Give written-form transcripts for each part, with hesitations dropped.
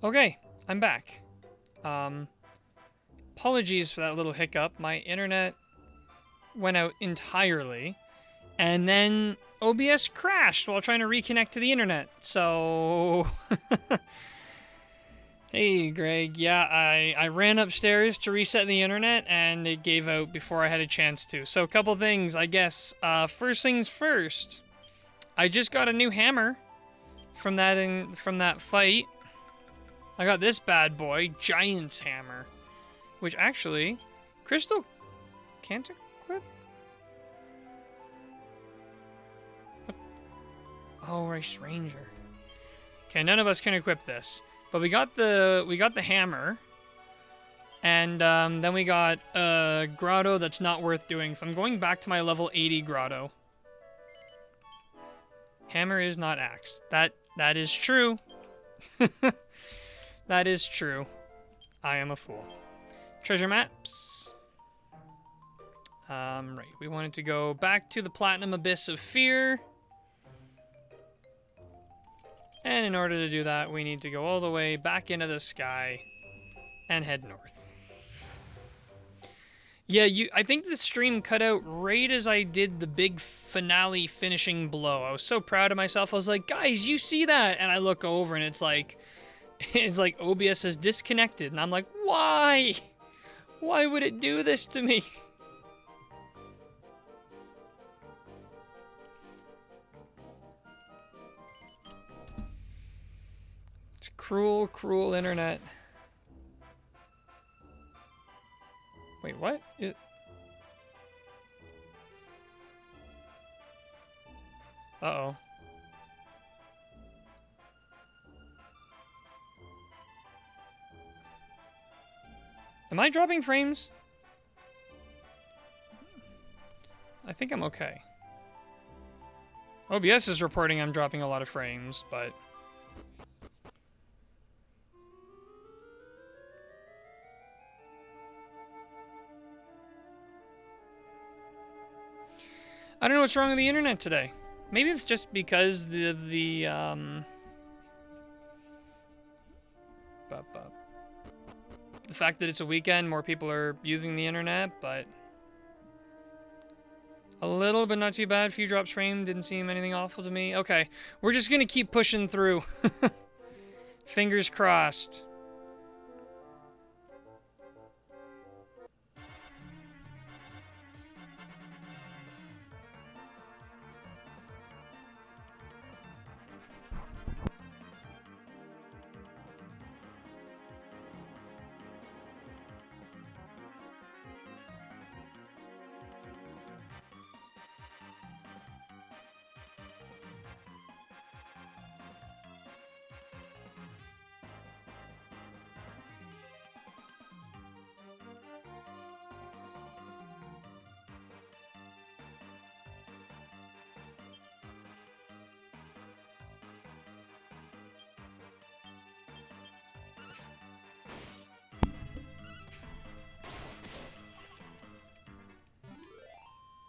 Okay, I'm back. Um, Apologies for that little hiccup. My internet went out entirely, and then OBS crashed while trying to reconnect to the internet. So, hey, Greg. Yeah, I ran upstairs to reset the internet, and it gave out before I had a chance to. So, a couple things, I guess. First things first. I just got a new hammer from that fight. I got this bad boy, Giant's Hammer, which actually, Crystal can't equip? What? Oh, Rice Ranger. Okay, none of us can equip this, but we got the hammer, and then we got grotto that's not worth doing. So I'm going back to my level 80 grotto. Hammer is not axe. That is true. That is true. I am a fool. Treasure maps. Right. We wanted to go back to the Platinum Abyss of Fear. And in order to do that, we need to go all the way back into the sky and head north. Yeah, I think the stream cut out right as I did the big finale finishing blow. I was so proud of myself. I was like, guys, you see that? And I look over and it's like OBS has disconnected. And I'm like, why? Why would it do this to me? It's cruel, cruel internet. Wait, what? Uh-oh. Am I dropping frames? I think I'm okay. OBS is reporting I'm dropping a lot of frames, but... I don't know what's wrong with the internet today. Maybe it's just because the fact that it's a weekend, more people are using the internet, but a little, but not too bad. Few drops frame, didn't seem anything awful to me. Okay, we're just gonna keep pushing through. Fingers crossed.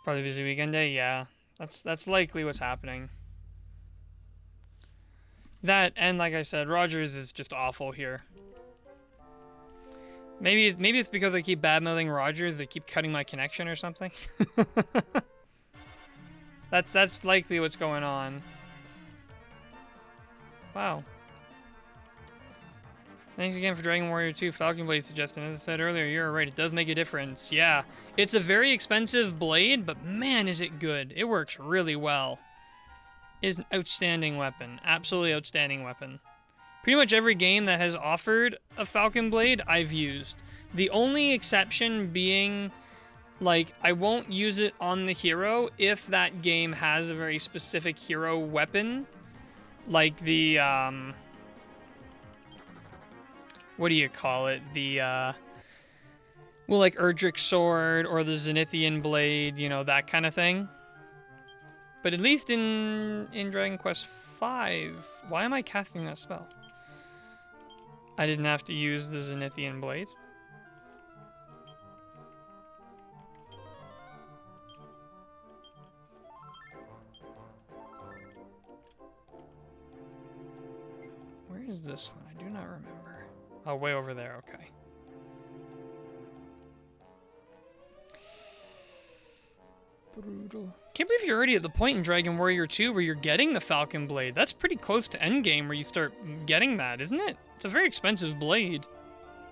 Probably busy weekend day, yeah. That's likely what's happening. That, and like I said, Rogers is just awful here. Maybe it's because I keep badmouthing Rogers, they keep cutting my connection or something. That's likely what's going on. Wow. Thanks again for Dragon Warrior 2 Falcon Blade suggestion. As I said earlier, you're right, it does make a difference. Yeah, it's a very expensive blade, but man, is it good. It works really well. It is an outstanding weapon. Absolutely outstanding weapon. Pretty much every game that has offered a Falcon Blade, I've used. The only exception being, like, I won't use it on the hero if that game has a very specific hero weapon. Like the, what do you call it? The, well, like Erdrick Sword or the Zenithian Blade, you know, that kind of thing. But at least in Dragon Quest V, why am I casting that spell? I didn't have to use the Zenithian Blade. Where is this one? I do not remember. Oh, way over there. Okay. Brutal. Can't believe you're already at the point in Dragon Warrior 2 where you're getting the Falcon Blade. That's pretty close to endgame where you start getting that, isn't it? It's a very expensive blade.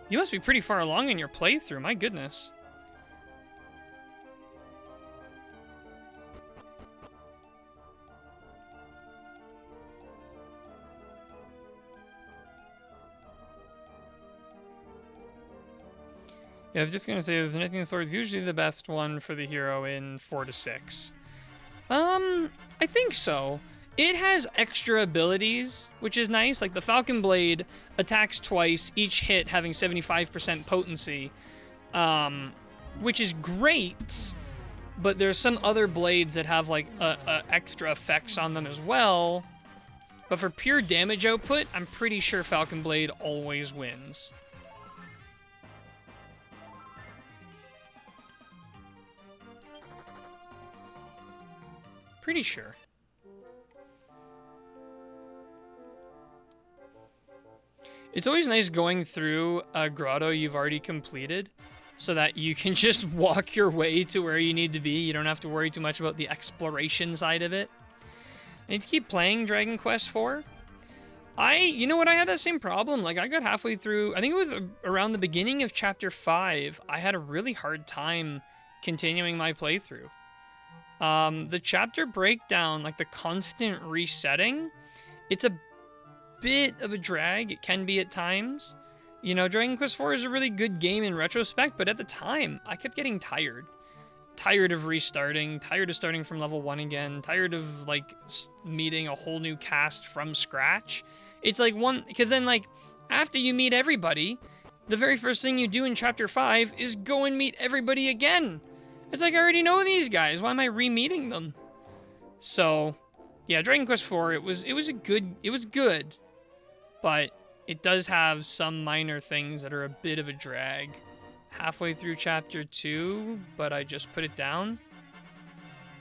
You must be pretty far along in your playthrough, my goodness. Yeah, I was just gonna say, there's anything sword is usually the best one for the hero in 4 to 6. I think so. It has extra abilities, which is nice. Like the Falcon Blade attacks twice, each hit having 75% potency, which is great. But there's some other blades that have like extra effects on them as well. But for pure damage output, I'm pretty sure Falcon Blade always wins. Pretty sure. It's always nice going through a grotto you've already completed so that you can just walk your way to where you need to be. You don't have to worry too much about the exploration side of it. I need to keep playing Dragon Quest IV. You know what, I had that same problem. Like, I got halfway through, I think it was around the beginning of Chapter 5, I had a really hard time continuing my playthrough. The chapter breakdown, like the constant resetting, it's a bit of a drag. It can be at times. You know, Dragon Quest IV is a really good game in retrospect, but at the time, I kept getting tired. Tired of restarting, tired of starting from level 1 again, tired of, like, meeting a whole new cast from scratch. It's like because then, like, after you meet everybody, the very first thing you do in Chapter 5 is go and meet everybody again. It's like, I already know these guys. Why am I re-meeting them? So, yeah, Dragon Quest IV, it was good, but it does have some minor things that are a bit of a drag. Halfway through Chapter 2, but I just put it down.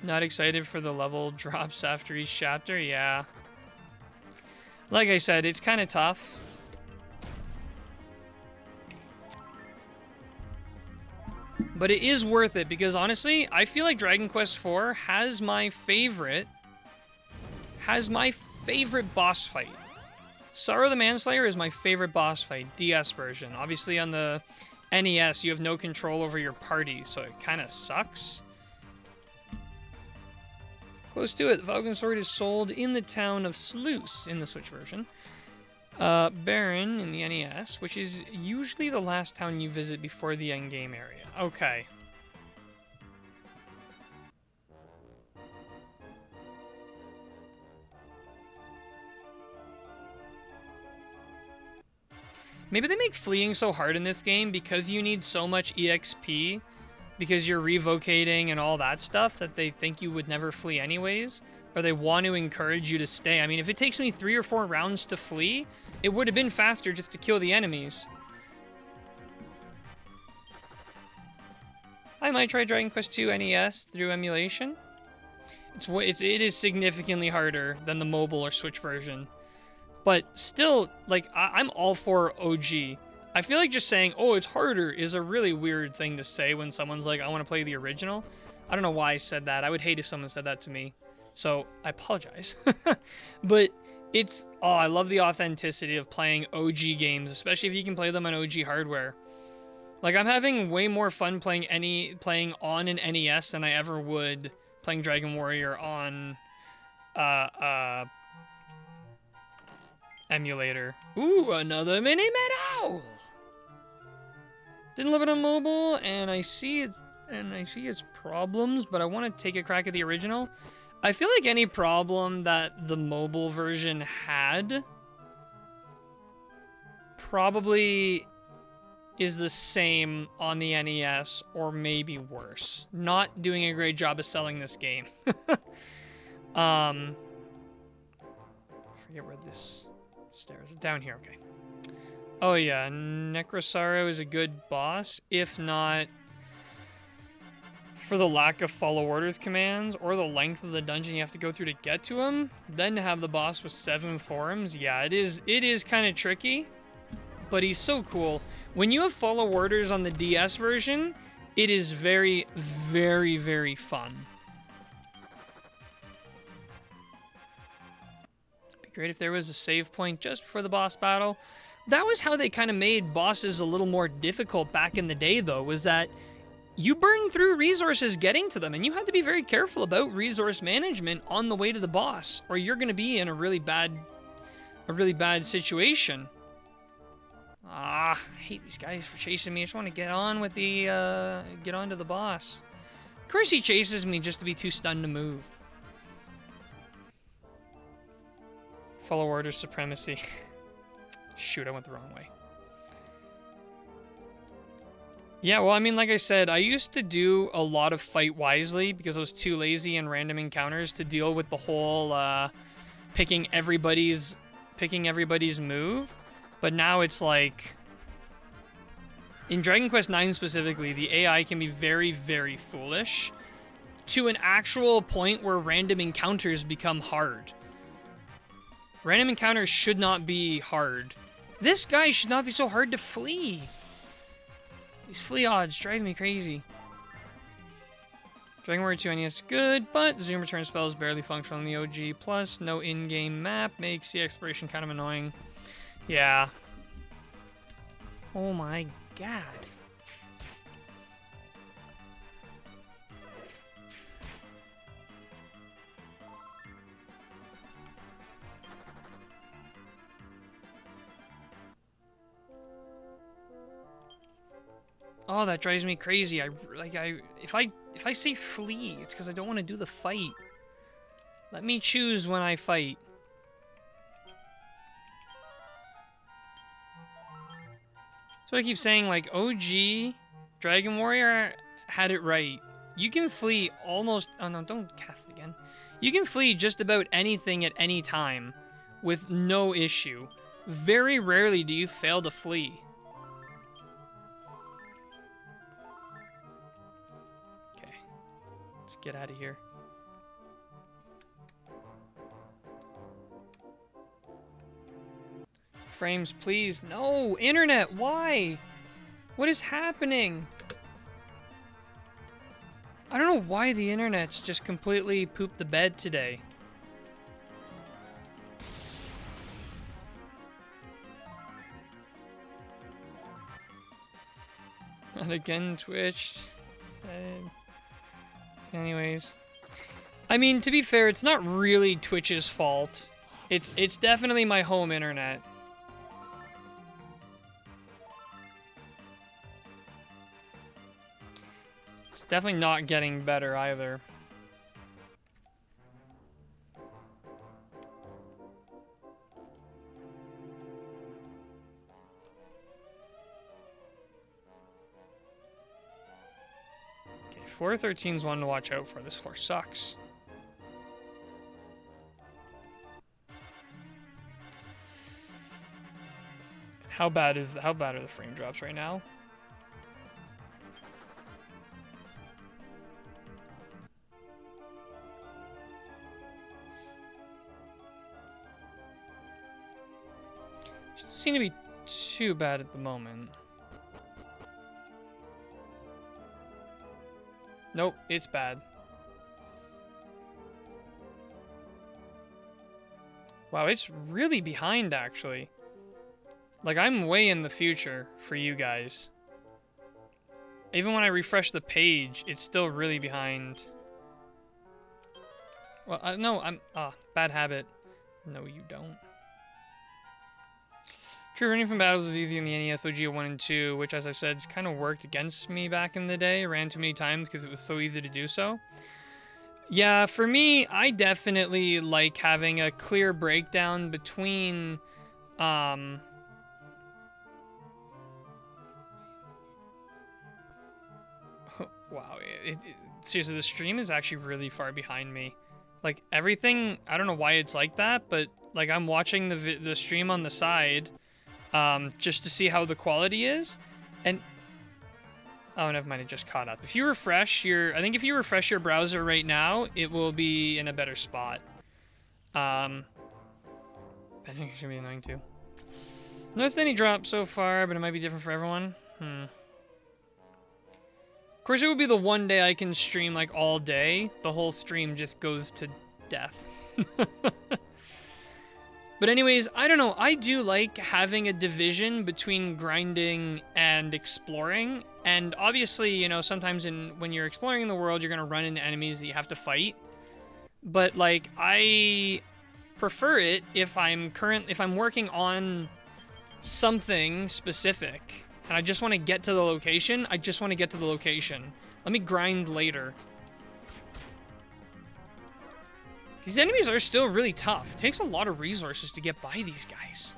Not excited for the level drops after each chapter, yeah. Like I said, it's kind of tough. But it is worth it because honestly, I feel like Dragon Quest IV has my favorite boss fight. Sorrow the Manslayer is my favorite boss fight, DS version. Obviously on the NES, you have no control over your party, so it kind of sucks. Close to it, the Falcon Sword is sold in the town of Sluice in the Switch version. Baron in the NES, which is usually the last town you visit before the endgame area. Okay. Maybe they make fleeing so hard in this game because you need so much EXP, because you're revocating and all that stuff, that they think you would never flee anyways, or they want to encourage you to stay. I mean, if it takes me 3 or 4 rounds to flee, it would have been faster just to kill the enemies. I might try Dragon Quest II NES through emulation. It is significantly harder than the mobile or Switch version. But still, like, I'm all for OG. I feel like just saying, oh, it's harder is a really weird thing to say when someone's like, I want to play the original. I don't know why I said that. I would hate if someone said that to me. So, I apologize. But I love the authenticity of playing OG games, especially if you can play them on OG hardware. Like, I'm having way more fun playing on an NES than I ever would playing Dragon Warrior on emulator. Ooh, another mini medal! Didn't love it on mobile, and I see its problems, but I want to take a crack at the original. I feel like any problem that the mobile version had probably is the same on the NES, or maybe worse. Not doing a great job of selling this game. Forget where this stairs are. Down here, okay. Oh yeah, Necrosaro is a good boss. If not, for the lack of follow orders commands or the length of the dungeon you have to go through to get to him, then to have the boss with 7 forms, yeah, it is kind of tricky, but he's so cool. When you have follow orders on the DS version, it is very, very, very fun. It'd be great if there was a save point just before the boss battle. That was how they kind of made bosses a little more difficult back in the day, though, was that you burn through resources getting to them, and you had to be very careful about resource management on the way to the boss, or you're going to be in a really bad situation. I hate these guys for chasing me. I just want to get on with the, get on to the boss. Of course he chases me just to be too stunned to move. Follow order supremacy. Shoot, I went the wrong way. Yeah, well, I mean, like I said, I used to do a lot of fight wisely because I was too lazy in random encounters to deal with the whole, picking everybody's move. But now it's like, in Dragon Quest IX specifically, the AI can be very, very foolish to an actual point where random encounters become hard. Random encounters should not be hard. This guy should not be so hard to flee. These flea odds drive me crazy. Dragon Warrior 2 NES good, but Zoom return spell is barely functional in the OG. Plus, no in-game map makes the exploration kind of annoying. Yeah. Oh my god. Oh, that drives me crazy. If I say flee, it's because I don't want to do the fight. Let me choose when I fight. So I keep saying, like, OG Dragon Warrior had it right. You can flee almost... Oh, no, don't cast again. You can flee just about anything at any time with no issue. Very rarely do you fail to flee. Okay. Let's get out of here. Frames, please. No! Internet, why? What is happening? I don't know why the internet's just completely pooped the bed today. Not again, Twitch. Anyways. I mean, to be fair, it's not really Twitch's fault. It's definitely my home internet. It's definitely not getting better either. Okay, floor 13's one to watch out for. This floor sucks. How bad are the frame drops right now? Doesn't seem to be too bad at the moment. Nope, it's bad. Wow, it's really behind, actually. Like, I'm way in the future for you guys. Even when I refresh the page, it's still really behind. Well, no, bad habit. No, you don't. True, running from battles is easy in the NES OG 1 and 2, which, as I've said, kind of worked against me back in the day. Ran too many times because it was so easy to do so. Yeah, for me, I definitely like having a clear breakdown between, wow, seriously, the stream is actually really far behind me. Like, everything, I don't know why it's like that, but, like, I'm watching the stream on the side, just to see how the quality is, and Oh, never mind. It just caught up. If you refresh your... I think if you refresh your browser right now, it will be in a better spot. I think it should be annoying too. Noticed any drops so far, but it might be different for everyone. Of course, it would be the one day I can stream like all day. The whole stream just goes to death. But anyways, I don't know. I do like having a division between grinding and exploring. And obviously, you know, sometimes when you're exploring in the world, you're going to run into enemies that you have to fight. But like, I prefer it if I'm working on something specific and I just want to get to the location. I just want to get to the location. Let me grind later. These enemies are still really tough. It takes a lot of resources to get by these guys.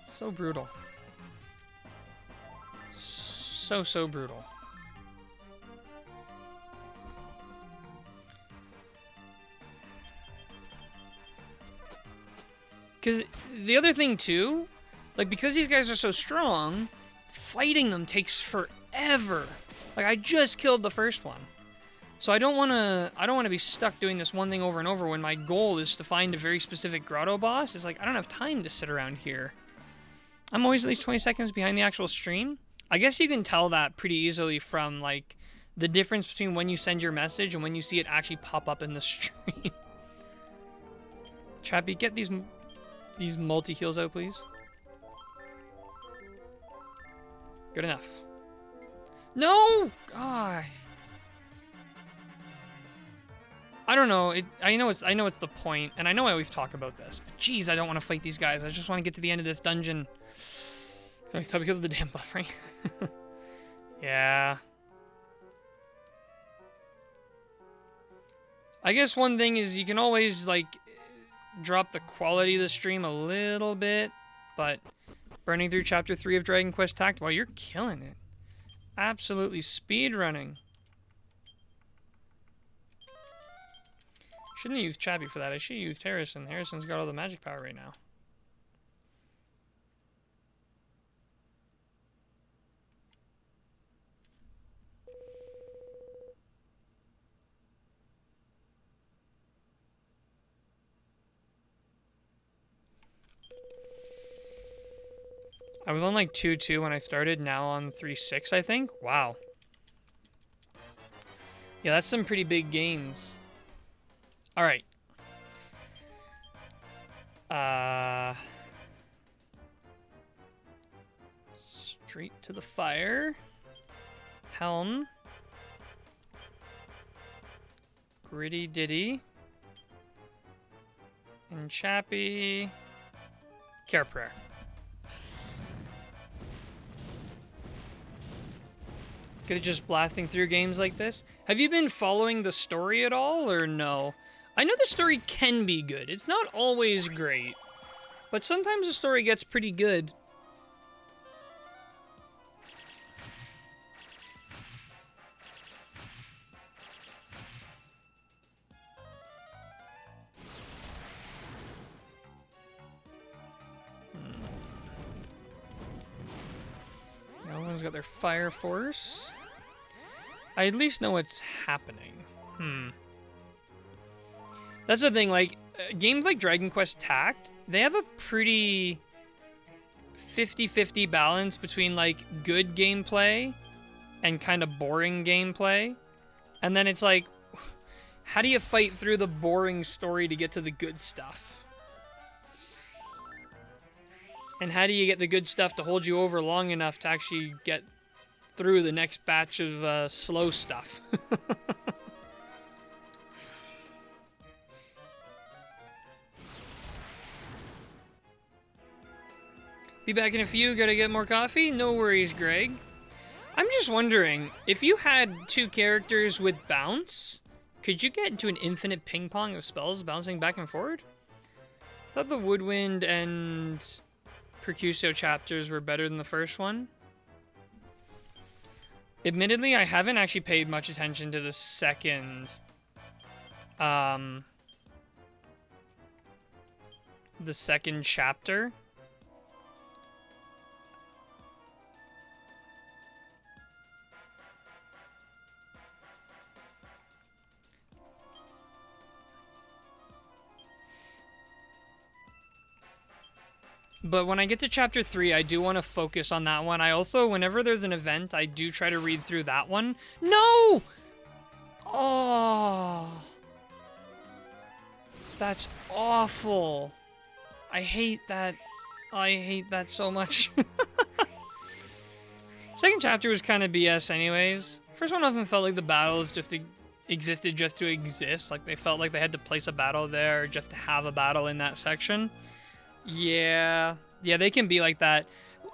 So brutal. So brutal. Because the other thing too, like because these guys are so strong, fighting them takes forever. Like I just killed the first one. So I don't want to be stuck doing this one thing over and over when my goal is to find a very specific grotto boss. It's like I don't have time to sit around here. I'm always at least 20 seconds behind the actual stream. I guess you can tell that pretty easily from like the difference between when you send your message and when you see it actually pop up in the stream. Chappy, get these multi-heals out, please. Good enough. No! God. I don't know. I know it's the point, and I know I always talk about this. But geez, I don't want to fight these guys. I just want to get to the end of this dungeon. Can I stop because of the damn buffering? Yeah. I guess one thing is you can always like drop the quality of the stream a little bit, but burning through chapter 3 of Dragon Quest Tact, well, you're killing it. Absolutely speed running. Shouldn't have used Chappy for that. I should have used Harrison. Harrison's got all the magic power right now. I was on like 2.2 when I started, now on 3.6, I think. Wow. Yeah, that's some pretty big gains. All right. Straight to the fire. Helm. Gritty Ditty. And Chappy. Care Prayer. Good at just blasting through games like this. Have you been following the story at all, or no? I know the story can be good. It's not always great. But sometimes the story gets pretty good. Everyone's got their fire force. I at least know what's happening. That's the thing, like, games like Dragon Quest Tact, they have a pretty 50-50 balance between, like, good gameplay and kind of boring gameplay. And then it's like, how do you fight through the boring story to get to the good stuff? And how do you get the good stuff to hold you over long enough to actually get through the next batch of slow stuff? Be back in a few, gotta get more coffee? No worries, Greg. I'm just wondering, if you had two characters with bounce, could you get into an infinite ping pong of spells bouncing back and forward? I thought the Woodwind and Percusio chapters were better than the first one. Admittedly, I haven't actually paid much attention to the second chapter. But when I get to chapter 3, I do want to focus on that one. I also, whenever there's an event, I do try to read through that one. No! Oh. That's awful. I hate that. I hate that so much. Second chapter was kind of BS anyways. First one often felt like the battles just existed just to exist. Like they felt like they had to place a battle there just to have a battle in that section. Yeah, they can be like that.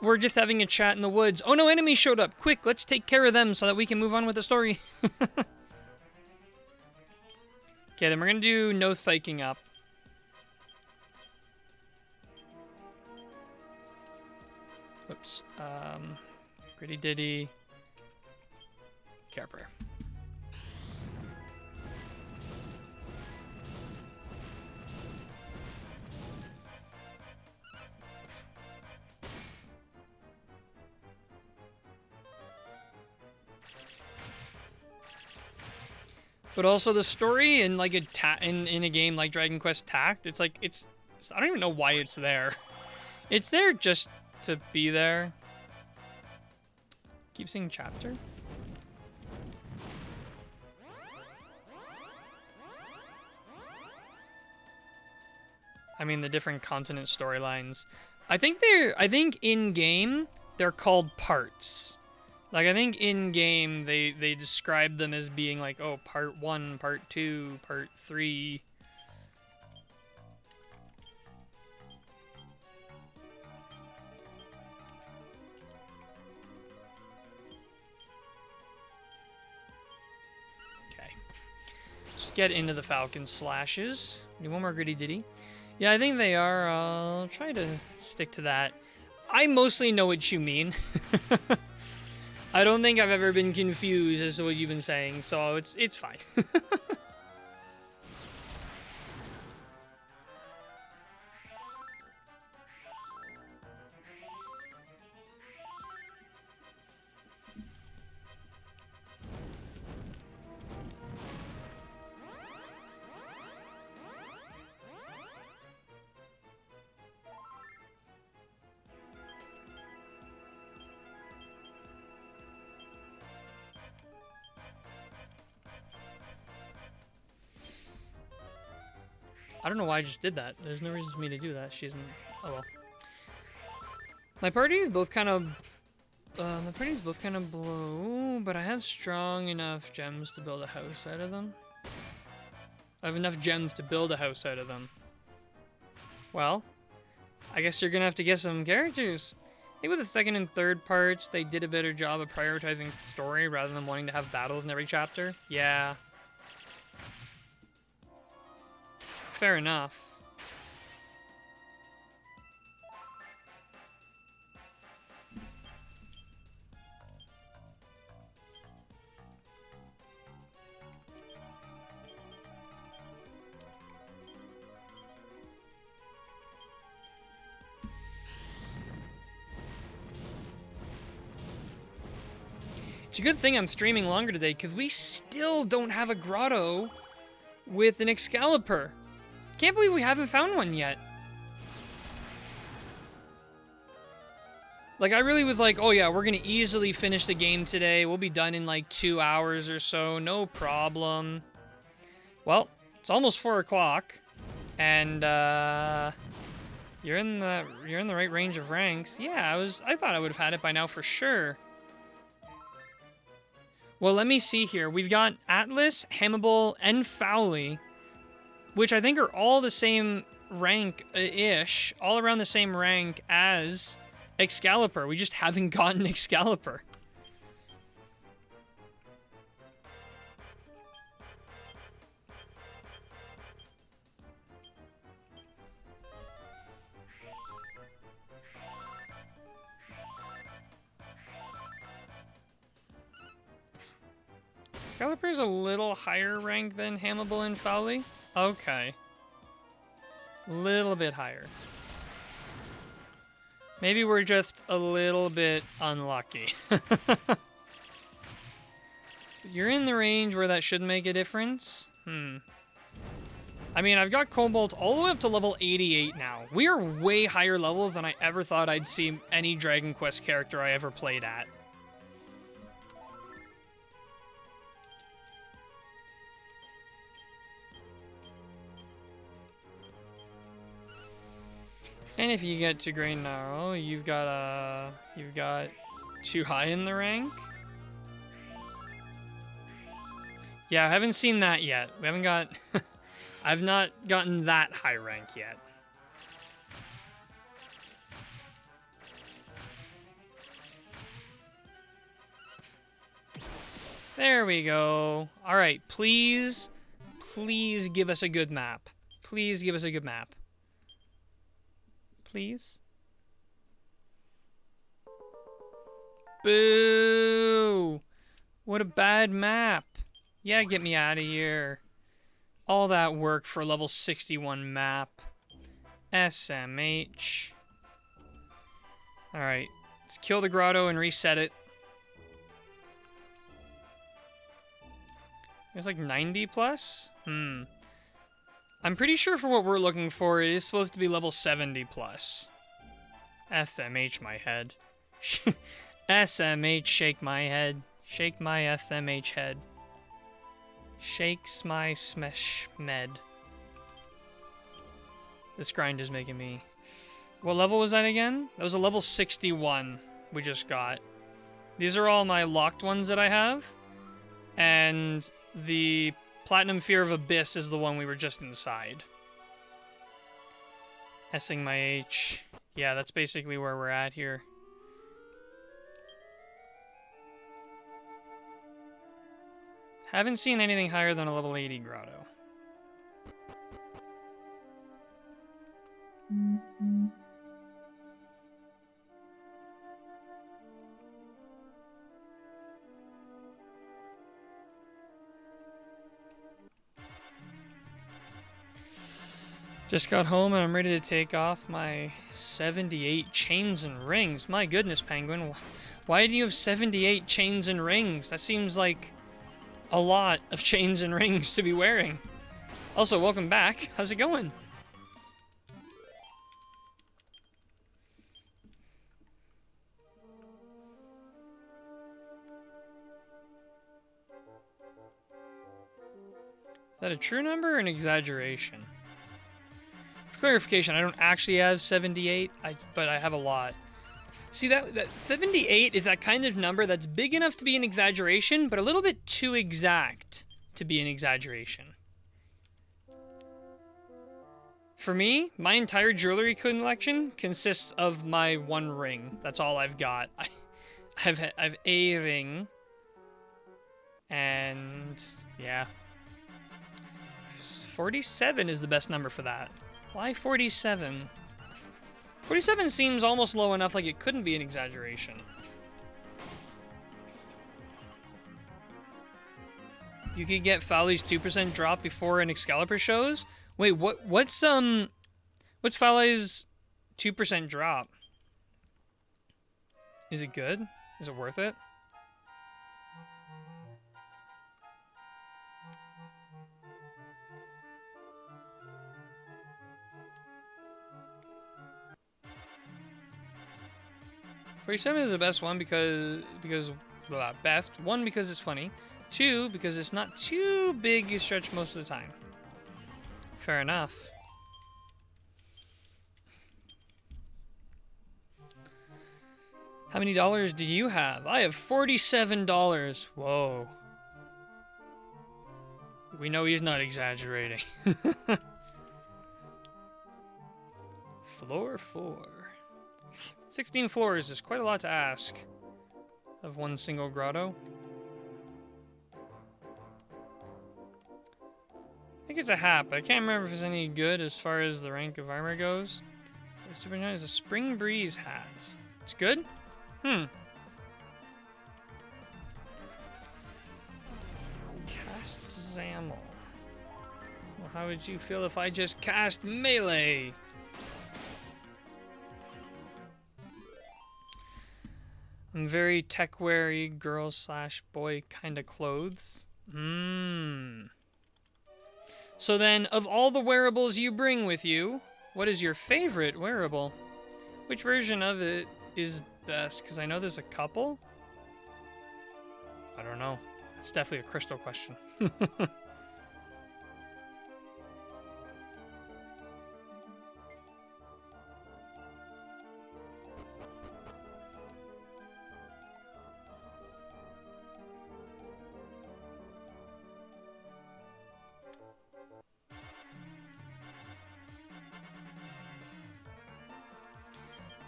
We're just having a chat in the woods. Oh no, enemies showed up. Quick, let's take care of them so that we can move on with the story. Okay, then we're gonna do no psyching up. Whoops. Gritty Ditty. Carper. But also the story in like in a game like Dragon Quest Tact, it's like I don't even know why it's there. It's there just to be there. Keep saying chapter. I mean the different continent storylines. I think in game they're called parts. Like, I think in-game, they describe them as being like, oh, part 1, part 2, part 3. Okay. Just get into the Falcon Slashes. Need one more Gritty Ditty. Yeah, I think they are. I'll try to stick to that. I mostly know what you mean. I don't think I've ever been confused as to what you've been saying, so it's fine. I don't know why I just did that. There's no reason for me to do that. She isn't... Oh, well. My party is both kind of... below, but I have strong enough gems to build a house out of them. I have enough gems to build a house out of them. Well, I guess you're gonna have to get some characters. I think with the second and third parts, they did a better job of prioritizing story rather than wanting to have battles in every chapter. Yeah. Fair enough. It's a good thing I'm streaming longer today, because we still don't have a grotto with an Excalibur. Can't believe we haven't found one yet. Like, I really was like, oh yeah, we're gonna easily finish the game today. We'll be done in like 2 hours or so, no problem. Well, it's almost 4 o'clock, and you're in the right range of ranks. Yeah, I thought I would have had it by now for sure. Well, let me see here. We've got Atlas, Hannibal, and Fowley, which I think are all the same rank-ish, all around the same rank as Excalibur. We just haven't gotten Excalibur. Excalibur's a little higher rank than Hannibal and Fowley. Okay. Little bit higher. Maybe we're just a little bit unlucky. You're in the range where that should make a difference. I mean, I've got Cobalt all the way up to level 88 now. We are way higher levels than I ever thought I'd see any Dragon Quest character I ever played at. And if you get to Great Gnarl, you've got too high in the rank. Yeah, I haven't seen that yet. We haven't got... I've not gotten that high rank yet. There we go. All right, please give us a good map. Please give us a good map. Please. Boo! What a bad map. Yeah, get me out of here. All that work for a level 61 map. SMH. Alright, let's kill the grotto and reset it. It's like 90 plus? I'm pretty sure for what we're looking for, it is supposed to be level 70 plus. SMH my head. SMH shake my head. Shake my SMH head. Shakes my smesh med. This grind is making me... What level was that again? That was a level 61 we just got. These are all my locked ones that I have. And the Platinum Fear of Abyss is the one we were just inside. S-ing my H. Yeah, that's basically where we're at here. Haven't seen anything higher than a level 80 grotto. Just got home and I'm ready to take off my 78 chains and rings. My goodness, Penguin. Why do you have 78 chains and rings? That seems like a lot of chains and rings to be wearing. Also, welcome back. How's it going? Is that a true number or an exaggeration? For clarification, I don't actually have 78, but I have a lot. See, that 78 is that kind of number that's big enough to be an exaggeration, but a little bit too exact to be an exaggeration. For me, my entire jewelry collection consists of my one ring. That's all I've got. I've a ring. And, yeah. 47 is the best number for that. Why 47? 47 seems almost low enough like it couldn't be an exaggeration. You could get Fowley's 2% drop before an Excalibur shows? Wait, what's Fowley's 2% drop? Is it good? Is it worth it? $47 is the best one because best. One, because it's funny. Two, because it's not too big a stretch most of the time. Fair enough. How many dollars do you have? I have $47. Whoa. We know he's not exaggerating. Floor 4. 16 floors is quite a lot to ask of one single grotto. I think it's a hat, but I can't remember if it's any good as far as the rank of armor goes. Super Knight is a Spring Breeze hat. It's good? Cast Zammel. Well, how would you feel if I just cast Melee? I'm very tech-weary girl/boy kind of clothes. So then, of all the wearables you bring with you, what is your favorite wearable? Which version of it is best? Because I know there's a couple. I don't know. It's definitely a Crystal question.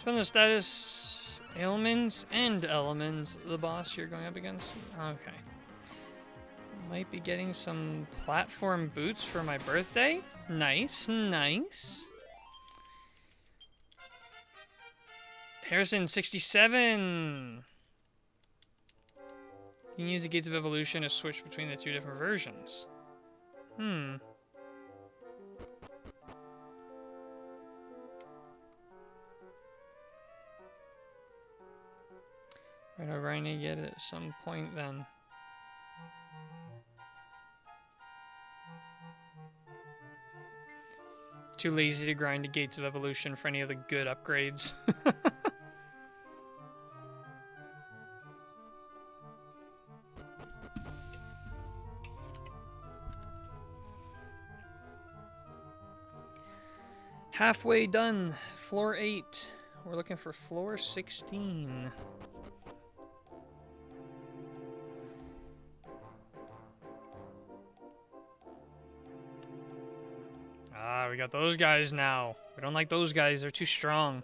From the status ailments and elements, the boss you're going up against. Okay. Might be getting some platform boots for my birthday. Nice, nice. Harrison 67. You can use the Gates of Evolution to switch between the two different versions. Right, I'm going to get it at some point then. Too lazy to grind the Gates of Evolution for any of the good upgrades. Halfway done. Floor 8. We're looking for floor 16. Ah, we got those guys now. We don't like those guys. They're too strong.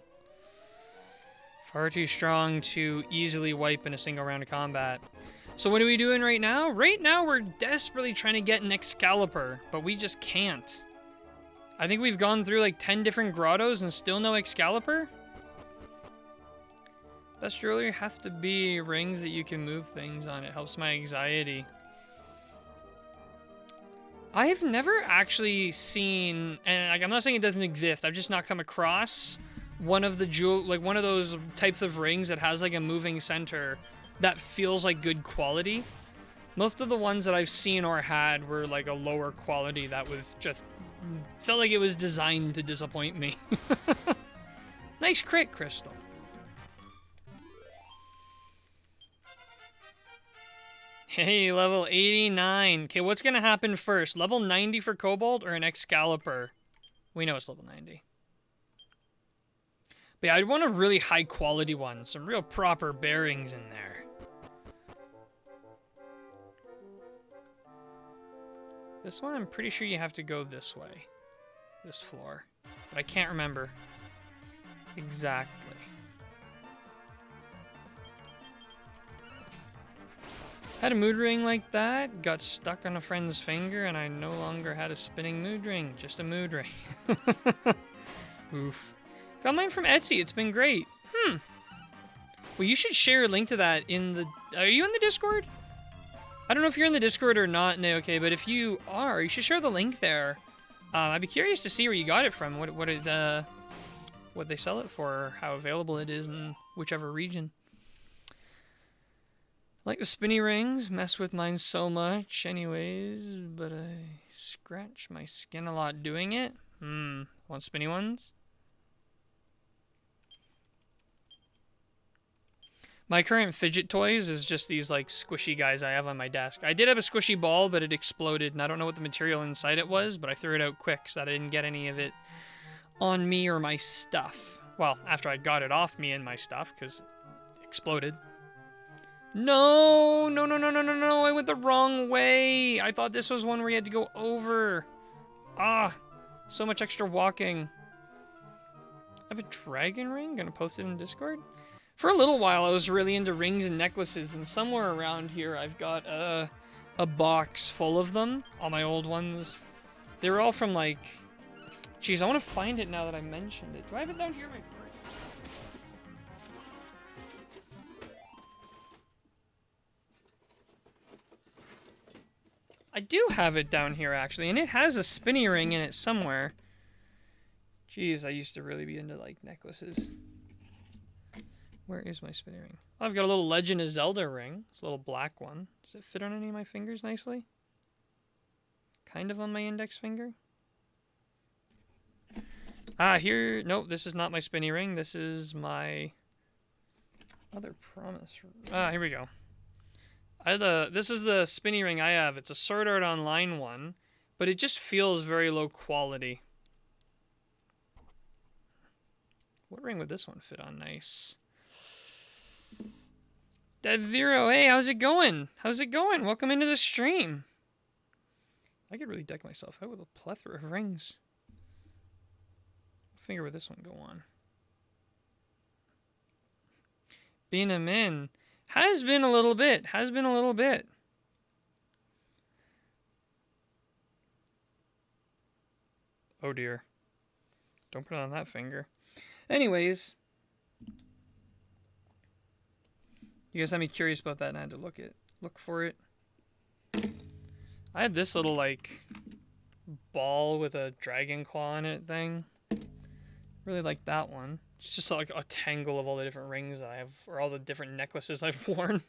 Far too strong to easily wipe in a single round of combat. So what are we doing right now? Right now, we're desperately trying to get an Excalibur, but we just can't. I think we've gone through like 10 different grottos and still no Excalibur. Best earlier have to be rings that you can move things on. It helps my anxiety. I have never actually seen, and like, I'm not saying it doesn't exist, I've just not come across one of the one of those types of rings that has like a moving center that feels like good quality. Most of the ones that I've seen or had were like a lower quality that was just, felt like it was designed to disappoint me. Nice crit, Crystal. Hey, level 89. Okay, what's gonna happen first? Level 90 for Cobalt or an Excalibur? We know it's level 90. But yeah, I'd want a really high quality one. Some real proper bearings in there. This one, I'm pretty sure you have to go this way. This floor. But I can't remember exactly. Had a mood ring like that, got stuck on a friend's finger, and I no longer had a spinning mood ring, just a mood ring. Oof. Got mine from Etsy, it's been great. Well, you should share a link to that in the... Are you in the Discord? I don't know if you're in the Discord or not, okay, but if you are, you should share the link there. I'd be curious to see where you got it from, what they sell it for, or how available it is in whichever region. Like the spinny rings, mess with mine so much anyways, but I scratch my skin a lot doing it. Want spinny ones? My current fidget toys is just these like squishy guys I have on my desk. I did have a squishy ball, but it exploded, and I don't know what the material inside it was, but I threw it out quick so that I didn't get any of it on me or my stuff. Well, after I got it off me and my stuff, because it exploded. No, I went the wrong way. I thought this was one where you had to go over. Ah, so much extra walking. I have a dragon ring, gonna post it in Discord. For a little while, I was really into rings and necklaces, and somewhere around here, I've got a box full of them, all my old ones. They were all from like, geez, I want to find it now that I mentioned it. Do I have it down here in my purse? I do have it down here, actually, and it has a spinny ring in it somewhere. Jeez, I used to really be into, like, necklaces. Where is my spinny ring? Oh, I've got a little Legend of Zelda ring. It's a little black one. Does it fit on any of my fingers nicely? kind of on my index finger. Ah, here, nope, this is not my spinny ring. This is my other promise. Ah, here we go. This is the spinny ring I have. It's a Sword Art Online one, but it just feels very low quality. What ring would this one fit on nice? Dead Zero, hey, how's it going? How's it going? Welcome into the stream. I could really deck myself out with a plethora of rings. What finger would this one go on? Been a min. Has been a little bit. Has been a little bit. Oh dear. Don't put it on that finger. Anyways. You guys had me curious about that and I had to look for it. I had this little, like, ball with a dragon claw in it thing. Really like that one. It's just like a tangle of all the different rings I have, or all the different necklaces I've worn.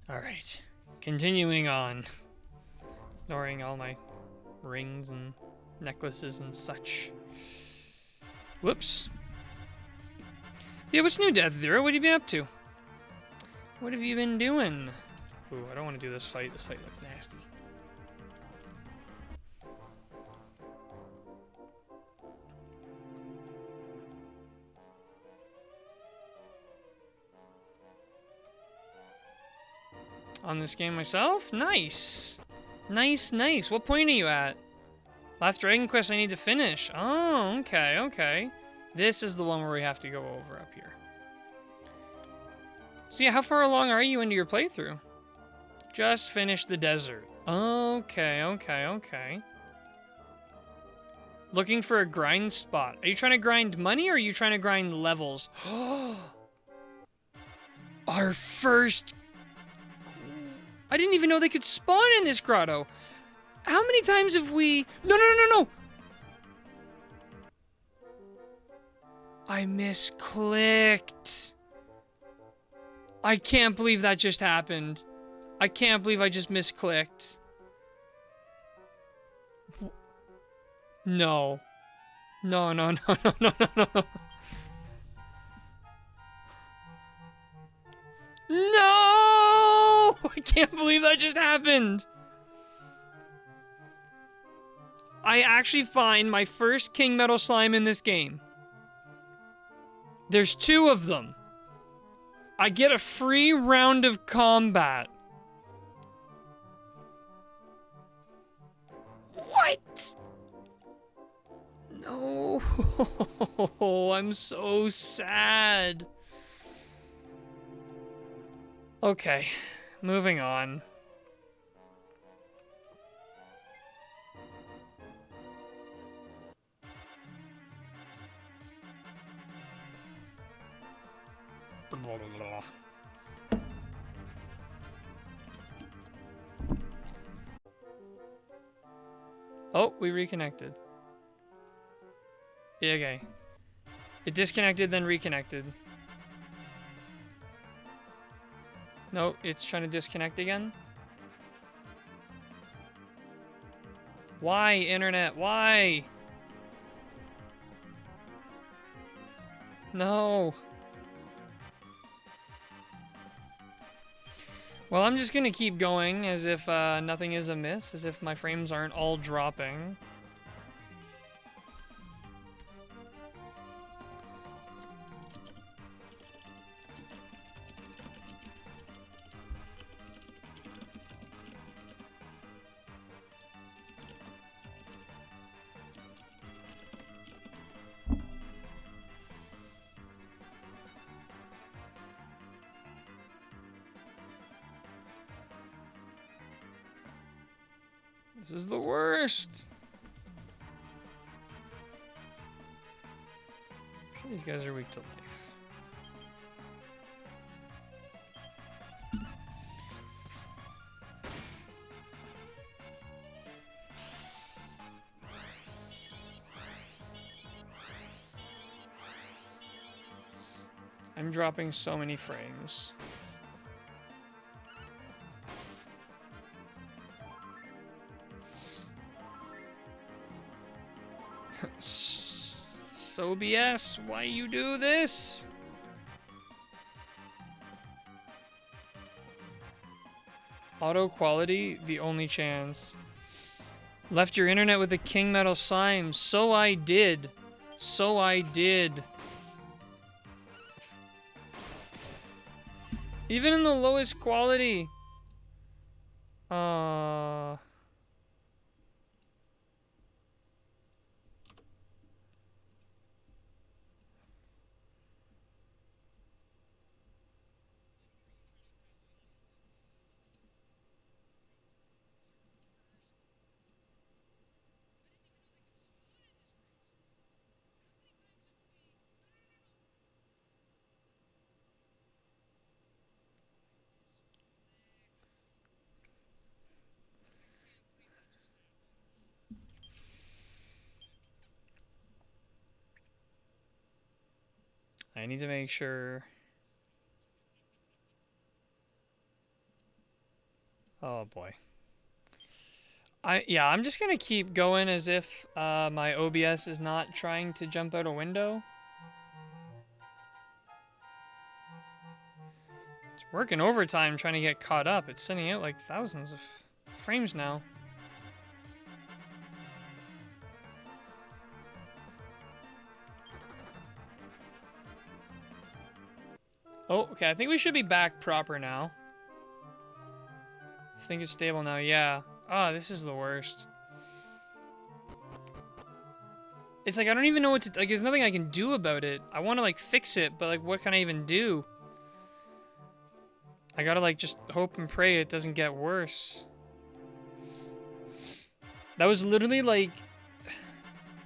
Alright. Continuing on. Ignoring all my rings and necklaces and such. Whoops. Yeah, what's new, Death Zero? What have you been up to? What have you been doing? Ooh, I don't want to do this fight. This fight looks nasty. On this game myself? Nice. Nice, nice. What point are you at? Last Dragon Quest I need to finish. Oh, okay, okay. This is the one where we have to go over up here. So yeah, how far along are you into your playthrough? Just finished the desert. Okay, okay, okay. Looking for a grind spot. Are you trying to grind money or are you trying to grind levels? Our first... I didn't even know they could spawn in this grotto. How many times have we... No, no, no, no, no! I misclicked. I can't believe that just happened. I can't believe I just misclicked. No. No, no, no, no, no, no, no. No! I can't believe that just happened. I actually find my first King Metal Slime in this game. There's 2 of them. I get a free round of combat. What? No. I'm so sad. Okay, moving on. Oh, we reconnected. Yeah, okay. It disconnected, then reconnected. No, it's trying to disconnect again. Why, internet? Why? No. Well, I'm just gonna keep going as if nothing is amiss, as if my frames aren't all dropping. This is the worst. I'm sure these guys are weak to life. I'm dropping so many frames. So BS, why you do this? Auto quality, the only chance. Left your internet with a King Metal Slime. So I did. So I did. Even in the lowest quality. I need to make sure. Oh boy. I'm just gonna keep going as if my OBS is not trying to jump out a window. It's working overtime trying to get caught up. It's sending out like thousands of frames now. Oh, okay, I think we should be back proper now. I think it's stable now, yeah. Oh, this is the worst. It's like, I don't even know what to... Like, there's nothing I can do about it. I want to, like, fix it, but, like, what can I even do? I gotta, like, just hope and pray it doesn't get worse. That was literally, like...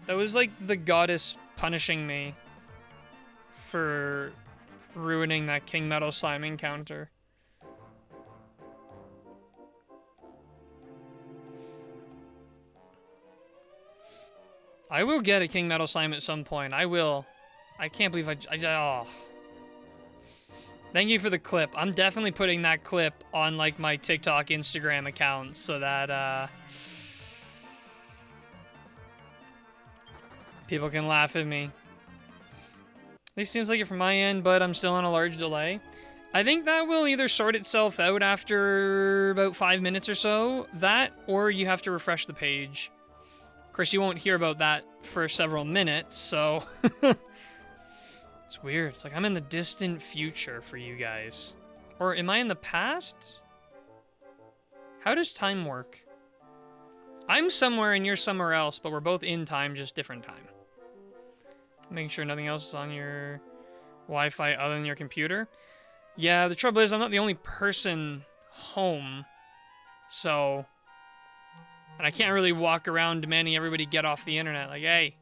That was, like, the goddess punishing me for ruining that King Metal Slime encounter. I will get a King Metal Slime at some point. I will. I can't believe oh. Thank you for the clip. I'm definitely putting that clip on, like, my TikTok, Instagram accounts so that, people can laugh at me. At least seems like it from my end, but I'm still on a large delay. I think that will either sort itself out after about 5 minutes or so. That, or you have to refresh the page. Of course, you won't hear about that for several minutes, so... It's weird. It's like I'm in the distant future for you guys. Or am I in the past? How does time work? I'm somewhere and you're somewhere else, but we're both in time, just different time. Making sure nothing else is on your Wi-Fi other than your computer. Yeah, the trouble is I'm not the only person home, so... And I can't really walk around demanding everybody get off the internet. Like, hey,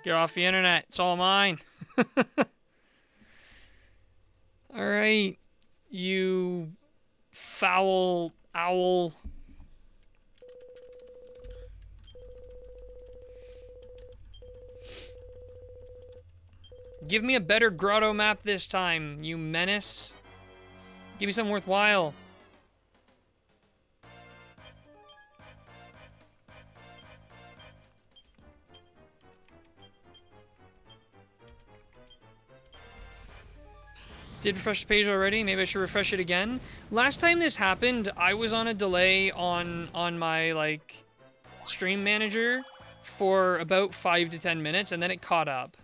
get off the internet. It's all mine. Alright, you foul owl. Give me a better grotto map this time, you menace. Give me something worthwhile. Did refresh the page already? Maybe I should refresh it again. Last time this happened, I was on a delay on my, like, stream manager for about 5 to 10 minutes, and then it caught up.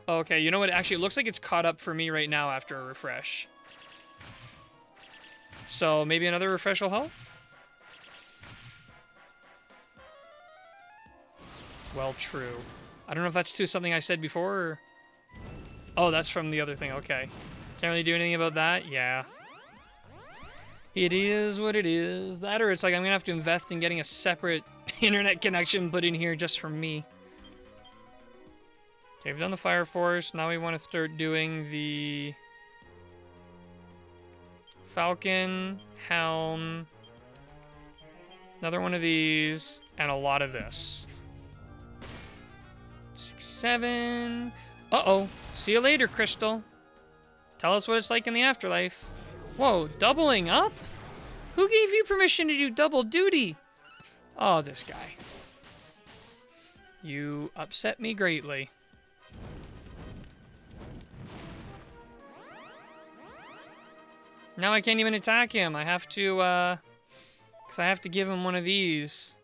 Okay, you know what? Actually, it looks like it's caught up for me right now after a refresh. So maybe another refresh will help? Well, true. I don't know if that's to something I said before, or... Oh, that's from the other thing, okay. Can't really do anything about that? Yeah. It is what it is. That, or it's like I'm gonna have to invest in getting a separate internet connection put in here just for me. Okay, we've done the Fire Force. Now we want to start doing the... Falcon, Helm, another one of these, and a lot of this. 6, 7... Uh-oh. See you later, Crystal. Tell us what it's like in the afterlife. Whoa, doubling up? Who gave you permission to do double duty? Oh, this guy. You upset me greatly. Now I can't even attack him. I have to, because I have to give him one of these.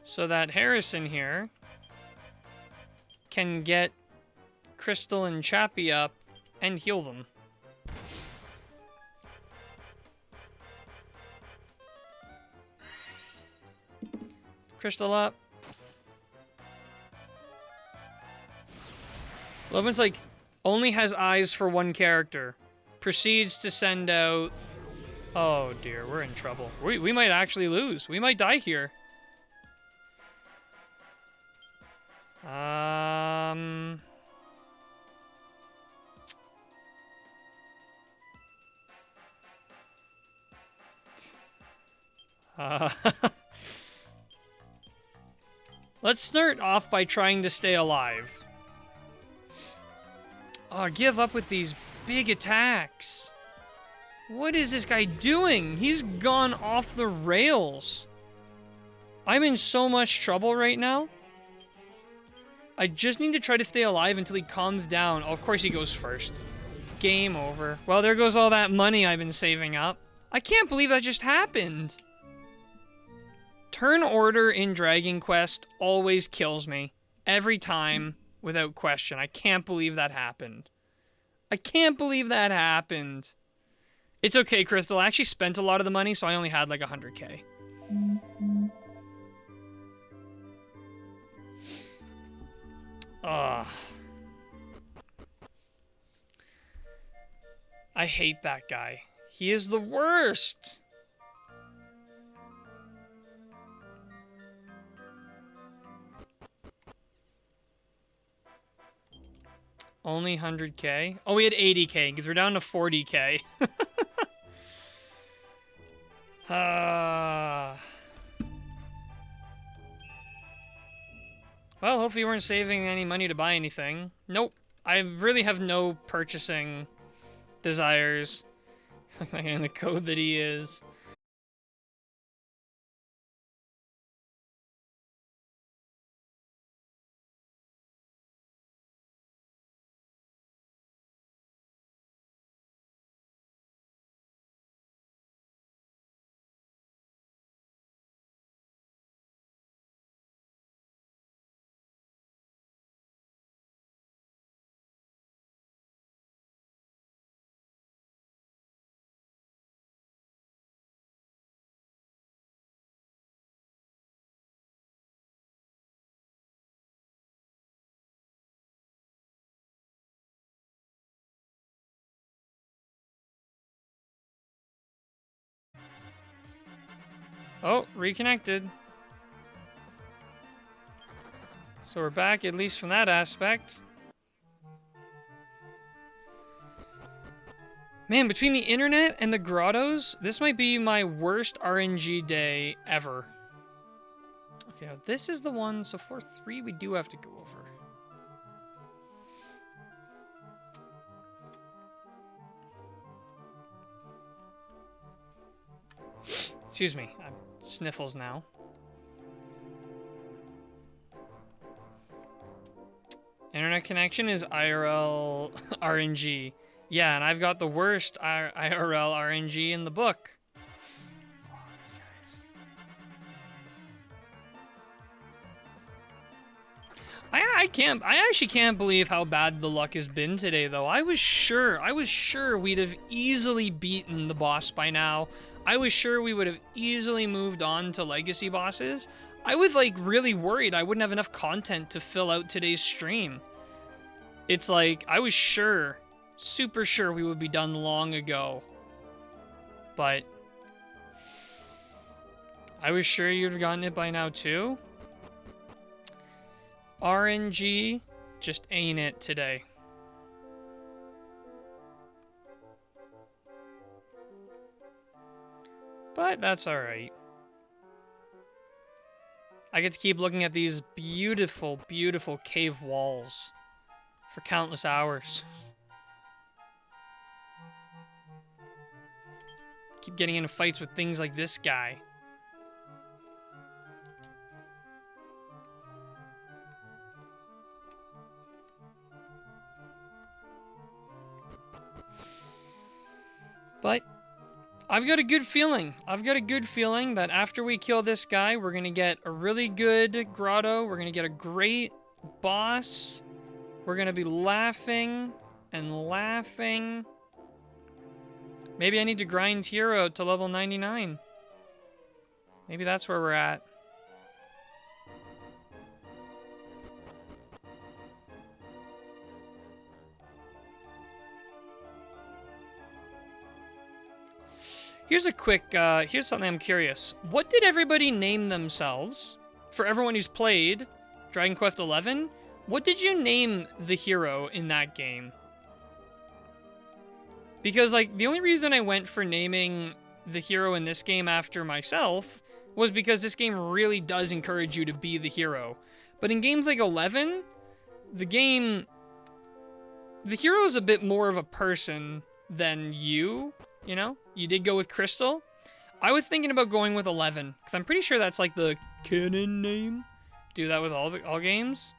So that Harrison here can get Crystal and Chappie up and heal them. Crystal up. Lovin's like, only has eyes for one character. Proceeds to send out... Oh dear, we're in trouble. We might actually lose. We might die here. Let's start off by trying to stay alive. Oh, give up with these big attacks. What is this guy doing? He's gone off the rails. I'm in so much trouble right now. I just need to try to stay alive until he calms down. Oh, of course he goes first. Game over. Well, there goes all that money I've been saving up. I can't believe that just happened. Turn order in Dragon Quest always kills me. Every time, without question. I can't believe that happened. I can't believe that happened. It's okay, Crystal. I actually spent a lot of the money, so I only had like 100k. Ugh. I hate that guy. He is the worst. Only 100k? Oh, we had 80k, because we're down to 40k. Well, hopefully you weren't saving any money to buy anything. Nope. I really have no purchasing desires. And the code that he is. Oh, reconnected. So we're back, at least from that aspect. Man, between the internet and the grottos, this might be my worst RNG day ever. Okay, now this is the one, so for 3 we do have to go over. Excuse me, I'm sniffles now. Internet connection is IRL RNG. Yeah, and I've got the worst IRL RNG in the book. I actually can't believe how bad the luck has been today, though. I was sure we'd have easily beaten the boss by now. I was sure we would have easily moved on to legacy bosses. I was, like, really worried I wouldn't have enough content to fill out today's stream. It's like, I was sure, super sure we would be done long ago. But I was sure you'd have gotten it by now, too. RNG just ain't it today. But that's alright. I get to keep looking at these beautiful, beautiful cave walls for countless hours. keep getting into fights with things like this guy. But I've got a good feeling. I've got a good feeling that after we kill this guy, we're going to get a really good grotto. We're going to get a great boss. We're going to be laughing and laughing. Maybe I need to grind Hero to level 99. Maybe that's where we're at. Here's a quick, here's something I'm curious. What did everybody name themselves? For everyone who's played Dragon Quest XI, what did you name the hero in that game? Because, like, the only reason I went for naming the hero in this game after myself was because this game really does encourage you to be the hero. But in games like 11, the hero is a bit more of a person than you know? You did go with Crystal. I was thinking about going with 11, because I'm pretty sure that's like the canon name. Do that with all games.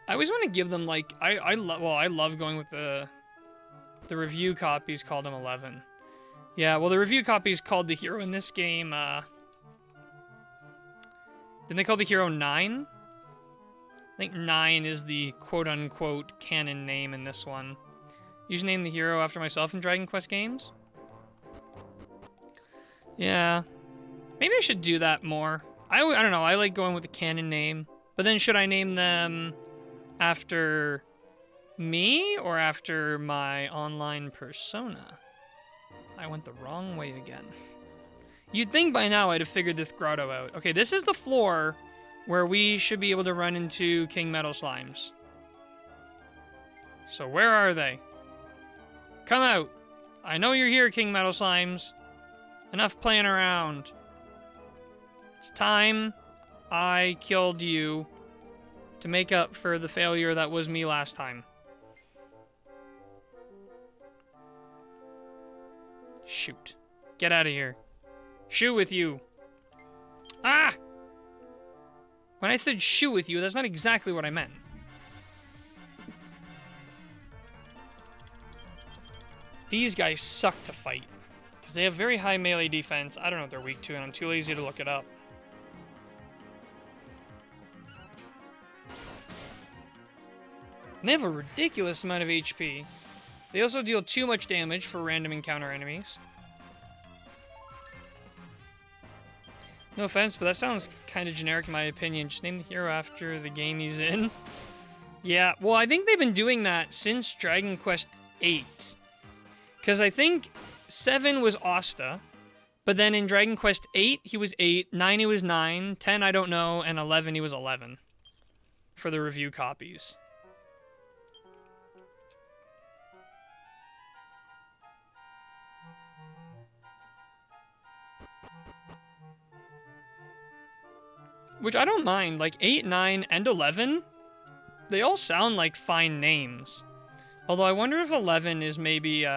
I always want to give them like, I love going with the review copies called him 11. Yeah, well the review copies called the hero in this game, didn't they call the hero 9? I think 9 is the quote-unquote canon name in this one. You should name the hero after myself in Dragon Quest games. Yeah. Maybe I should do that more. I don't know, I like going with the canon name. But then should I name them after me or after my online persona? I went the wrong way again. You'd think by now I'd have figured this grotto out. Okay, this is the floor where we should be able to run into King Metal Slimes. So where are they? Come out! I know you're here, King Metal Slimes. Enough playing around. It's time I killed you to make up for the failure that was me last time. Shoot. Get out of here. Shoot with you. Ah! When I said shoot with you, that's not exactly what I meant. These guys suck to fight. Because they have very high melee defense. I don't know what they're weak to, and I'm too lazy to look it up. And they have a ridiculous amount of HP. They also deal too much damage for random encounter enemies. No offense, but that sounds kind of generic in my opinion. Just name the hero after the game he's in. Yeah, well, I think they've been doing that since Dragon Quest VIII. Because I think 7 was Asta, but then in Dragon Quest 8, he was 8, 9 he was 9, 10 I don't know, and 11 he was 11. For the review copies. Which I don't mind, like 8, 9, and 11, they all sound like fine names. Although I wonder if 11 is maybe,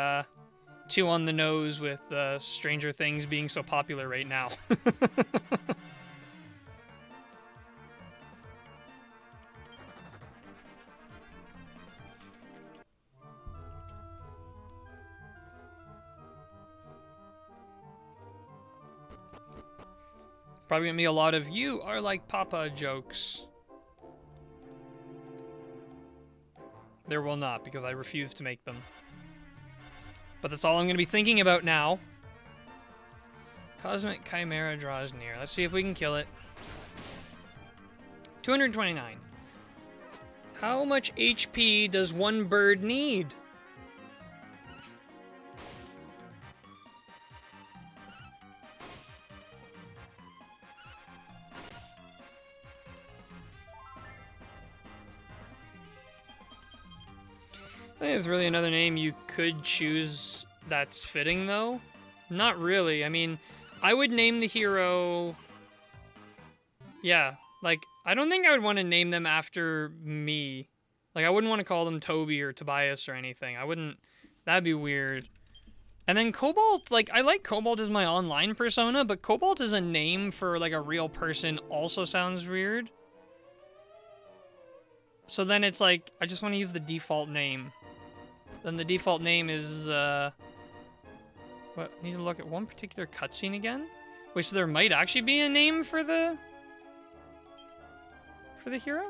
too on the nose with Stranger Things being so popular right now. Probably gonna be a lot of "you are like Papa" jokes. There will not, because I refuse to make them. But that's all I'm going to be thinking about now. Cosmic Chimera draws near. Let's see if we can kill it. 229. How much HP does one bird need? I think there's really another name you could choose that's fitting, though. Not really. I mean, I would name the hero... Yeah, like, I don't think I would want to name them after me. Like, I wouldn't want to call them Toby or Tobias or anything. I wouldn't... That'd be weird. And then Cobalt, like, I like Cobalt as my online persona, but Cobalt as a name for, like, a real person also sounds weird. So then it's like, I just want to use the default name. Then the default name is, what? Need to look at one particular cutscene again? Wait, so there might actually be a name for the hero?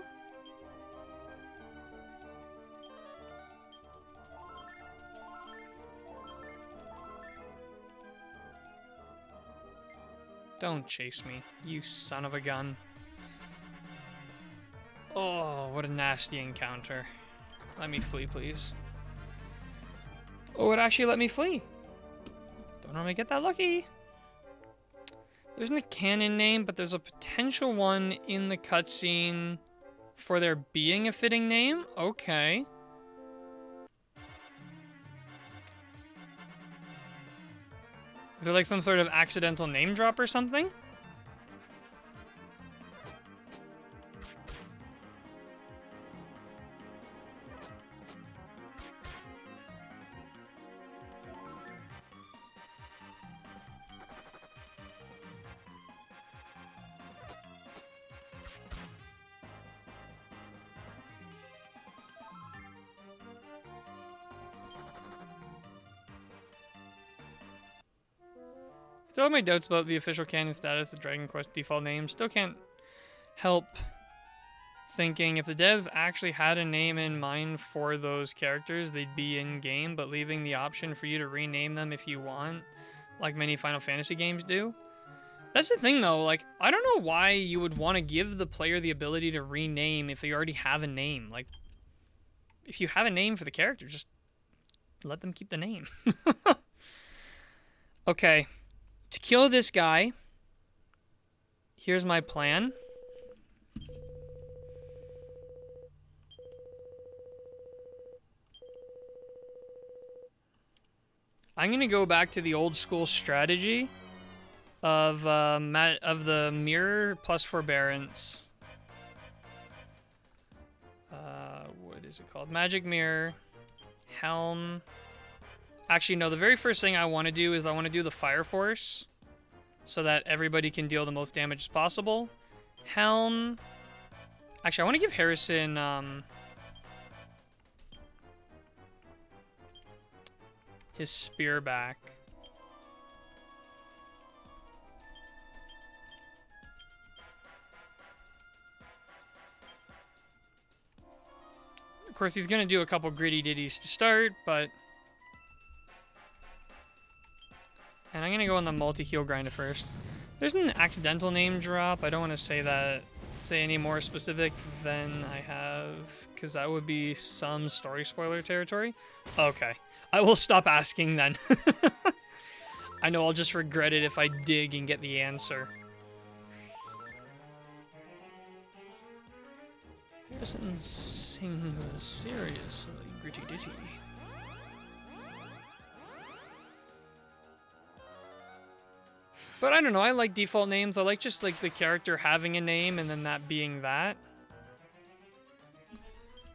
Don't chase me, you son of a gun. Oh, what a nasty encounter. Let me flee, please. Oh, it actually let me flee. Don't normally get that lucky. There isn't a canon name, but there's a potential one in the cutscene for there being a fitting name. Okay. Is there like some sort of accidental name drop or something? Still have my doubts about the official canon status of Dragon Quest default names. Still can't help thinking if the devs actually had a name in mind for those characters, they'd be in game, but leaving the option for you to rename them if you want, like many Final Fantasy games do. That's the thing though, like, I don't know why you would want to give the player the ability to rename if you already have a name. Like, if you have a name for the character, just let them keep the name. Okay. To kill this guy, here's my plan. I'm gonna go back to the old school strategy of the mirror plus forbearance. What is it called? Magic mirror, helm. Actually, no, the very first thing I want to do is I want to do the Fire Force so that everybody can deal the most damage as possible. Helm. Actually, I want to give Harrison his spear back. Of course, he's going to do a couple gritty ditties to start, but... And I'm going to go on the multi-heal grinder first. There's an accidental name drop. I don't want to say any more specific than I have, because that would be some story spoiler territory. Okay. I will stop asking then. I know I'll just regret it if I dig and get the answer. Harrison sings a seriously gritty ditty. But I don't know, I like default names. I like just like the character having a name and then that being that.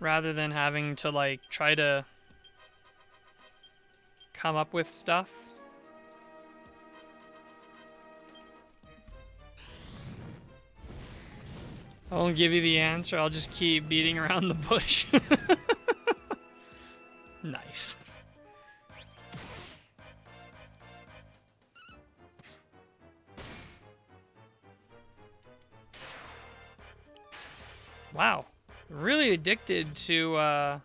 Rather than having to like try to come up with stuff. I won't give you the answer, I'll just keep beating around the bush. Nice. Wow. Really addicted to,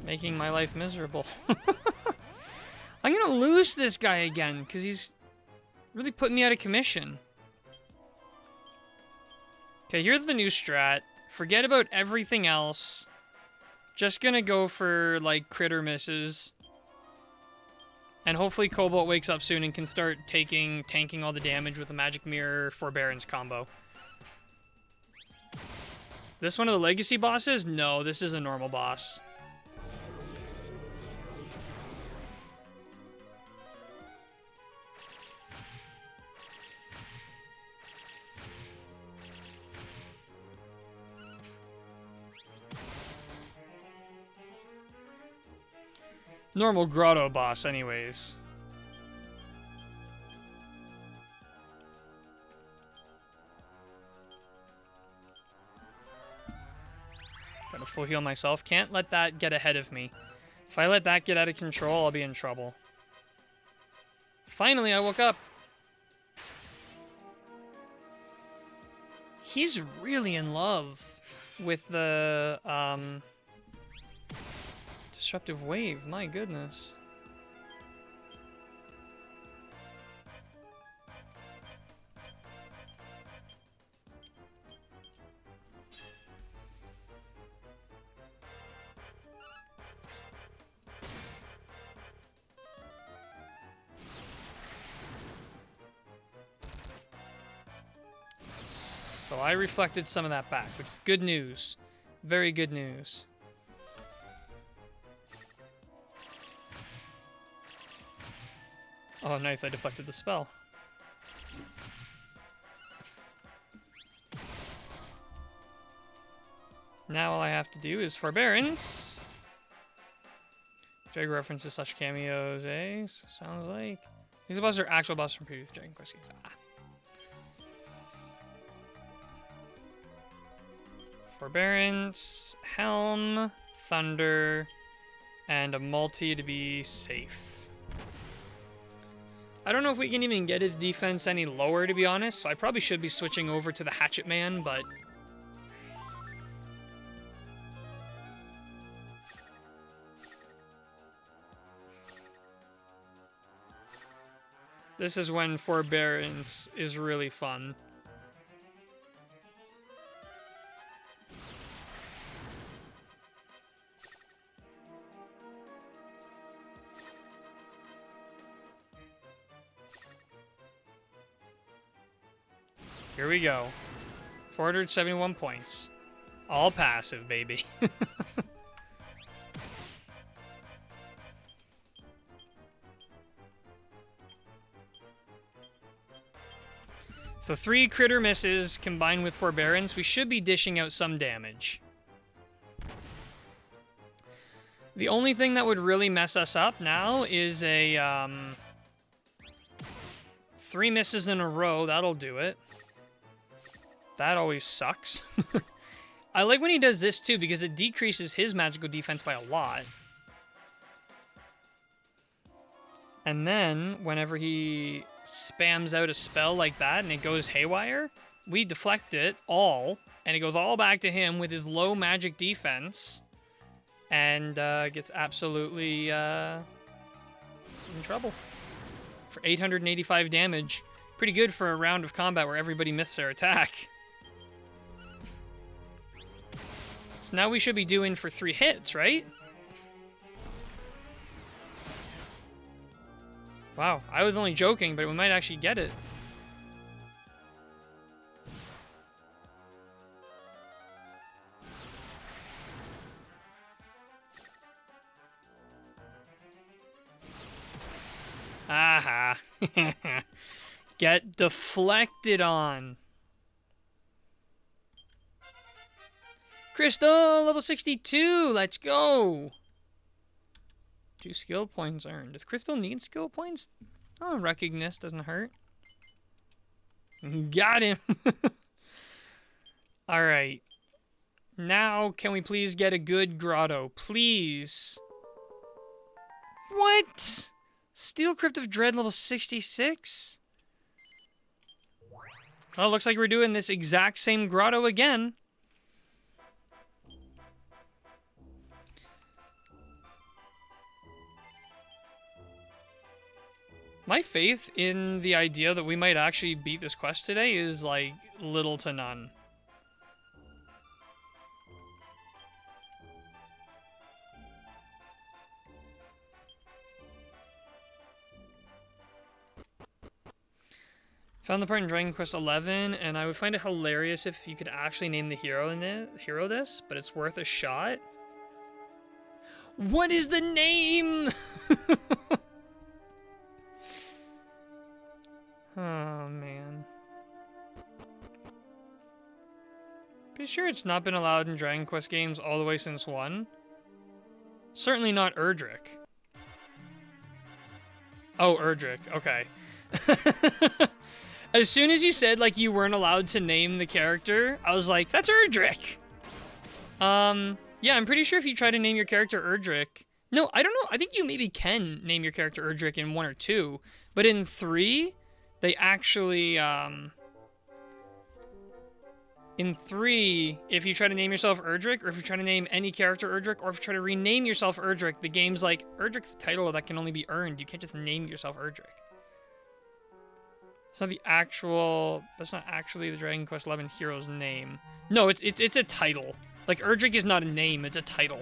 making my life miserable. I'm gonna lose this guy again, because he's really putting me out of commission. Okay, here's the new strat. Forget about everything else. Just gonna go for, like, crit or misses. And hopefully Cobalt wakes up soon and can start tanking all the damage with the Magic Mirror Forbearance combo. This one of the legacy bosses? No, this is a normal boss. Normal grotto boss, anyways. Gotta full heal myself. Can't let that get ahead of me. If I let that get out of control, I'll be in trouble. Finally, I woke up. He's really in love with the, Disruptive Wave. My goodness. So I reflected some of that back, which is good news. Very good news. Oh, nice. I deflected the spell. Now all I have to do is Forbearance. Drag references such cameos, eh? So sounds like. These bosses are actual bosses from previous Dragon Quest games. Ah. Forbearance, Helm, Thunder, and a multi to be safe. I don't know if we can even get his defense any lower, to be honest, so I probably should be switching over to the Hatchet Man, but... this is when Forbearance is really fun. Here we go. 471 points. All passive, baby. So 3 critter misses combined with Forbearance. We should be dishing out some damage. The only thing that would really mess us up now is a 3 misses in a row. That'll do it. That always sucks. I like when he does this too, because it decreases his magical defense by a lot. And then, whenever he spams out a spell like that and it goes haywire, we deflect it all, and it goes all back to him with his low magic defense, and gets absolutely in trouble. For 885 damage. Pretty good for a round of combat where everybody missed their attack. So now we should be doing for 3 hits, right? Wow, I was only joking, but we might actually get it. Aha. Get deflected on. Crystal, level 62. Let's go. 2 skill points earned. Does Crystal need skill points? Oh, Recognize doesn't hurt. Got him. All right. Now, can we please get a good grotto? Please. What? Steel Crypt of Dread level 66? Well, looks like we're doing this exact same grotto again. My faith in the idea that we might actually beat this quest today is, like, little to none. Found the part in Dragon Quest XI, and I would find it hilarious if you could actually name the hero this, but it's worth a shot. What is the name? Oh, man. Pretty sure it's not been allowed in Dragon Quest games all the way since 1. Certainly not Erdrick. Oh, Erdrick. Okay. As soon as you said, like, you weren't allowed to name the character, I was like, that's Erdrick! Yeah, I'm pretty sure if you try to name your character Erdrick... No, I don't know. I think you maybe can name your character Erdrick in 1 or 2. But in 3, they actually, In 3, if you try to name yourself Erdrick, or if you try to name any character Erdrick, or if you try to rename yourself Erdrick, the game's like, Erdrick's a title that can only be earned. You can't just name yourself Erdrick. It's not the actual... That's not actually the Dragon Quest XI hero's name. No, it's a title. Like, Erdrick is not a name, it's a title.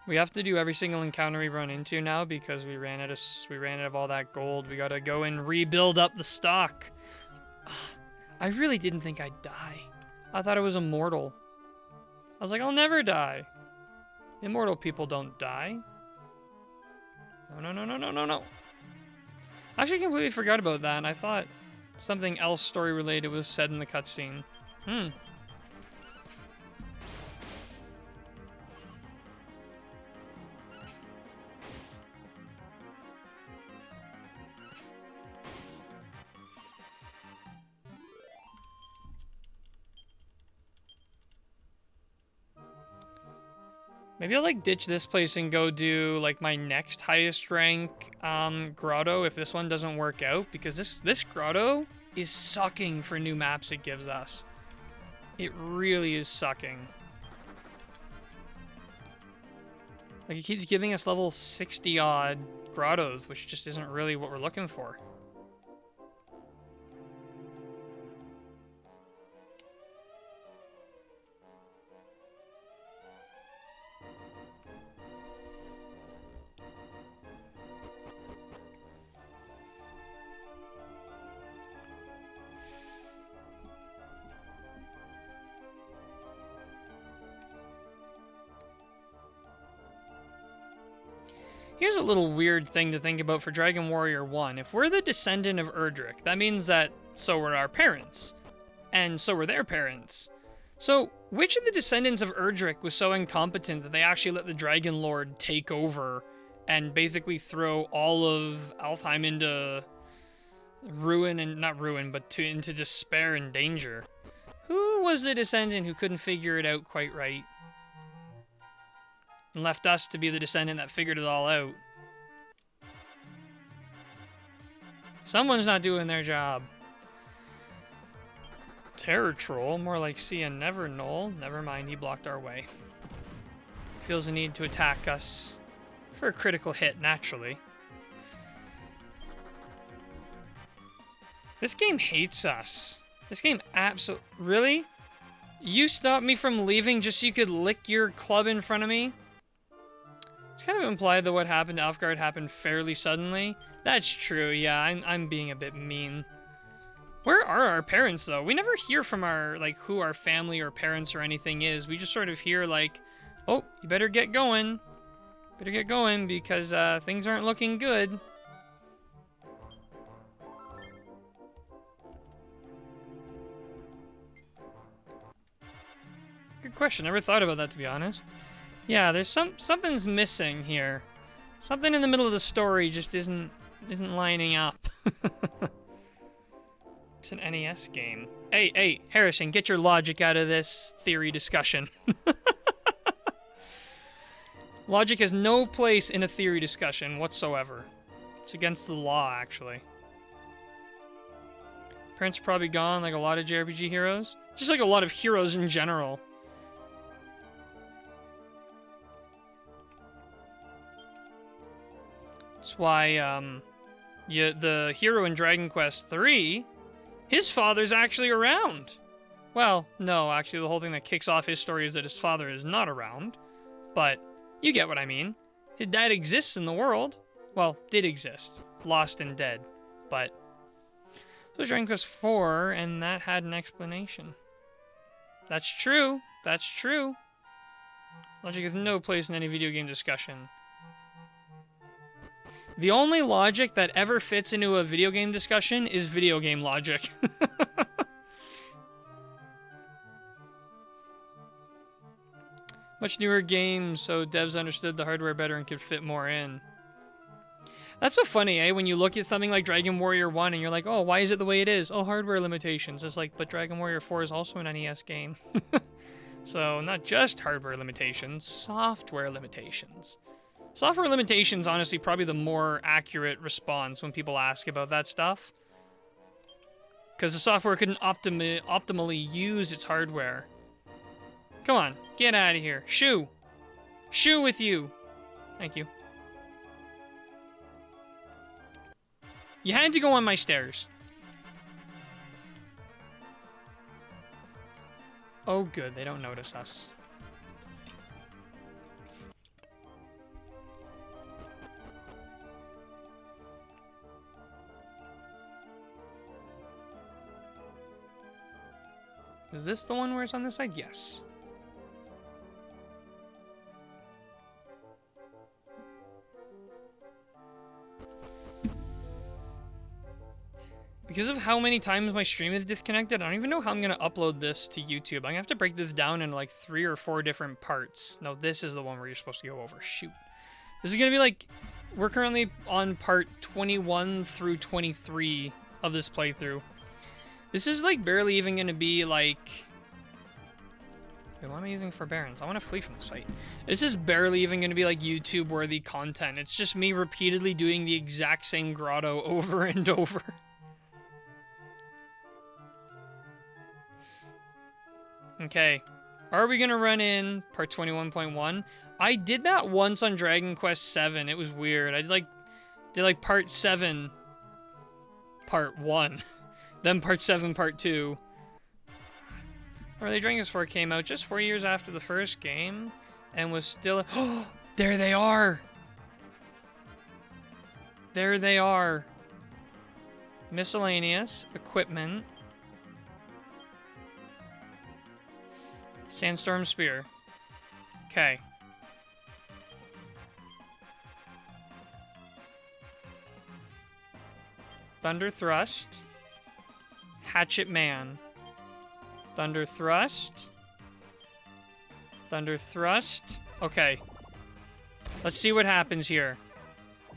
We have to do every single encounter we run into now because we ran out of all that gold. We gotta go and rebuild up the stock. I really didn't think I'd die. I thought I was immortal. I was like, I'll never die. Immortal people don't die. No. I actually completely forgot about that, and I thought something else story related was said in the cutscene. Maybe I'll, like, ditch this place and go do, like, my next highest rank grotto if this one doesn't work out, because this grotto is sucking for new maps it gives us. It really is sucking. Like, it keeps giving us level 60-odd grottos, which just isn't really what we're looking for. Here's a little weird thing to think about for Dragon Warrior 1. If we're the descendant of Erdrick, that means that so were our parents. And so were their parents. So, which of the descendants of Erdrick was so incompetent that they actually let the Dragon Lord take over and basically throw all of Alfheim into ruin, and not ruin, but into despair and danger? Who was the descendant who couldn't figure it out quite right? And left us to be the descendant that figured it all out. Someone's not doing their job. Terror Troll, more like Sea and Never Knoll. Never mind, he blocked our way. Feels a need to attack us for a critical hit, naturally. This game hates us. This game absolutely... Really? You stopped me from leaving just so you could lick your club in front of me? It's kind of implied that what happened to Alfgard happened fairly suddenly. That's true, yeah, I'm being a bit mean. Where are our parents, though? We never hear from our, like, who our family or parents or anything is. We just sort of hear, like, oh, you better get going. Better get going because things aren't looking good. Good question. Never thought about that, to be honest. Yeah, there's something's missing here. Something in the middle of the story just isn't lining up. It's an NES game. Hey, Harrison, get your logic out of this theory discussion. Logic has no place in a theory discussion whatsoever. It's against the law, actually. Parents are probably gone, like a lot of JRPG heroes. Just like a lot of heroes in general. That's why, the hero in Dragon Quest III, his father's actually around. Well, no, actually the whole thing that kicks off his story is that his father is not around. But you get what I mean. His dad exists in the world. Well, did exist. Lost and dead. But... So Dragon Quest 4, and that had an explanation. That's true. That's true. Logic has no place in any video game discussion. The only logic that ever fits into a video game discussion is video game logic. Much newer games, so devs understood the hardware better and could fit more in. That's so funny, eh? When you look at something like Dragon Warrior 1 and you're like, oh, why is it the way it is? Oh, hardware limitations. It's like, but Dragon Warrior 4 is also an NES game. So, not just hardware limitations, software limitations. Software limitations, honestly, probably the more accurate response when people ask about that stuff. Because the software couldn't optimally use its hardware. Come on, get out of here. Shoo! Shoo with you! Thank you. You had to go on my stairs. Oh good, they don't notice us. Is this the one where it's on this side? Yes. Because of how many times my stream is disconnected, I don't even know how I'm going to upload this to YouTube. I'm going to have to break this down into like 3 or 4 different parts. No, this is the one where you're supposed to go over. Shoot. This is going to be like... We're currently on part 21 through 23 of this playthrough. This is like barely even going to be like... Wait, what am I using forbearance? I want to flee from the site. This is barely even going to be like YouTube-worthy content. It's just me repeatedly doing the exact same grotto over and over. Okay, are we gonna run in part 21.1? I did that once on Dragon Quest 7. It was weird. I did like part 7, part 1, then part 7, part 2. Early Dragon Quest 4 came out just 4 years after the first game, and was still. Oh, there they are. There they are. Miscellaneous equipment. Sandstorm Spear. Okay. Thunder Thrust. Hatchet Man. Thunder Thrust. Thunder Thrust. Okay. Let's see what happens here.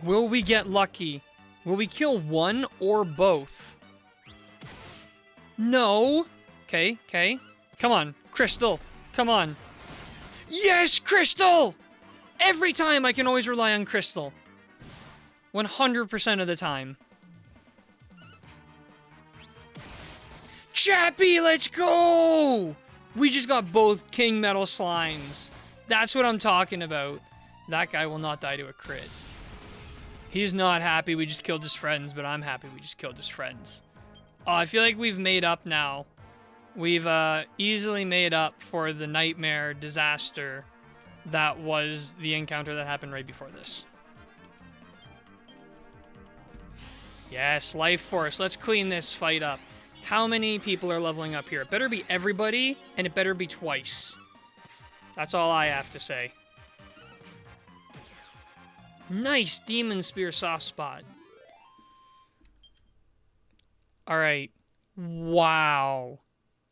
Will we get lucky? Will we kill one or both? No. Okay, okay. Come on. Crystal, come on. Yes, Crystal! Every time I can always rely on Crystal. 100% of the time. Chappie, let's go! We just got both King Metal Slimes. That's what I'm talking about. That guy will not die to a crit. He's not happy we just killed his friends, but I'm happy we just killed his friends. Oh, I feel like we've made up now. We've easily made up for the nightmare disaster that was the encounter that happened right before this. Yes, Life Force. Let's clean this fight up. How many people are leveling up here? It better be everybody, and it better be twice. That's all I have to say. Nice Demon Spear soft spot. Alright. Wow.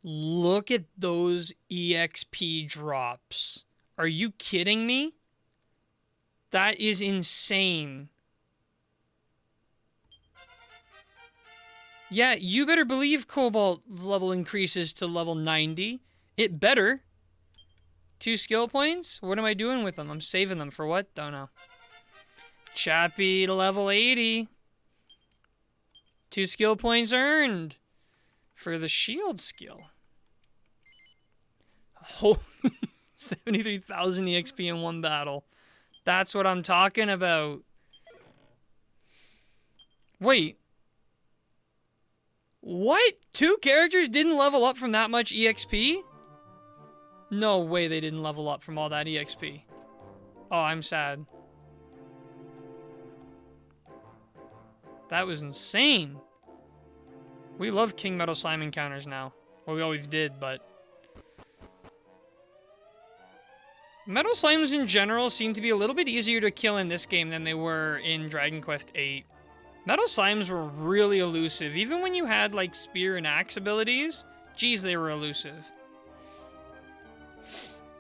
Look at those EXP drops. Are you kidding me? That is insane. Yeah, you better believe Cobalt level increases to level 90. It better. 2 skill points? What am I doing with them? I'm saving them for what? Don't know. Chappie to level 80. 2 skill points earned. For the shield skill. Holy 73,000 EXP in one battle. That's what I'm talking about. Wait. What? 2 characters didn't level up from that much EXP? No way they didn't level up from all that EXP. Oh, I'm sad. That was insane. We love King Metal Slime encounters now. Well, we always did, but... Metal Slimes in general seem to be a little bit easier to kill in this game than they were in Dragon Quest VIII. Metal Slimes were really elusive. Even when you had, like, Spear and Axe abilities, geez, they were elusive.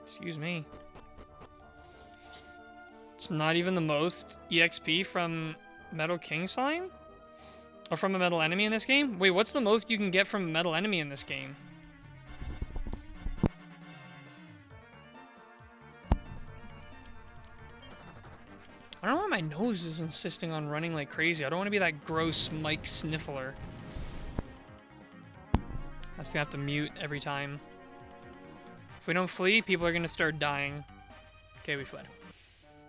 Excuse me. It's not even the most EXP from Metal King Slime? Or from a metal enemy in this game? Wait, what's the most you can get from a metal enemy in this game? I don't know why my nose is insisting on running like crazy. I don't want to be that gross Mike Sniffler. I'm just gonna have to mute every time. If we don't flee, people are gonna start dying. Okay, we fled.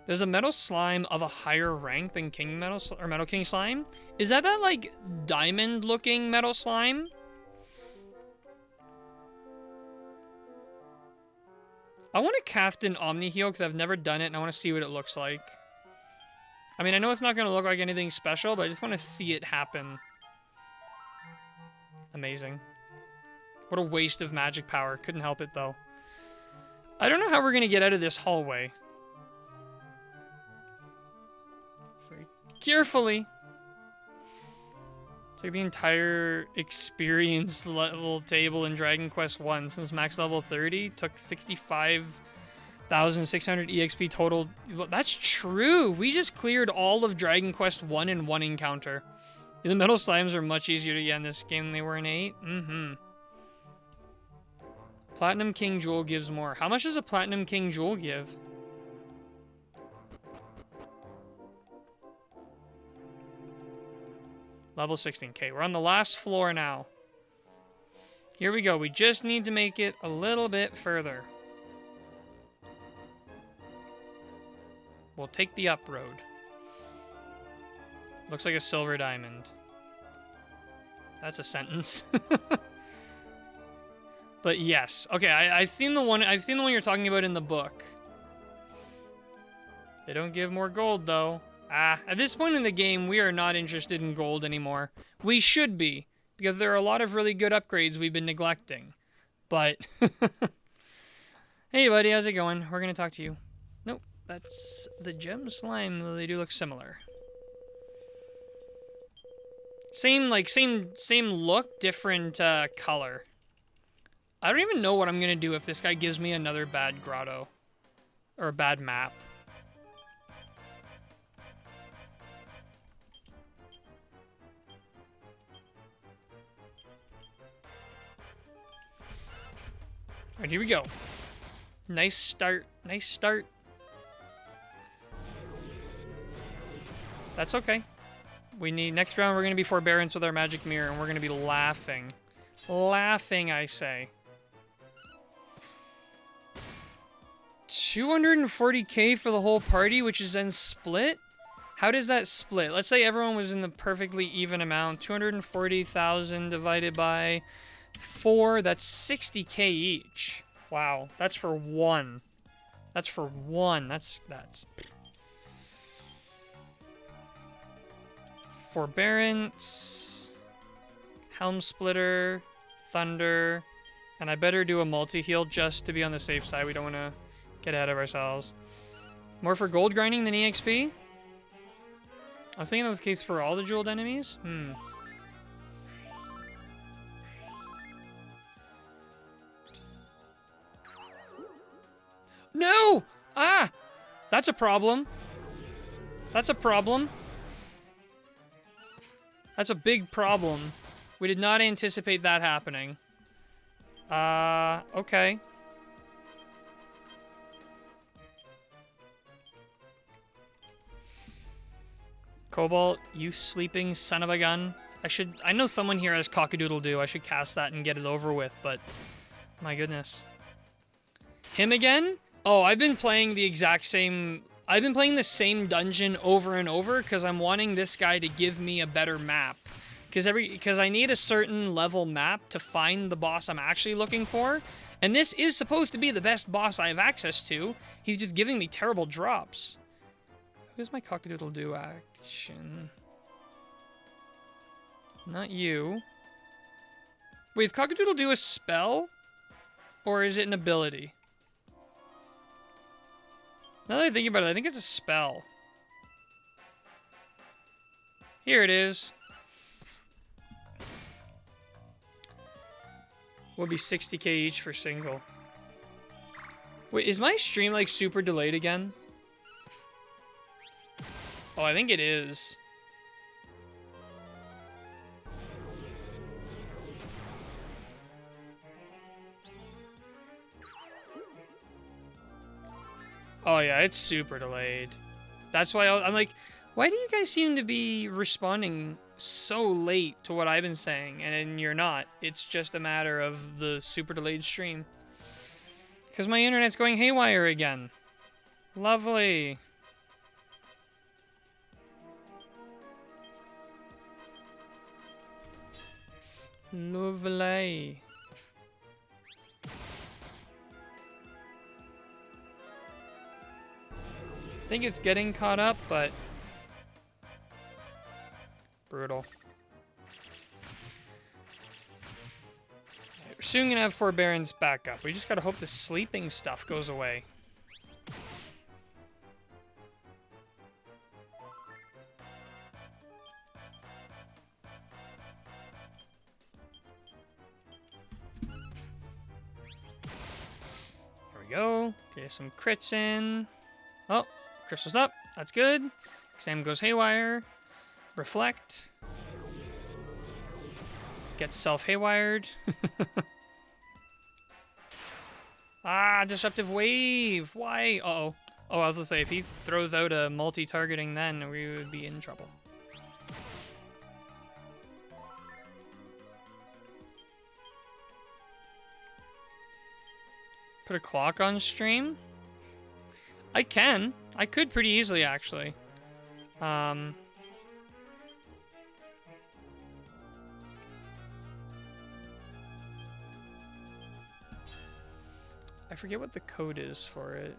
There's a metal slime of a higher rank than King Metal or Metal King Slime. Is that like diamond-looking metal slime? I want to cast an Omni Heal because I've never done it and I want to see what it looks like. I mean, I know it's not going to look like anything special, but I just want to see it happen. Amazing. What a waste of magic power. Couldn't help it, though. I don't know how we're going to get out of this hallway. Very carefully. It's like the entire experience level table in Dragon Quest 1 since max level 30 took 65,600 EXP total. Well, that's true. We just cleared all of Dragon Quest 1 in one encounter. The metal slimes are much easier to get in this game than they were in 8. Platinum King Jewel gives more. How much does a Platinum King Jewel give? Level 16k. We're on the last floor now. Here we go. We just need to make it a little bit further. We'll take the up road. Looks like a silver diamond. That's a sentence. But yes. Okay, I've seen the one you're talking about in the book. They don't give more gold though. At this point in the game, we are not interested in gold anymore. We should be, because there are a lot of really good upgrades we've been neglecting. But, hey buddy, how's it going? We're gonna talk to you. Nope, that's the gem slime, though they do look similar. Same look, different color. I don't even know what I'm gonna do if this guy gives me another bad grotto. Or a bad map. Alright, here we go. Nice start. Nice start. That's okay. We need... Next round, we're going to be forbearance with our magic mirror, and we're going to be laughing. Laughing, I say. 240k for the whole party, which is then split? How does that split? Let's say everyone was in the perfectly even amount. 240,000 divided by 4, that's 60k each. Wow, that's for one. That's for one. That's Forbearance, Helm Splitter, Thunder, and I better do a multi-heal just to be on the safe side. We don't want to get ahead of ourselves. More for gold grinding than EXP? I think that was the case for all the jeweled enemies. No! Ah! That's a problem. That's a problem. That's a big problem. We did not anticipate that happening. Okay. Cobalt, you sleeping son of a gun. I know someone here has Cock-a-doodle-doo. I should cast that and get it over with, but my goodness. Him again? Oh, I've been playing the same dungeon over and over because I'm wanting this guy to give me a better map. Because I need a certain level map to find the boss I'm actually looking for. And this is supposed to be the best boss I have access to. He's just giving me terrible drops. Who's my Cock-a-doodle-doo action? Not you. Wait, does Cockadoodle do a spell? Or is it an ability? Now that I think about it, I think it's a spell. Here it is. Will be 60k each for single. Wait, is my stream like super delayed again? Oh, I think it is. Oh yeah, it's super delayed. That's why I'm like, why do you guys seem to be responding so late to what I've been saying? And you're not. It's just a matter of the super delayed stream. Because my internet's going haywire again. Lovely. Lovely. I think it's getting caught up, but brutal. We're soon gonna have Forbearance back up. We just gotta hope the sleeping stuff goes away. There we go. Okay, some crits in. Oh, crystal's up. That's good. Exam goes haywire. Reflect. Gets self-haywired. Ah, Disruptive Wave. Why? Uh-oh. Oh, I was gonna say, if he throws out a multi-targeting then, we would be in trouble. Put a clock on stream? I can. I could pretty easily, actually. I forget what the code is for it.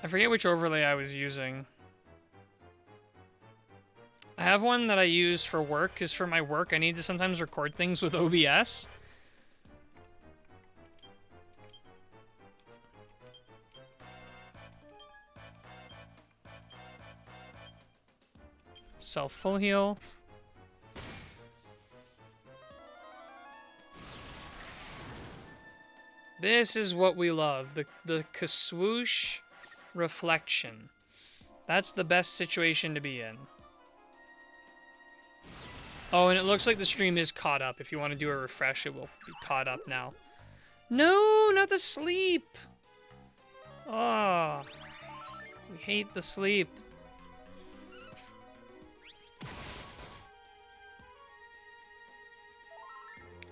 I forget which overlay I was using. I have one that I use for work, because for my work I need to sometimes record things with OBS. Self full heal. This is what we love. The Kaswoosh Reflection. That's the best situation to be in. Oh, and it looks like the stream is caught up. If you want to do a refresh, it will be caught up now. No, not the sleep. Oh, we hate the sleep.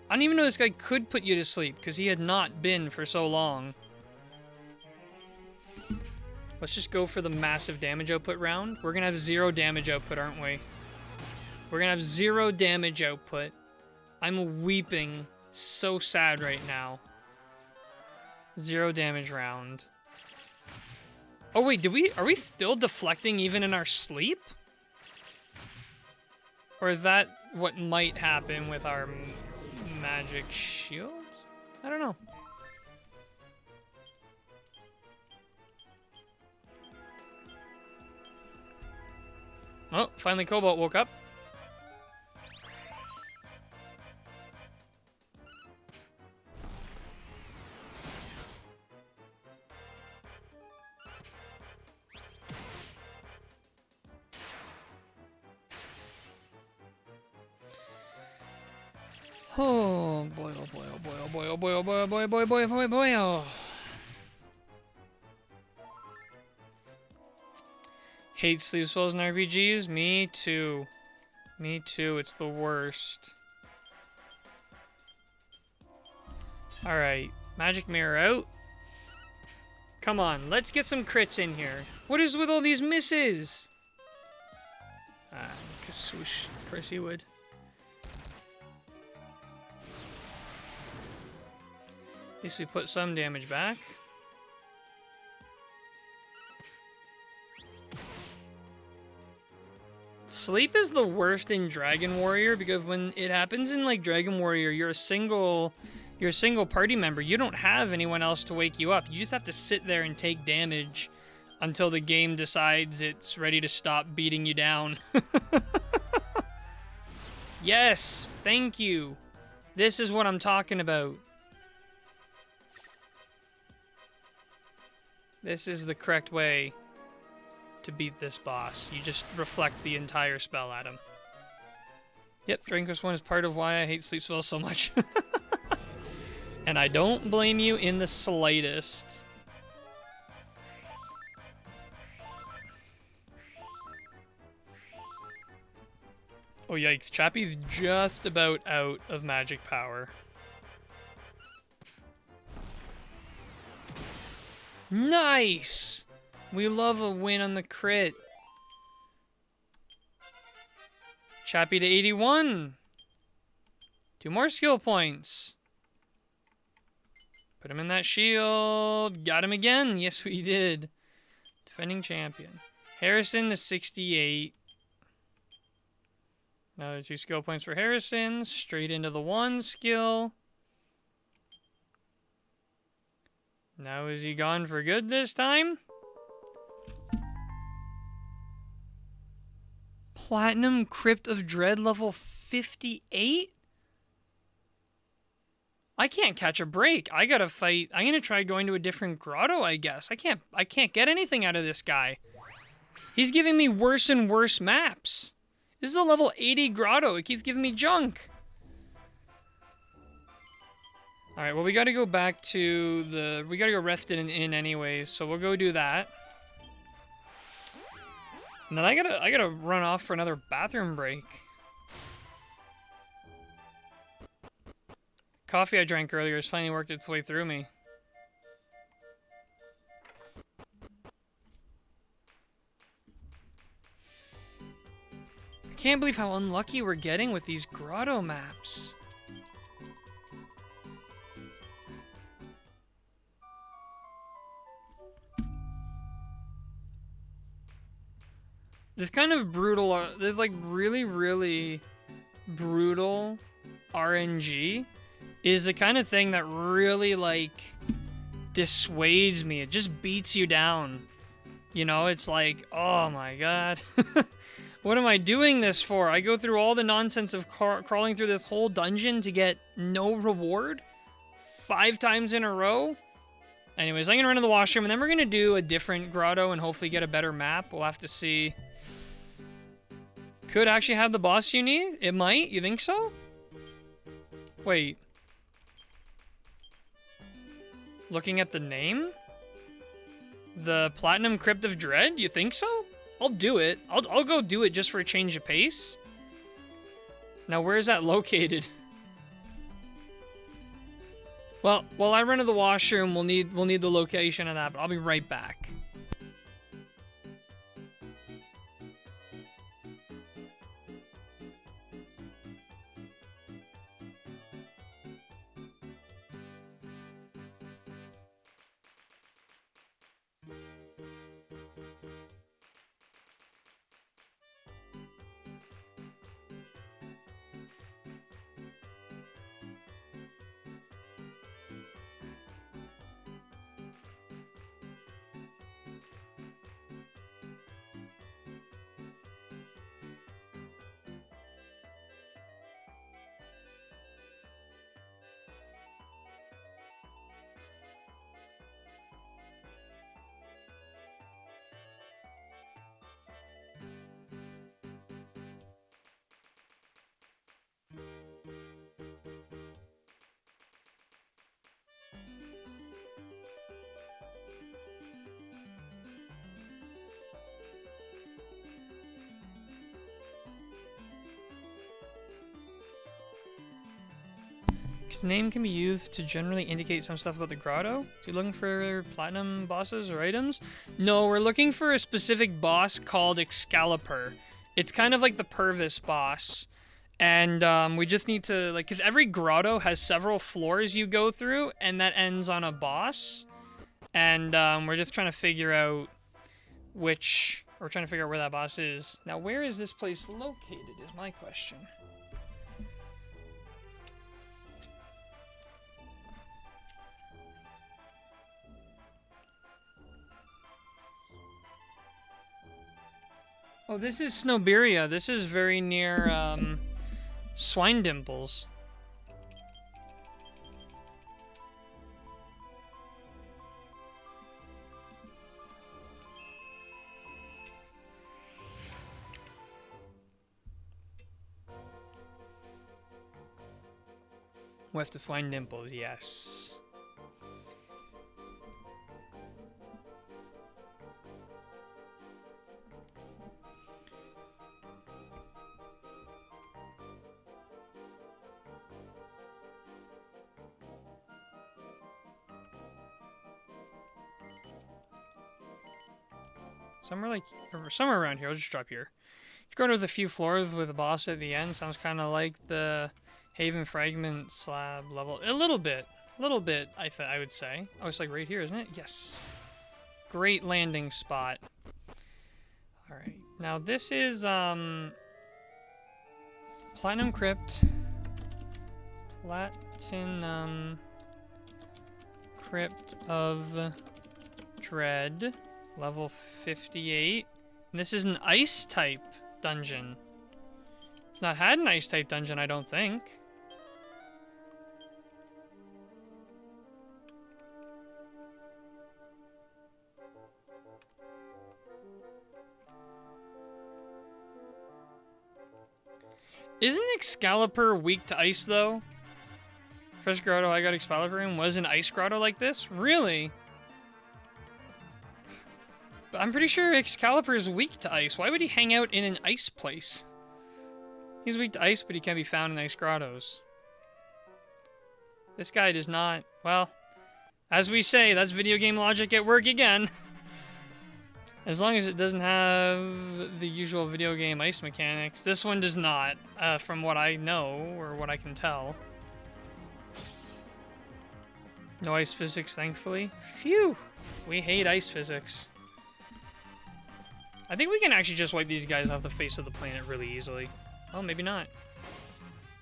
I don't even know this guy could put you to sleep because he had not been for so long. Let's just go for the massive damage output round. We're going to have 0 damage output, aren't we? We're going to have 0 damage output. I'm weeping so sad right now. 0 damage round. Oh wait, are we still deflecting even in our sleep? Or is that what might happen with our magic shield? I don't know. Oh, finally Cobalt woke up. Oh boy, oh boy, oh boy, oh boy, oh boy, oh boy, oh boy, oh boy, oh boy, oh boy, oh boy, oh. Hate sleep spells in RPGs? Me too. Me too, it's the worst. Alright, magic mirror out. Come on, let's get some crits in here. What is with all these misses? Kaswoosh. Of course he would. At least we put some damage back. Sleep is the worst in Dragon Warrior because when it happens in like Dragon Warrior, you're a single party member. You don't have anyone else to wake you up. You just have to sit there and take damage until the game decides it's ready to stop beating you down. Yes, thank you. This is what I'm talking about. This is the correct way to beat this boss. You just reflect the entire spell at him. Yep, Drankos 1 is part of why I hate sleep spells so much. And I don't blame you in the slightest. Oh yikes, Chappie's just about out of magic power. Nice! We love a win on the crit. Chappie to 81. 2 more skill points. Put him in that shield. Got him again. Yes, we did. Defending champion. Harrison to 68. Another 2 skill points for Harrison. Straight into the 1 skill. Now is he gone for good this time? Platinum Crypt of Dread level 58? I can't catch a break. I gotta fight. I'm gonna try going to a different grotto, I guess. I can't get anything out of this guy. He's giving me worse and worse maps. This is a level 80 grotto. It keeps giving me junk. Alright, well we gotta go back to the... We gotta go rest in anyways, so we'll go do that. And then I gotta run off for another bathroom break. Coffee I drank earlier has finally worked its way through me. I can't believe how unlucky we're getting with these grotto maps. This kind of brutal, this like really, really brutal RNG is the kind of thing that really like dissuades me. It just beats you down. You know, it's like, oh my god. What am I doing this for? I go through all the nonsense of crawling through this whole dungeon to get no reward 5 times in a row. Anyways, I'm gonna run to the washroom and then we're gonna do a different grotto and hopefully get a better map. We'll have to see. Could actually have the boss you need? It might? You think so? Wait. Looking at the name? The Platinum Crypt of Dread? You think so? I'll do it. I'll go do it just for a change of pace. Now, where is that located? Well, while I run to the washroom, we'll need the location of that, but I'll be right back. His name can be used to generally indicate some stuff about the grotto. Is he looking for platinum bosses or items? No, we're looking for a specific boss called Excalibur. It's kind of like the Purvis boss. And we just need to, like, because every grotto has several floors you go through, and that ends on a boss. And we're just trying to figure out where that boss is. Now, where is this place located is my question. Oh, this is Snowberia. This is very near, Swine Dimples. West of Swine Dimples, yes. Somewhere around here. I'll just drop here. Grotto with a few floors with a boss at the end. Sounds kind of like the Haven Fragment slab level. A little bit, I would say. Oh, it's like right here, isn't it? Yes. Great landing spot. All right. Now this is Platinum Crypt. Platinum Crypt of Dread. Level 58. And this is an ice type dungeon. It's not had an ice type dungeon, I don't think. Isn't Excalibur weak to ice, though? First grotto I got Excalibur in was an ice grotto like this? Really? But I'm pretty sure Excalibur is weak to ice. Why would he hang out in an ice place? He's weak to ice, but he can be found in ice grottos. This guy does not... Well, as we say, that's video game logic at work again. As long as it doesn't have the usual video game ice mechanics. This one does not, from what I know, or what I can tell. No ice physics, thankfully. Phew! We hate ice physics. I think we can actually just wipe these guys off the face of the planet really easily. Oh, maybe not.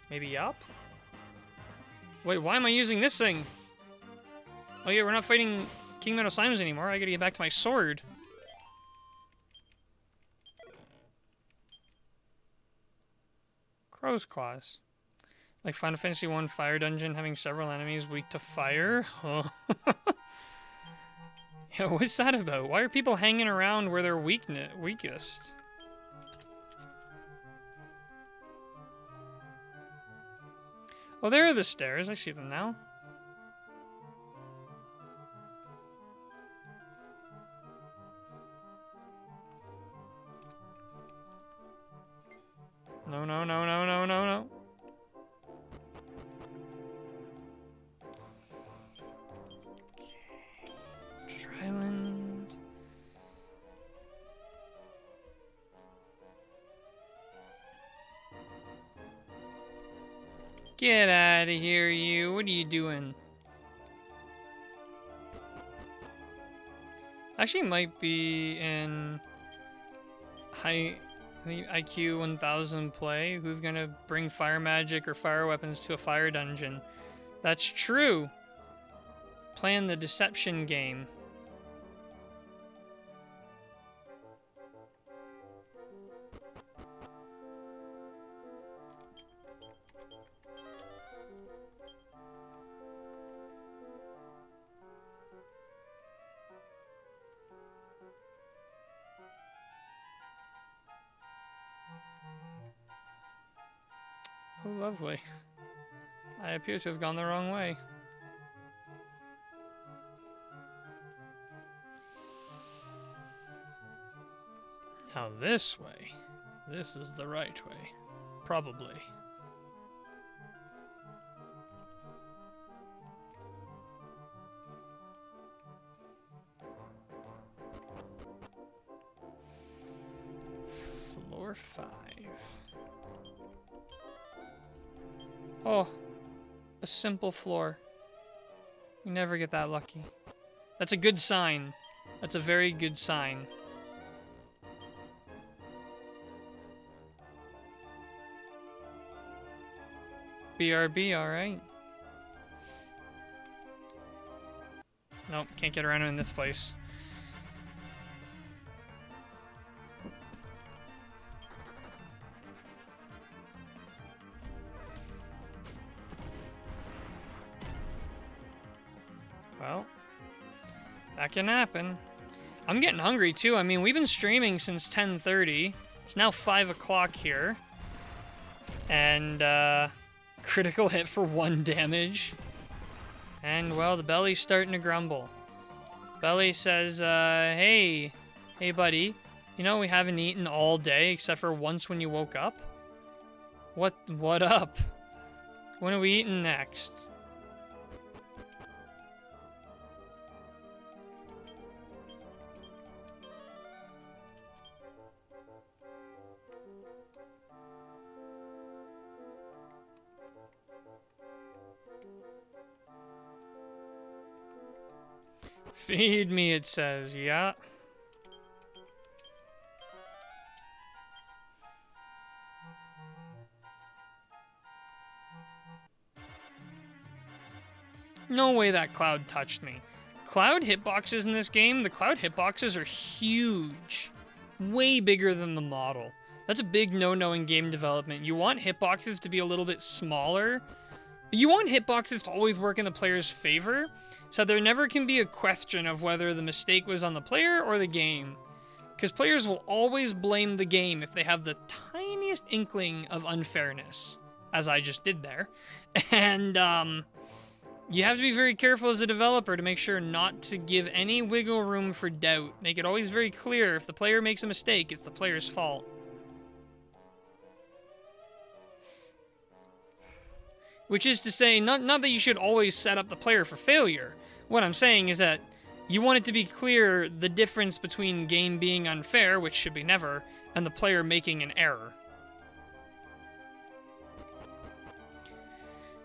Maybe yup? Wait, why am I using this thing? Oh yeah, we're not fighting King Metal Slimes anymore. I gotta get back to my sword. Crow's Claws. Like Final Fantasy 1 Fire Dungeon having several enemies weak to fire? Huh. Yeah, what's that about? Why are people hanging around where they're weakest? Oh, there are the stairs. I see them now. No, no, no, no, no, no, no. Island. Get out of here, you. What are you doing? Actually, might be in the IQ 1000 play. Who's gonna bring fire magic or fire weapons to a fire dungeon? That's true. Playing the deception game. Oh, lovely. I appear to have gone the wrong way. Now this way. This is the right way. Probably. floor 5. Oh, a simple floor. You never get that lucky. That's a good sign. That's a very good sign. BRB, alright. Nope, can't get around in this place. Well, that can happen. I'm getting hungry too. I mean, we've been streaming since 10:30. It's now 5 o'clock here. And, critical hit for 1 damage. And, well, the belly's starting to grumble. Belly says, hey, buddy. You know, we haven't eaten all day except for once when you woke up. What up? When are we eating next? Feed me, it says. Yeah. No way that Cloud touched me. Cloud hitboxes in this game, the Cloud hitboxes are huge. Way bigger than the model. That's a big no-no in game development. You want hitboxes to be a little bit smaller. You want hitboxes to always work in the player's favor, so there never can be a question of whether the mistake was on the player or the game. Because players will always blame the game if they have the tiniest inkling of unfairness, as I just did there. And, you have to be very careful as a developer to make sure not to give any wiggle room for doubt. Make it always very clear if the player makes a mistake, it's the player's fault. Which is to say, not that you should always set up the player for failure. What I'm saying is that you want it to be clear the difference between game being unfair, which should be never, and the player making an error.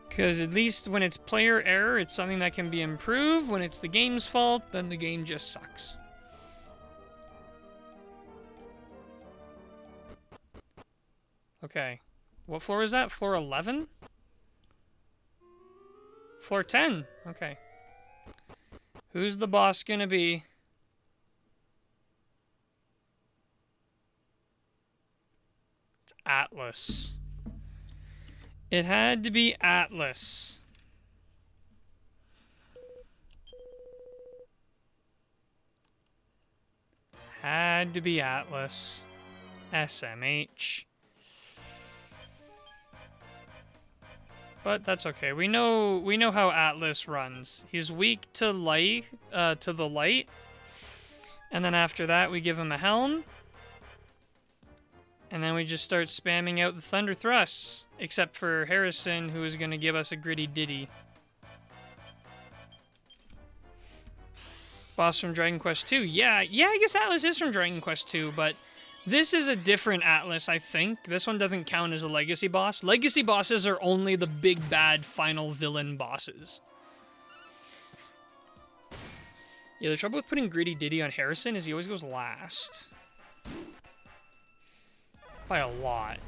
Because at least when it's player error, it's something that can be improved. When it's the game's fault, then the game just sucks. Okay. What floor is that? Floor 11? Floor 10. Okay. Who's the boss gonna be? It's Atlas. It had to be Atlas. Had to be Atlas. SMH. But that's okay. We know how Atlas runs. He's weak to light, to the light. And then after that, we give him a helm. And then we just start spamming out the Thunder Thrusts. Except for Harrison, who is going to give us a Gritty Ditty. Boss from Dragon Quest II. Yeah, I guess Atlas is from Dragon Quest II, but this is a different Atlas, I think. This one doesn't count as a legacy boss. Legacy bosses are only the big bad final villain bosses. Yeah, the trouble with putting Gritty Ditty on Harrison is he always goes last. By a lot.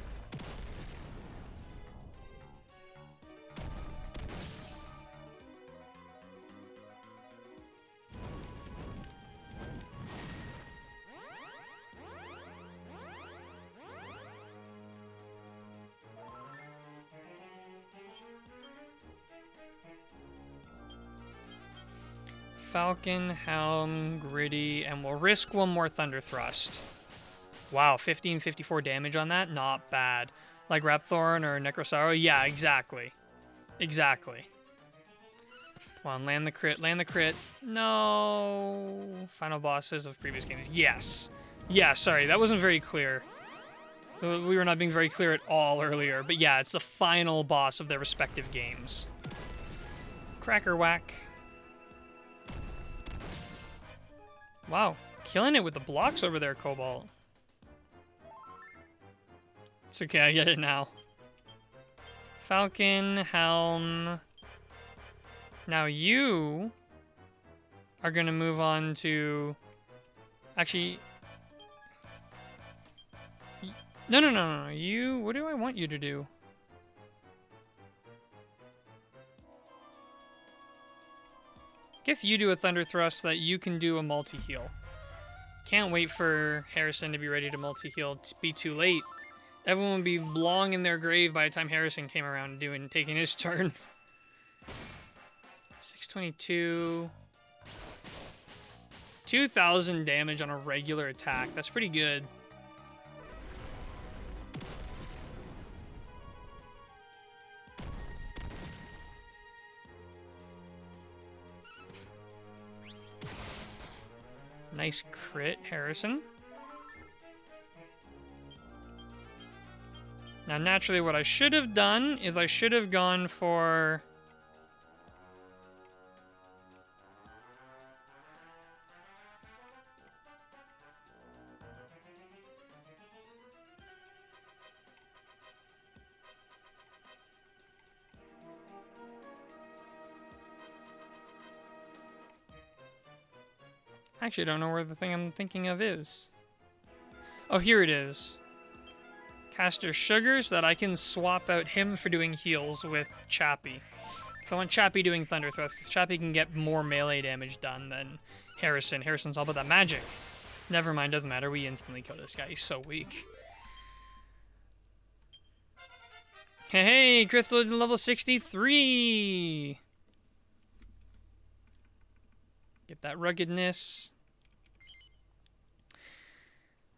Falcon, Helm, Gritty, and we'll risk one more Thunder Thrust. Wow, 1554 damage on that? Not bad. Like Rapthorn or Necrosauro? Yeah, exactly. Exactly. Come on, land the crit, land the crit. No. Final bosses of previous games. Yes. Yeah, sorry, that wasn't very clear. We were not being very clear at all earlier. But yeah, it's the final boss of their respective games. Cracker Whack. Wow, killing it with the blocks over there, Cobalt. It's okay, I get it now. Falcon, Helm. Now you are gonna move on to... Actually... No. You... What do I want you to do? Guess you do a Thunder Thrust so that you can do a multi-heal. Can't wait for Harrison to be ready to multi-heal. It's be too late. Everyone would be long in their grave by the time Harrison came around taking his turn. 622. 2,000 damage on a regular attack. That's pretty good. Nice crit, Harrison. Now, naturally, what I should have done is I should have gone for... I actually don't know where the thing I'm thinking of is. Oh, here it is. Caster Sugar so that I can swap out him for doing heals with Chappie. Because I want Chappie doing Thunder Thrust, because Chappie can get more melee damage done than Harrison. Harrison's all about that magic. Never mind, doesn't matter. We instantly kill this guy. He's so weak. Hey, Crystal to level 63! Get that ruggedness.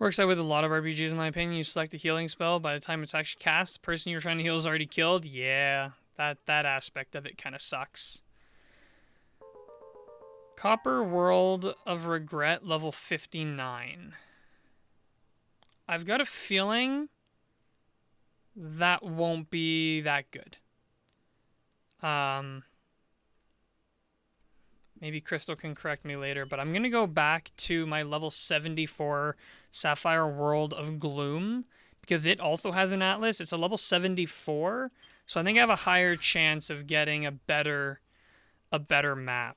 Works out with a lot of RPGs in my opinion. You select a healing spell, by the time it's actually cast, the person you're trying to heal is already killed. Yeah, that aspect of it kind of sucks. Copper World of Regret, level 59. I've got a feeling that won't be that good. Maybe Crystal can correct me later, but I'm going to go back to my level 74 Sapphire World of Gloom, because it also has an atlas. It's a level 74, so I think I have a higher chance of getting a better map.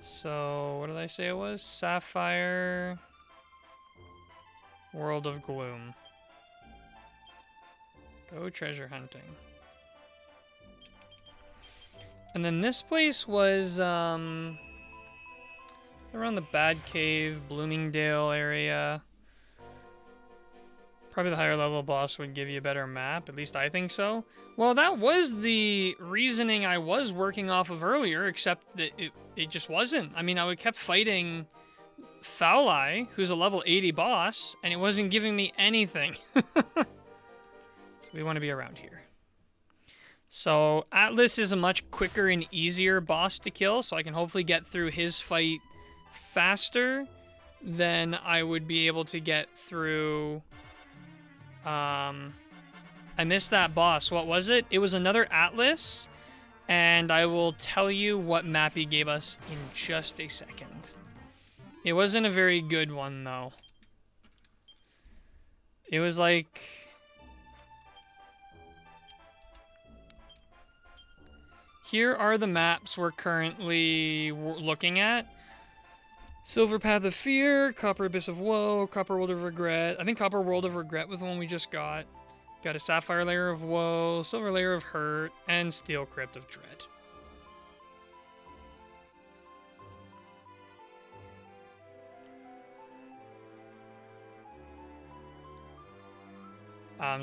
So, what did I say it was? Sapphire World of Gloom. Go treasure hunting. And then this place was around the Bad Cave, Bloomingdale area. Probably the higher level boss would give you a better map, at least I think so. Well, that was the reasoning I was working off of earlier, except that it just wasn't. I mean, I kept fighting Foul-Eye, who's a level 80 boss, and it wasn't giving me anything. So we want to be around here. So Atlas is a much quicker and easier boss to kill, so I can hopefully get through his fight faster than I would be able to get through... I missed that boss. What was it? It was another Atlas, and I will tell you what map he gave us in just a second. It wasn't a very good one, though. It was like... Here are the maps we're currently looking at. Silver Path of Fear, Copper Abyss of Woe, Copper World of Regret. I think Copper World of Regret was the one we just got. Got a Sapphire Layer of Woe, Silver Layer of Hurt, and Steel Crypt of Dread.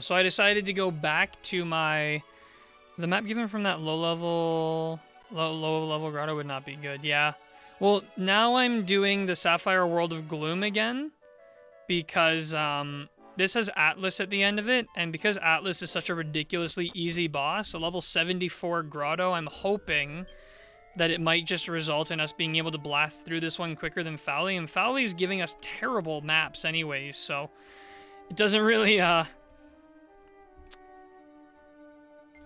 So I decided to go back to the map given from that low level grotto would not be good. Yeah. Well, now I'm doing the Sapphire World of Gloom again because this has Atlas at the end of it, and because Atlas is such a ridiculously easy boss, a level 74 grotto, I'm hoping that it might just result in us being able to blast through this one quicker than Foul-Eye, and Foul-Eye's giving us terrible maps anyways, so it doesn't really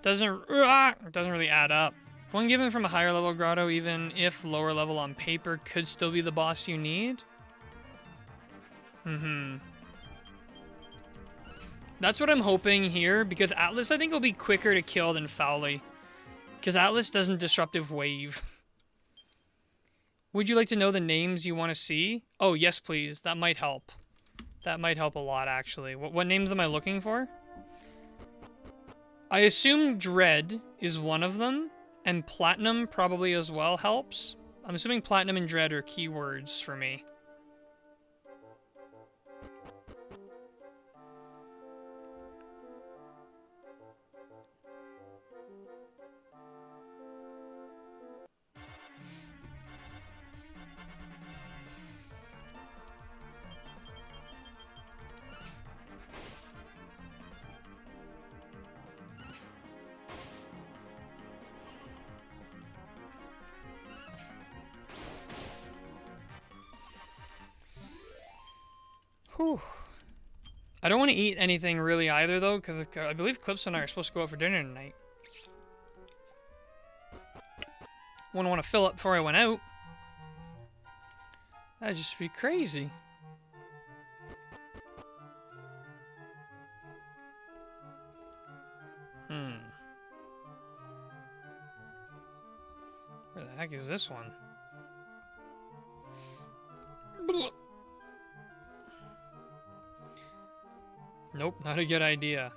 Doesn't really add up. One given from a higher level grotto, even if lower level on paper, could still be the boss you need. That's what I'm hoping here, because Atlas I think will be quicker to kill than Fowly. Because Atlas doesn't disruptive wave. Would you like to know the names you want to see? Oh, yes, please. That might help. That might help a lot, actually. What names am I looking for? I assume Dread is one of them, and Platinum probably as well helps. I'm assuming Platinum and Dread are keywords for me. Whew. I don't want to eat anything really either, though, because I believe Clips and I are supposed to go out for dinner tonight. Wouldn't want to fill up before I went out. That'd just be crazy. Where the heck is this one? Nope, not a good idea.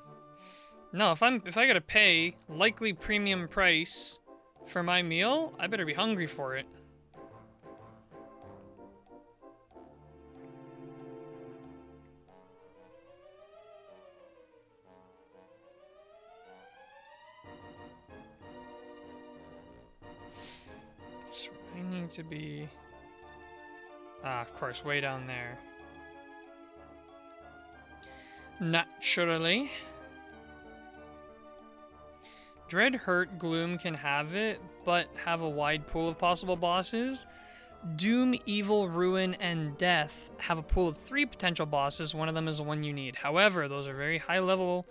No, if I gotta pay likely premium price for my meal, I better be hungry for it. So I need to be... of course, way down there. Naturally. Dread, Hurt, Gloom can have it, but have a wide pool of possible bosses. Doom, Evil, Ruin, and Death have a pool of 3 potential bosses. One of them is the one you need. However, those are very high level,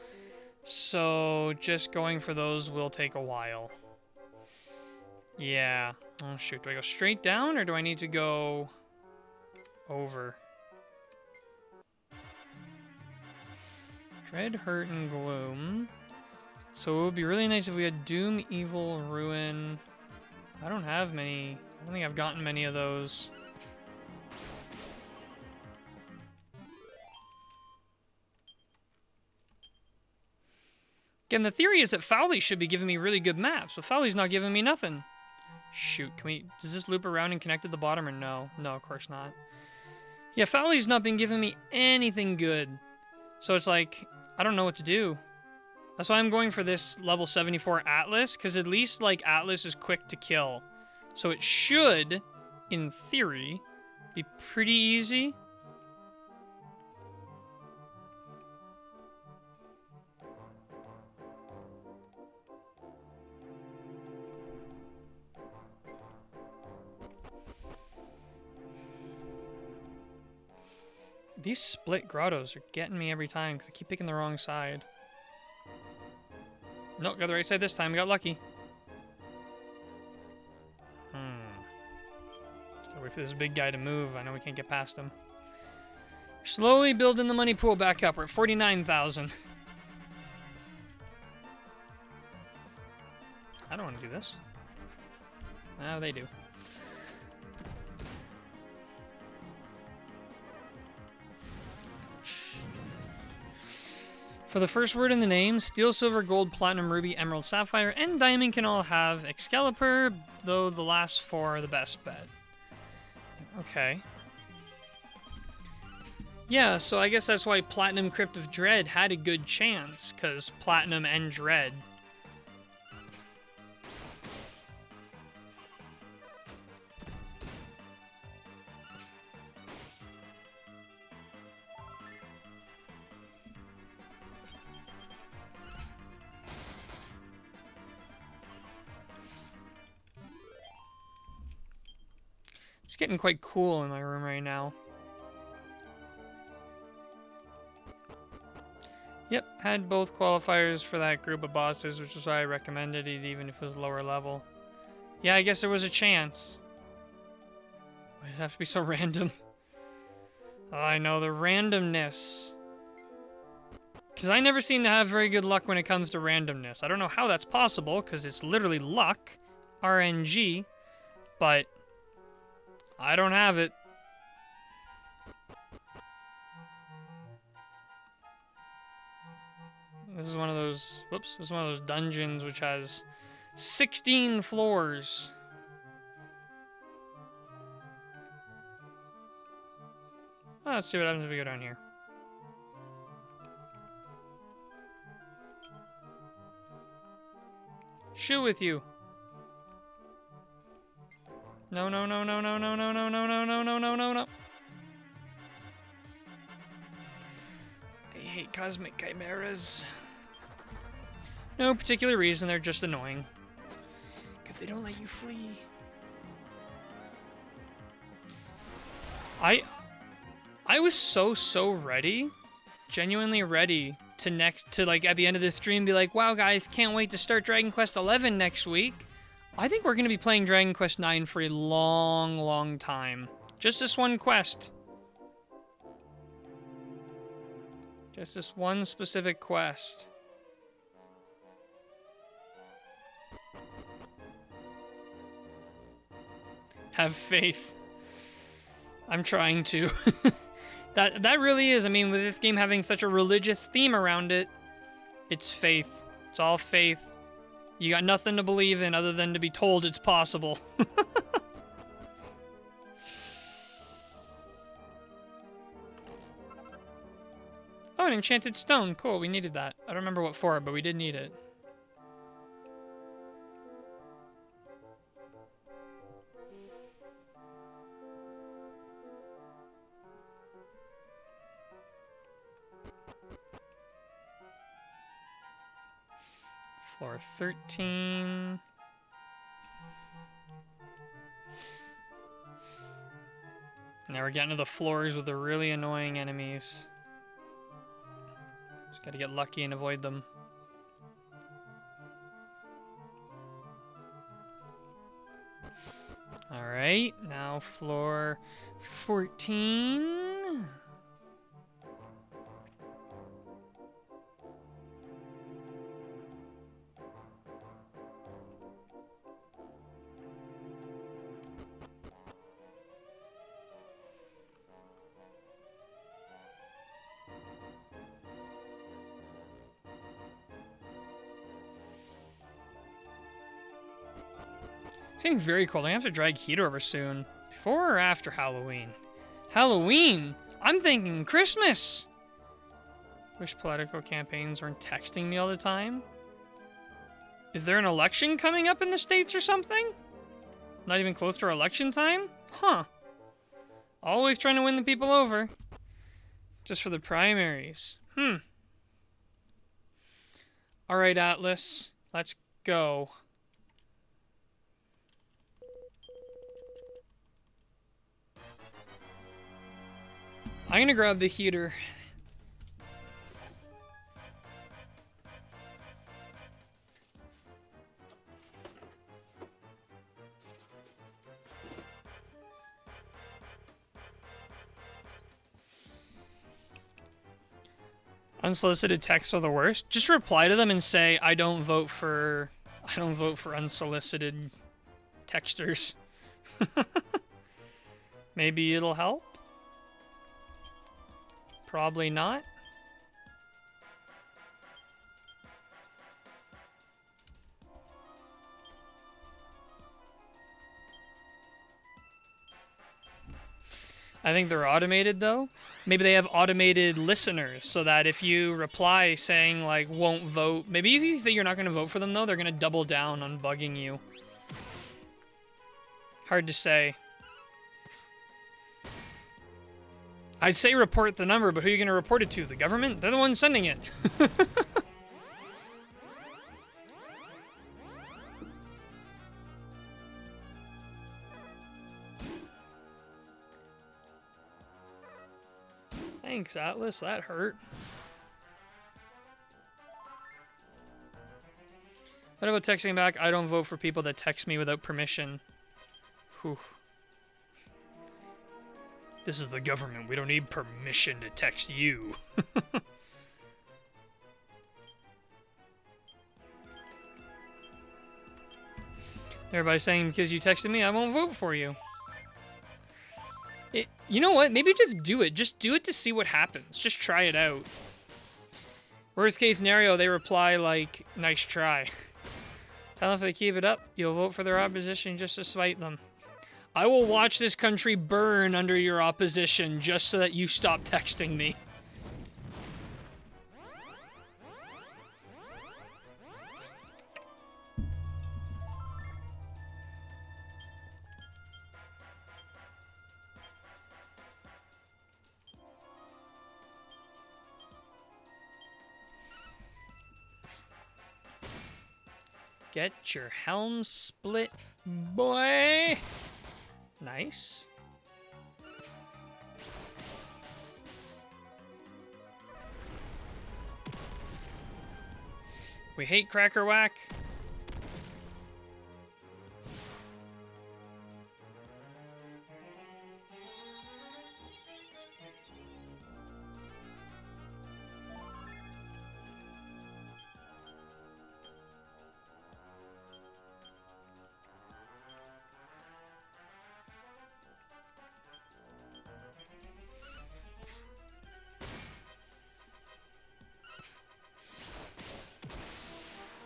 so just going for those will take a while. Yeah. Oh, shoot. Do I go straight down, or do I need to go over? Dread, Hurt, and Gloom. So it would be really nice if we had Doom, Evil, Ruin. I don't have many. I don't think I've gotten many of those. Again, the theory is that Fowly should be giving me really good maps, but Fowly's not giving me nothing. Shoot, does this loop around and connect to the bottom or no? No, of course not. Yeah, Fowly's not been giving me anything good. So it's like, I don't know what to do. That's why I'm going for this level 74 Atlas, because at least, like, Atlas is quick to kill. So it should, in theory, be pretty easy. These split grottos are getting me every time, because I keep picking the wrong side. Nope, got the right side this time. We got lucky. Just gotta wait for this big guy to move. I know we can't get past him. Slowly building the money pool back up. We're at 49,000. I don't want to do this. No, they do. For the first word in the name, Steel, Silver, Gold, Platinum, Ruby, Emerald, Sapphire, and Diamond can all have Excalibur, though the last 4 are the best bet. Okay. Yeah, so I guess that's why Platinum Crypt of Dread had a good chance, because Platinum and Dread. It's getting quite cool in my room right now. Yep, had both qualifiers for that group of bosses, which is why I recommended it even if it was lower level. Yeah, I guess there was a chance. Why does it have to be so random? Oh, I know, the randomness. Because I never seem to have very good luck when it comes to randomness. I don't know how that's possible, because it's literally luck, RNG, but I don't have it. This is one of those, whoops, this is one of those dungeons which has 16 floors. Oh, let's see what happens if we go down here. Shoe with you. No, no, no, no, no, no, no, no, no, no, no, no, no, no, no. I hate cosmic chimeras. No particular reason, they're just annoying. Because they don't let you flee. I was so ready, genuinely ready to like at the end of this stream be like, wow guys, can't wait to start Dragon Quest XI next week. I think we're going to be playing Dragon Quest IX for a long time. Just this one quest. Just this one specific quest. Have faith. I'm trying to. That really is, I mean, with this game having such a religious theme around it, it's faith. It's all faith. You got nothing to believe in other than to be told it's possible. Oh, an enchanted stone. Cool, we needed that. I don't remember what for, but we did need it. Floor 13. Now we're getting to the floors with the really annoying enemies. Just gotta get lucky and avoid them. Alright, now floor 14. It's getting very cold. I have to drag heater over soon. Before or after Halloween? Halloween? I'm thinking Christmas! Wish political campaigns weren't texting me all the time. Is there an election coming up in the States or something? Not even close to our election time? Huh. Always trying to win the people over. Just for the primaries. Alright, Atlas. Let's go. I'm gonna grab the heater. Unsolicited texts are the worst. Just reply to them and say, I don't vote for unsolicited texters. Maybe it'll help. Probably not. I think they're automated though. Maybe they have automated listeners so that if you reply saying like won't vote, maybe if you think you're not going to vote for them though, they're going to double down on bugging you. Hard to say. I'd say report the number, but who are you going to report it to? The government? They're the ones sending it. Thanks, Atlas. That hurt. What about texting back? I don't vote for people that text me without permission. Whew. This is the government. We don't need permission to text you. Everybody's saying because you texted me, I won't vote for you. You know what? Maybe just do it. Just do it to see what happens. Just try it out. Worst case scenario, they reply like, nice try. Tell them if they keep it up, you'll vote for their opposition just to spite them. I will watch this country burn under your opposition just so that you stop texting me. Get your helm split, boy. Nice. We hate Cracker Whack.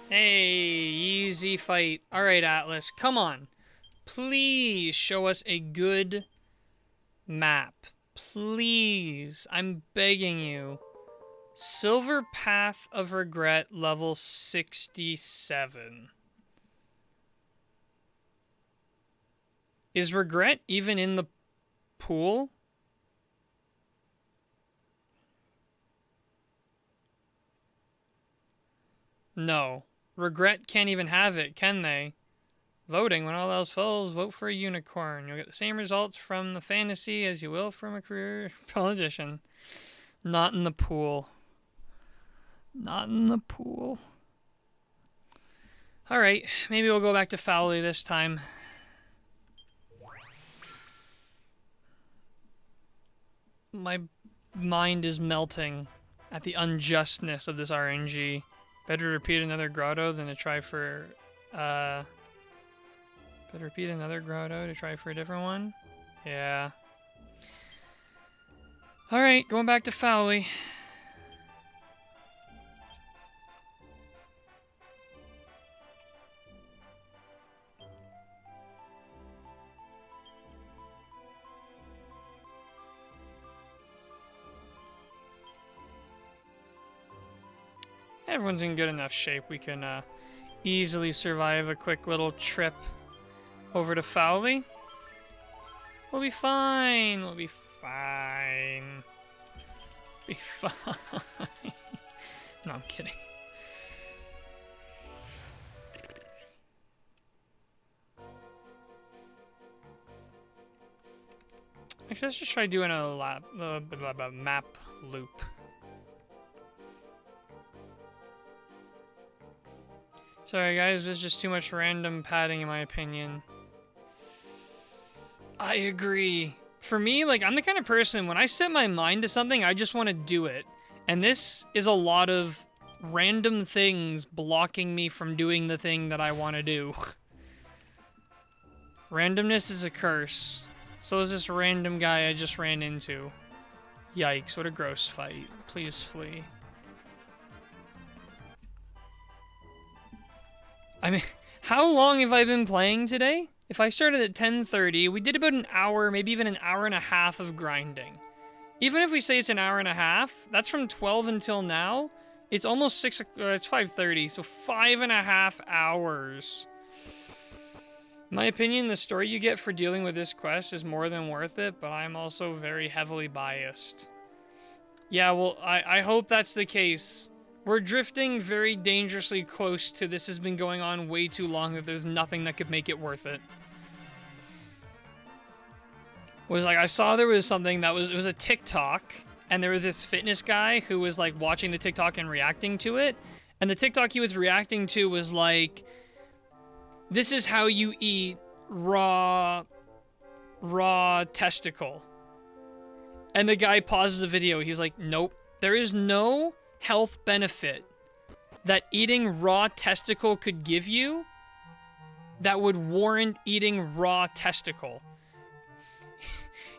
Hey, easy fight. All right, Atlas, come on. Please show us a good map. Please, I'm begging you. Silver Path of Regret, level 67. Is Regret even in the pool? No. Regret can't even have it, can they? Voting, when all else fails, vote for a unicorn. You'll get the same results from the fantasy as you will from a career politician. Not in the pool. Not in the pool. Alright, maybe we'll go back to Fowley this time. My mind is melting at the unjustness of this RNG. Better repeat another grotto than to try for, better repeat another grotto to try for a different one? Yeah. Alright, going back to Fowley. Everyone's in good enough shape. We can easily survive a quick little trip over to Fowley. We'll be fine. We'll be fine. Be fine. No, I'm kidding. Actually, let's just try doing a map loop. Sorry guys, there's just too much random padding in my opinion. I agree. For me, like, I'm the kind of person, when I set my mind to something, I just want to do it. And this is a lot of random things blocking me from doing the thing that I want to do. Randomness is a curse. So is this random guy I just ran into. Yikes, what a gross fight. Please flee. I mean, how long have I been playing today? If I started at 10:30, we did about an hour, maybe even an hour and a half of grinding. Even if we say it's an hour and a half, that's from 12 until now. It's almost it's 5:30, so 5.5 hours. In my opinion, the story you get for dealing with this quest is more than worth it, but I'm also very heavily biased. Yeah, well, I hope that's the case. We're drifting very dangerously close to this has been going on way too long that there's nothing that could make it worth it. Was like, I saw there was something that it was a TikTok, and there was this fitness guy who was like watching the TikTok and reacting to it, And the TikTok he was reacting to was like, this is how you eat raw testicle. And the guy pauses the video. He's like, nope. There is no health benefit that eating raw testicle could give you that would warrant eating raw testicle.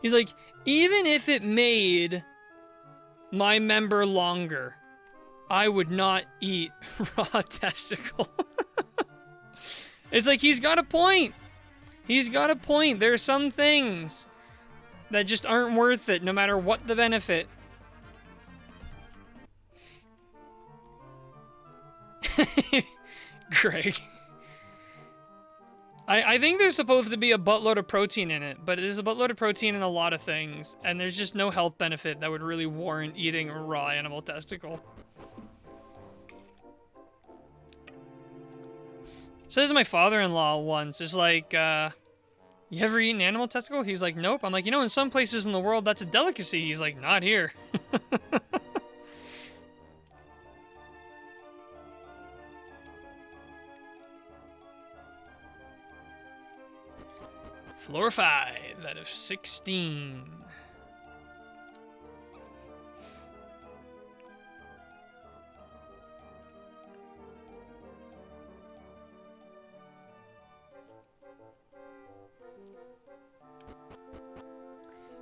He's like, even if it made my member longer, I would not eat raw testicle. It's like, he's got a point. He's got a point. There are some things that just aren't worth it, no matter what the benefit. Greg. I think there's supposed to be a buttload of protein in it, but there's a buttload of protein in a lot of things, and there's just no health benefit that would really warrant eating a raw animal testicle. So this is my father-in-law once. It's like, you ever eaten animal testicle? He's like, nope. I'm like, you know, in some places in the world, that's a delicacy. He's like, not here. Floor 5 out of 16.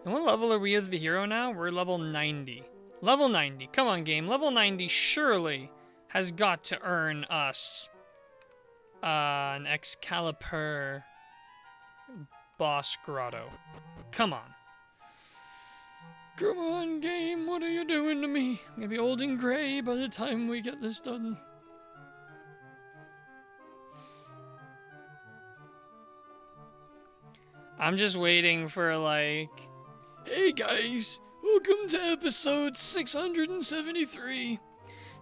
And what level are we as the hero now? We're level 90. Level 90. Come on, game. Level 90 surely has got to earn us an Excalibur boss grotto. Come on. Come on, game. What are you doing to me? I'm gonna be old and gray by the time we get this done. I'm just waiting for, like, hey guys, welcome to episode 673.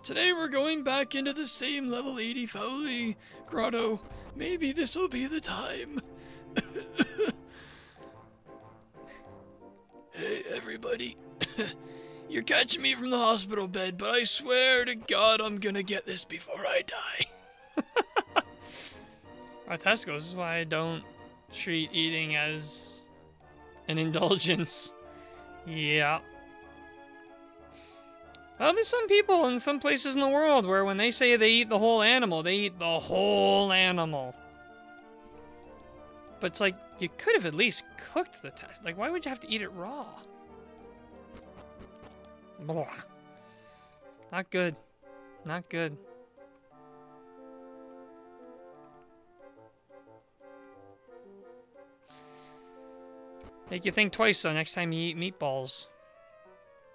Today we're going back into the same level 80 Fowley grotto. Maybe this will be the time. Hey everybody. You're catching me from the hospital bed, but I swear to God I'm gonna get this before I die. Tesco, this is why I don't treat eating as an indulgence. Yeah. Well, there's some people in some places in the world where when they say they eat the whole animal, they eat the whole animal. But it's like, you could have at least cooked the test. Like, why would you have to eat it raw? Blah. Not good. Not good. Make you think twice, though, next time you eat meatballs.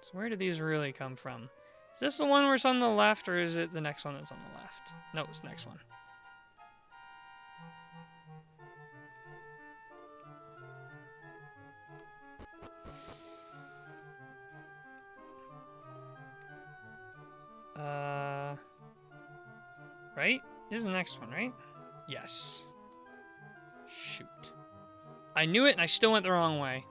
So where do these really come from? Is this the one where it's on the left, or is it the next one that's on the left? No, it's the next one. Right? This is the next one, right? Yes. Shoot. I knew it, and I still went the wrong way.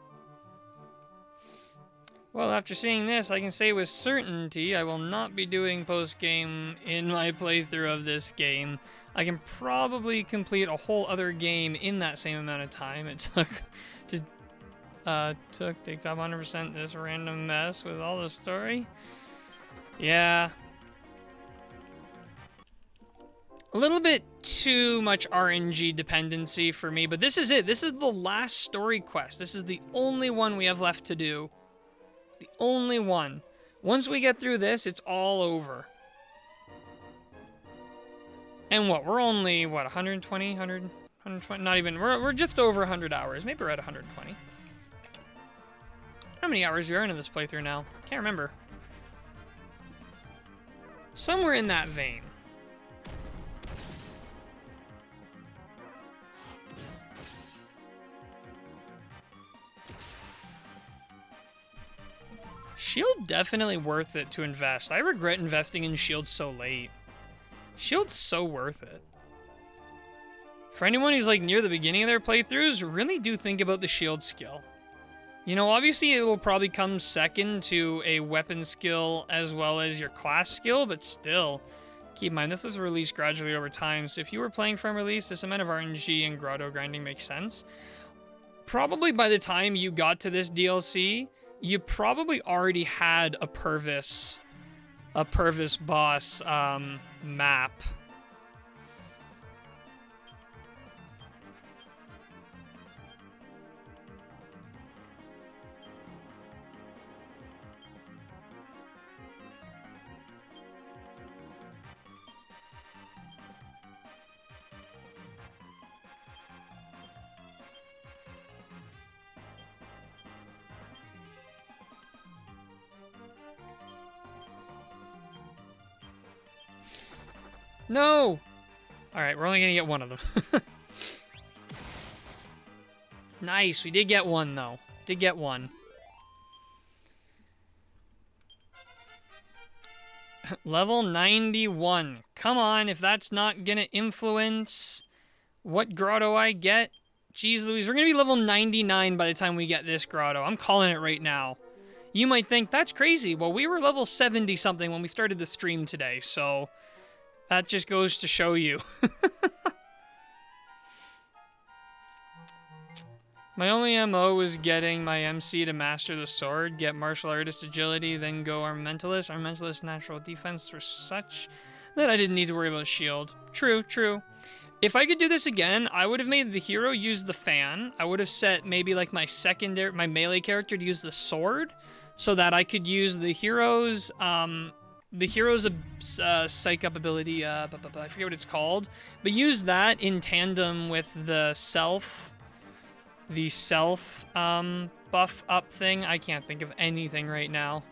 Well, after seeing this, I can say with certainty I will not be doing post-game in my playthrough of this game. I can probably complete a whole other game in that same amount of time it took to take top 100% this random mess with all the story. Yeah. A little bit too much RNG dependency for me, but this is it. This is the last story quest. This is the only one we have left to do. The only one. Once we get through this, it's all over. And what? We're only, what, 120? 120? Not even. We're just over 100 hours. Maybe we're at 120. How many hours are you in this playthrough now? Can't remember. Somewhere in that vein. Shield definitely worth it to invest. I regret investing in Shield so late. Shield's so worth it. For anyone who's like near the beginning of their playthroughs, really do think about the Shield skill. You know, obviously it will probably come second to a weapon skill as well as your class skill, but still, Keep in mind, this was released gradually over time, so if you were playing from release, this amount of RNG and grotto grinding makes sense. Probably by the time you got to this DLC, you probably already had a Purvis boss map. No! Alright, we're only gonna get one of them. Nice, we did get one, though. Did get one. Level 91. Come on, if that's not gonna influence what grotto I get. Jeez Louise, we're gonna be level 99 by the time we get this grotto. I'm calling it right now. You might think, that's crazy. Well, we were level 70-something when we started the stream today, so... that just goes to show you. My only MO was getting my MC to master the sword, get martial artist agility, then go Armentalist. Armentalist natural defense were such that I didn't need to worry about shield. True, true. If I could do this again, I would have made the hero use the fan. I would have set maybe like my melee character to use the sword, so that I could use the hero's psych up ability, I forget what it's called, but use that in tandem with the self buff up thing. I can't think of anything right now.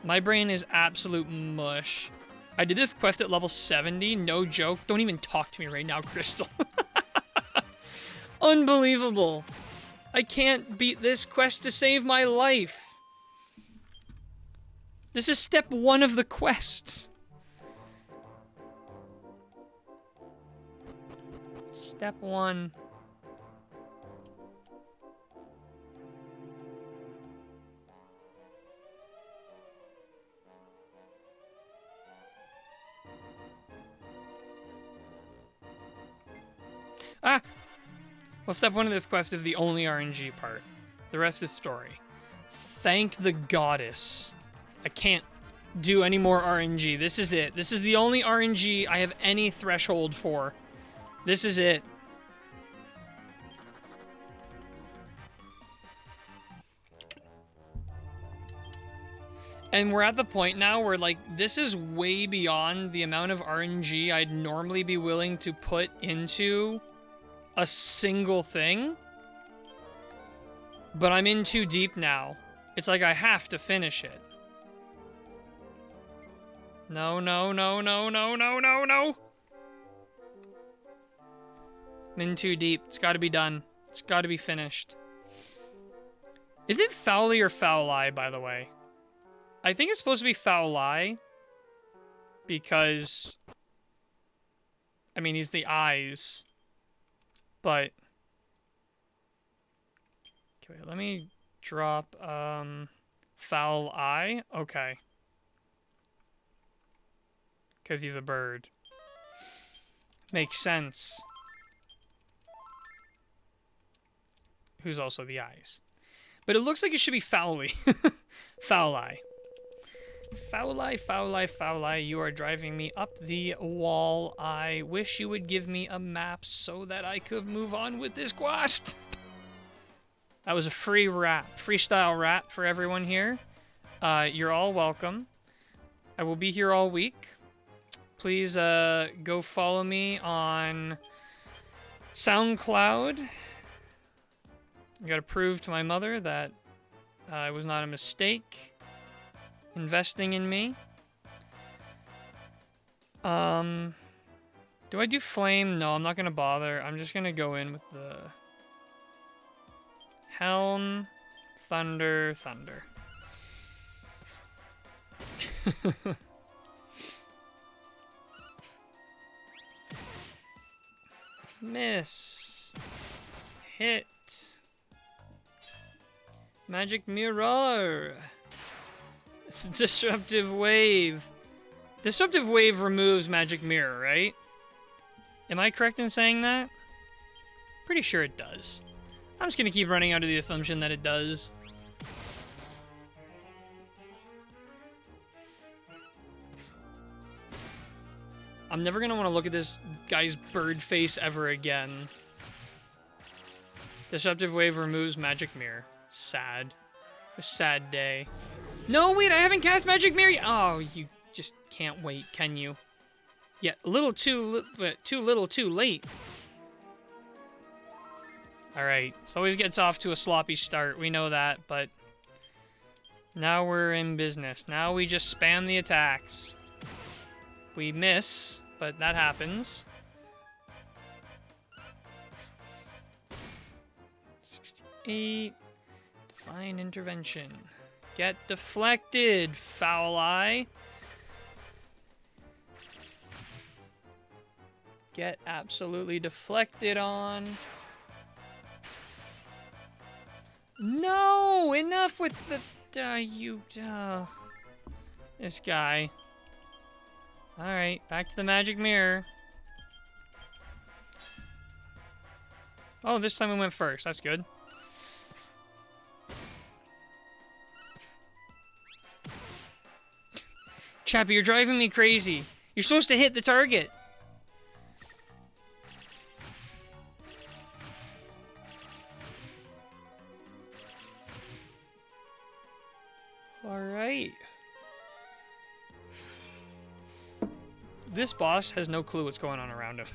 My brain is absolute mush. I did this quest at level 70, no joke. Don't even talk to me right now, Crystal. Unbelievable. I can't beat this quest to save my life. This is step 1 of the quest. Step 1. Ah! Well, step 1 of this quest is the only RNG part. The rest is story. Thank the goddess. I can't do any more RNG. This is it. This is the only RNG I have any threshold for. This is it. And we're at the point now where, like, this is way beyond the amount of RNG I'd normally be willing to put into a single thing. But I'm in too deep now. It's like I have to finish it. No, no, no, no, no, no, no, no. I'm in too deep. It's got to be done. It's got to be finished. Is it Fowly or Fouli, by the way? I think it's supposed to be Fouli. Because... I mean, he's the eyes. But... okay, wait, let me drop, Foul Eye? Okay. Because he's a bird. Makes sense. Who's also the eyes. But it looks like it should be Fowly. Fouli. Fouli, Fouli, Fouli, you are driving me up the wall. I wish you would give me a map so that I could move on with this quest. That was a free rap, freestyle rap for everyone here. You're all welcome. I will be here all week. Please go follow me on SoundCloud. I gotta prove to my mother that it was not a mistake investing in me. Do I do flame? No, I'm not gonna bother. I'm just gonna go in with the Helm, Thunder, Thunder. Miss. Hit. Magic Mirror. It's a disruptive wave. Disruptive Wave removes Magic Mirror, right? Am I correct in saying that? Pretty sure it does. I'm just gonna keep running under the assumption that it does. I'm never gonna want to look at this guy's bird face ever again. Disruptive Wave removes Magic Mirror. Sad. A sad day. No, wait, I haven't cast Magic Mirror yet. Oh, you just can't wait, can you? Yeah, a little too little too late. Alright, so always gets off to a sloppy start. We know that, but now we're in business. Now we just spam the attacks. We miss, but that happens. 68. Divine Intervention. Get deflected, Foul Eye. Get absolutely deflected on. No! Enough with the... this guy. Alright, back to the Magic Mirror. Oh, this time we went first. That's good. Chappie, you're driving me crazy. You're supposed to hit the target. Alright. This boss has no clue what's going on around him.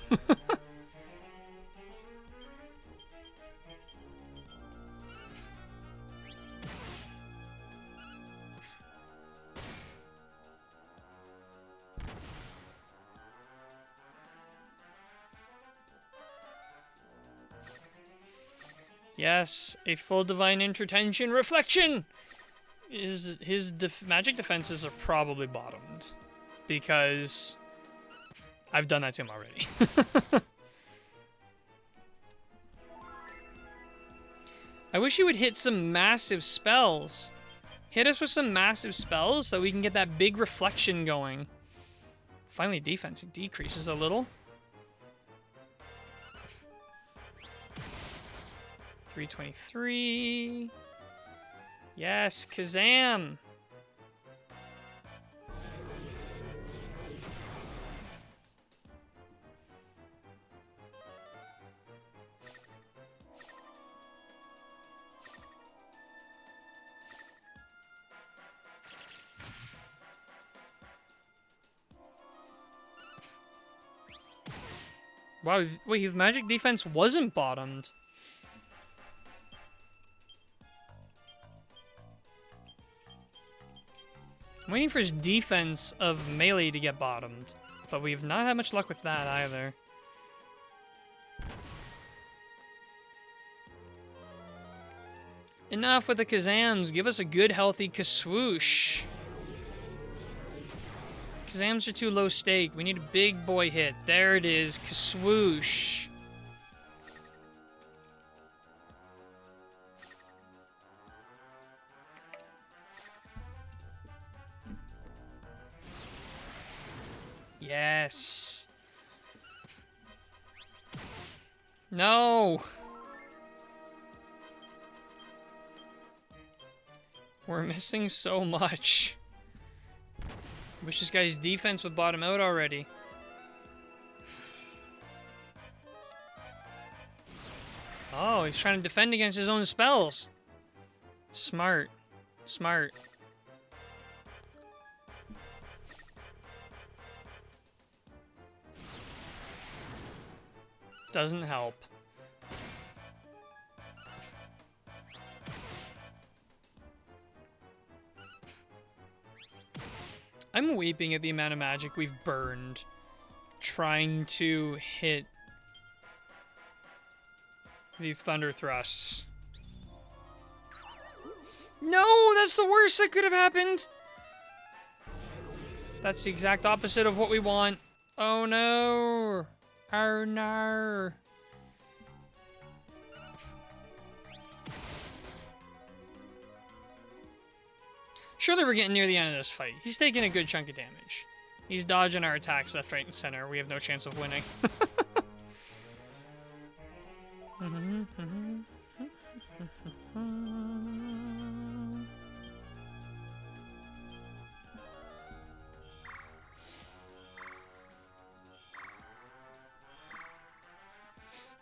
Yes, a full Divine Intervention Reflection! His magic defenses are probably bottomed. Because I've done that to him already. I wish he would hit some massive spells. Hit us with some massive spells so we can get that big reflection going. Finally, defense decreases a little. 323. Yes, Kazam. Wow, wait, his magic defense wasn't bottomed. I'm waiting for his defense of melee to get bottomed, but we've not had much luck with that either. Enough with the Kazams. Give us a good, healthy Kaswoosh. Kazams are too low stake. We need a big boy hit. There it is. Kaswoosh. Yes. No. We're missing so much. Wish this guy's defense would bottom out already. Oh, he's trying to defend against his own spells. Smart. Smart. Doesn't help. I'm weeping at the amount of magic we've burned trying to hit these thunder thrusts. No, that's the worst that could have happened. That's the exact opposite of what we want. Oh no. Oh no. Surely we're getting near the end of this fight. He's taking a good chunk of damage. He's dodging our attacks left, right, and center. We have no chance of winning.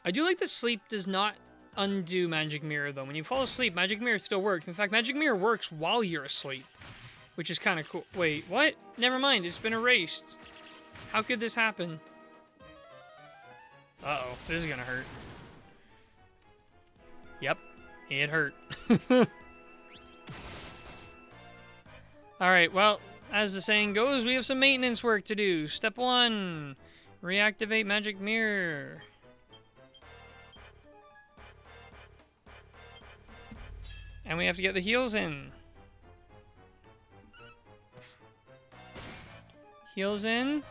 I do like that sleep does not undo Magic Mirror, though. When you fall asleep, Magic Mirror still works. In fact, Magic Mirror works while you're asleep, which is kind of cool. Wait, what? Never mind, it's been erased. How could this happen? Uh-oh, this is gonna hurt. Yep, it hurt. Alright, well, as the saying goes, we have some maintenance work to do. Step 1, reactivate Magic Mirror. And we have to get the heals in. Heals in.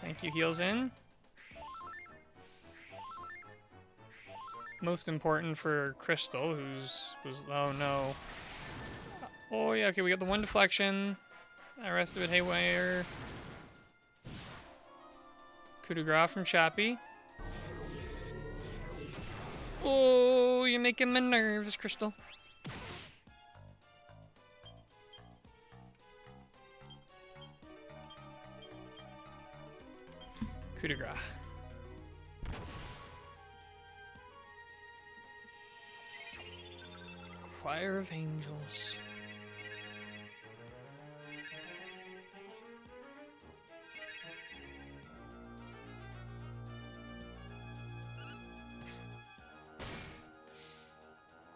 Thank you, heals in. Most important for Crystal, oh no. Oh yeah, okay, we got the one deflection. The rest of it haywire. Coup de grace from Chappie. Oh, you're making me nervous, Crystal. Coup de grace. Choir of Angels.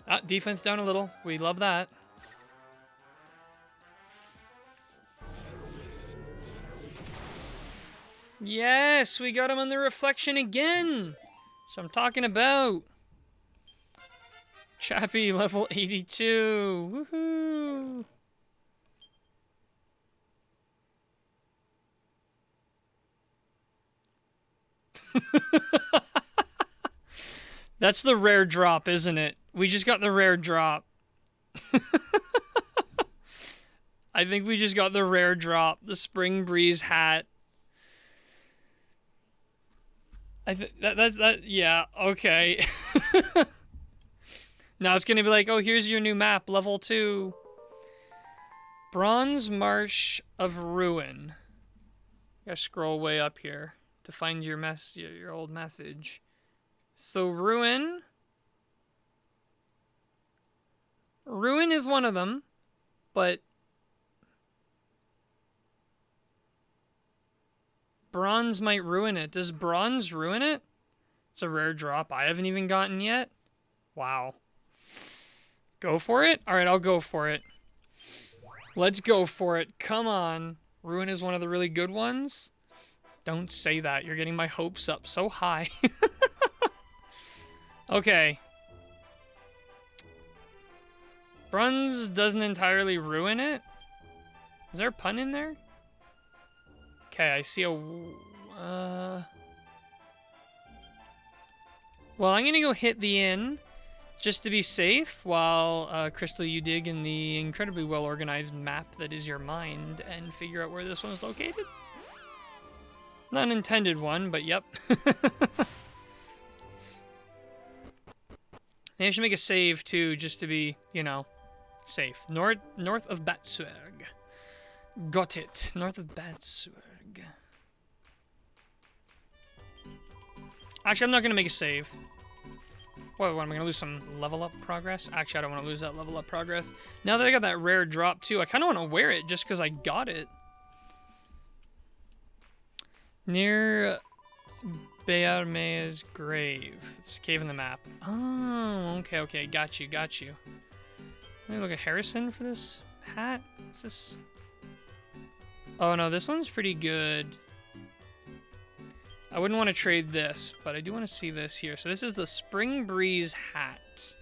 Ah, defense down a little. We love that. Yes, we got him on the reflection again. So I'm talking about. Chappie, level 82. Woohoo! That's the rare drop, isn't it? We just got the rare drop. I think we just got the rare drop. The Spring Breeze hat. That's yeah, okay. Now it's gonna be like, oh, here's your new map, level 2. Bronze Marsh of Ruin. Gotta scroll way up here to find your old message. So Ruin is one of them, but Bronze might ruin it. Does Bronze ruin it? It's a rare drop I haven't even gotten yet. Wow. Go for it? Alright, I'll go for it. Let's go for it. Come on. Ruin is one of the really good ones? Don't say that. You're getting my hopes up so high. Okay. Bronze doesn't entirely ruin it? Is there a pun in there? Okay, I see a... Well, I'm gonna go hit the inn just to be safe while, Crystal, you dig in the incredibly well-organized map that is your mind and figure out where this one's located. Not an intended one, but yep. Maybe I should make a save, too, just to be, you know, safe. North of Batswerg. Got it. North of Batswerg. Actually, I'm not going to make a save. What, am I going to lose some level up progress? Actually, I don't want to lose that level up progress. Now that I got that rare drop, too, I kind of want to wear it just because I got it. Near Bearme's grave. It's a cave in the map. Oh, okay. Got you. Let me look at Harrison for this hat. What's this? Oh, no, this one's pretty good. I wouldn't want to trade this, but I do want to see this here. So this is the Spring Breeze hat.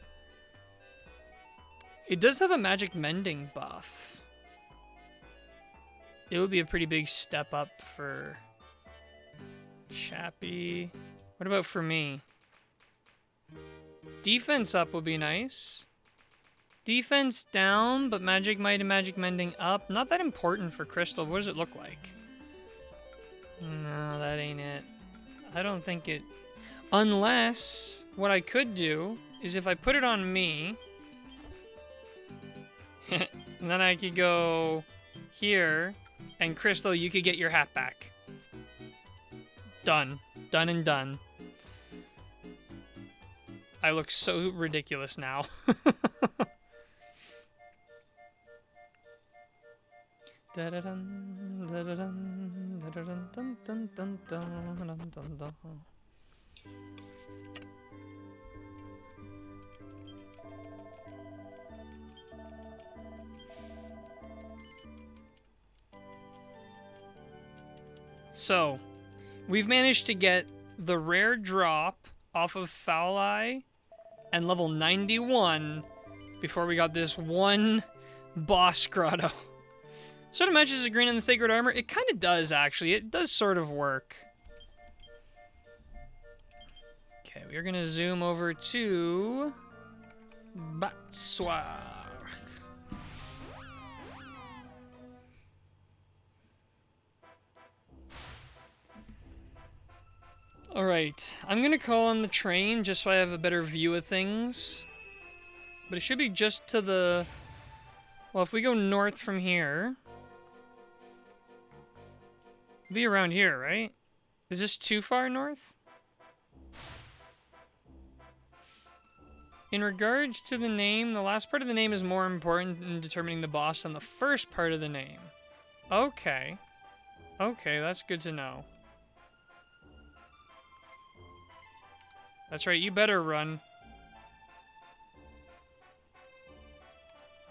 It does have a magic mending buff. It would be a pretty big step up for Chappie. What about for me? Defense up would be nice. Defense down, but magic might and magic mending up. Not that important for Crystal. What does it look like? No, that ain't it. I don't think it... Unless, what I could do is if I put it on me, and then I could go here, and Crystal, you could get your hat back. Done. Done and done. I look so ridiculous now. So, we've managed to get the rare drop off of Foul Eye and level 91 before we got this one boss grotto. Sort of matches the green and the sacred armor. It kind of does, actually. It does sort of work. Okay, we're going to zoom over to Batsoir. Alright, I'm going to call on the train just so I have a better view of things. But it should be just to the... Well, if we go north from here... It'll be around here, right? Is this too far north? In regards to the name, the last part of the name is more important in determining the boss than the first part of the name. Okay. Okay, that's good to know. That's right, you better run.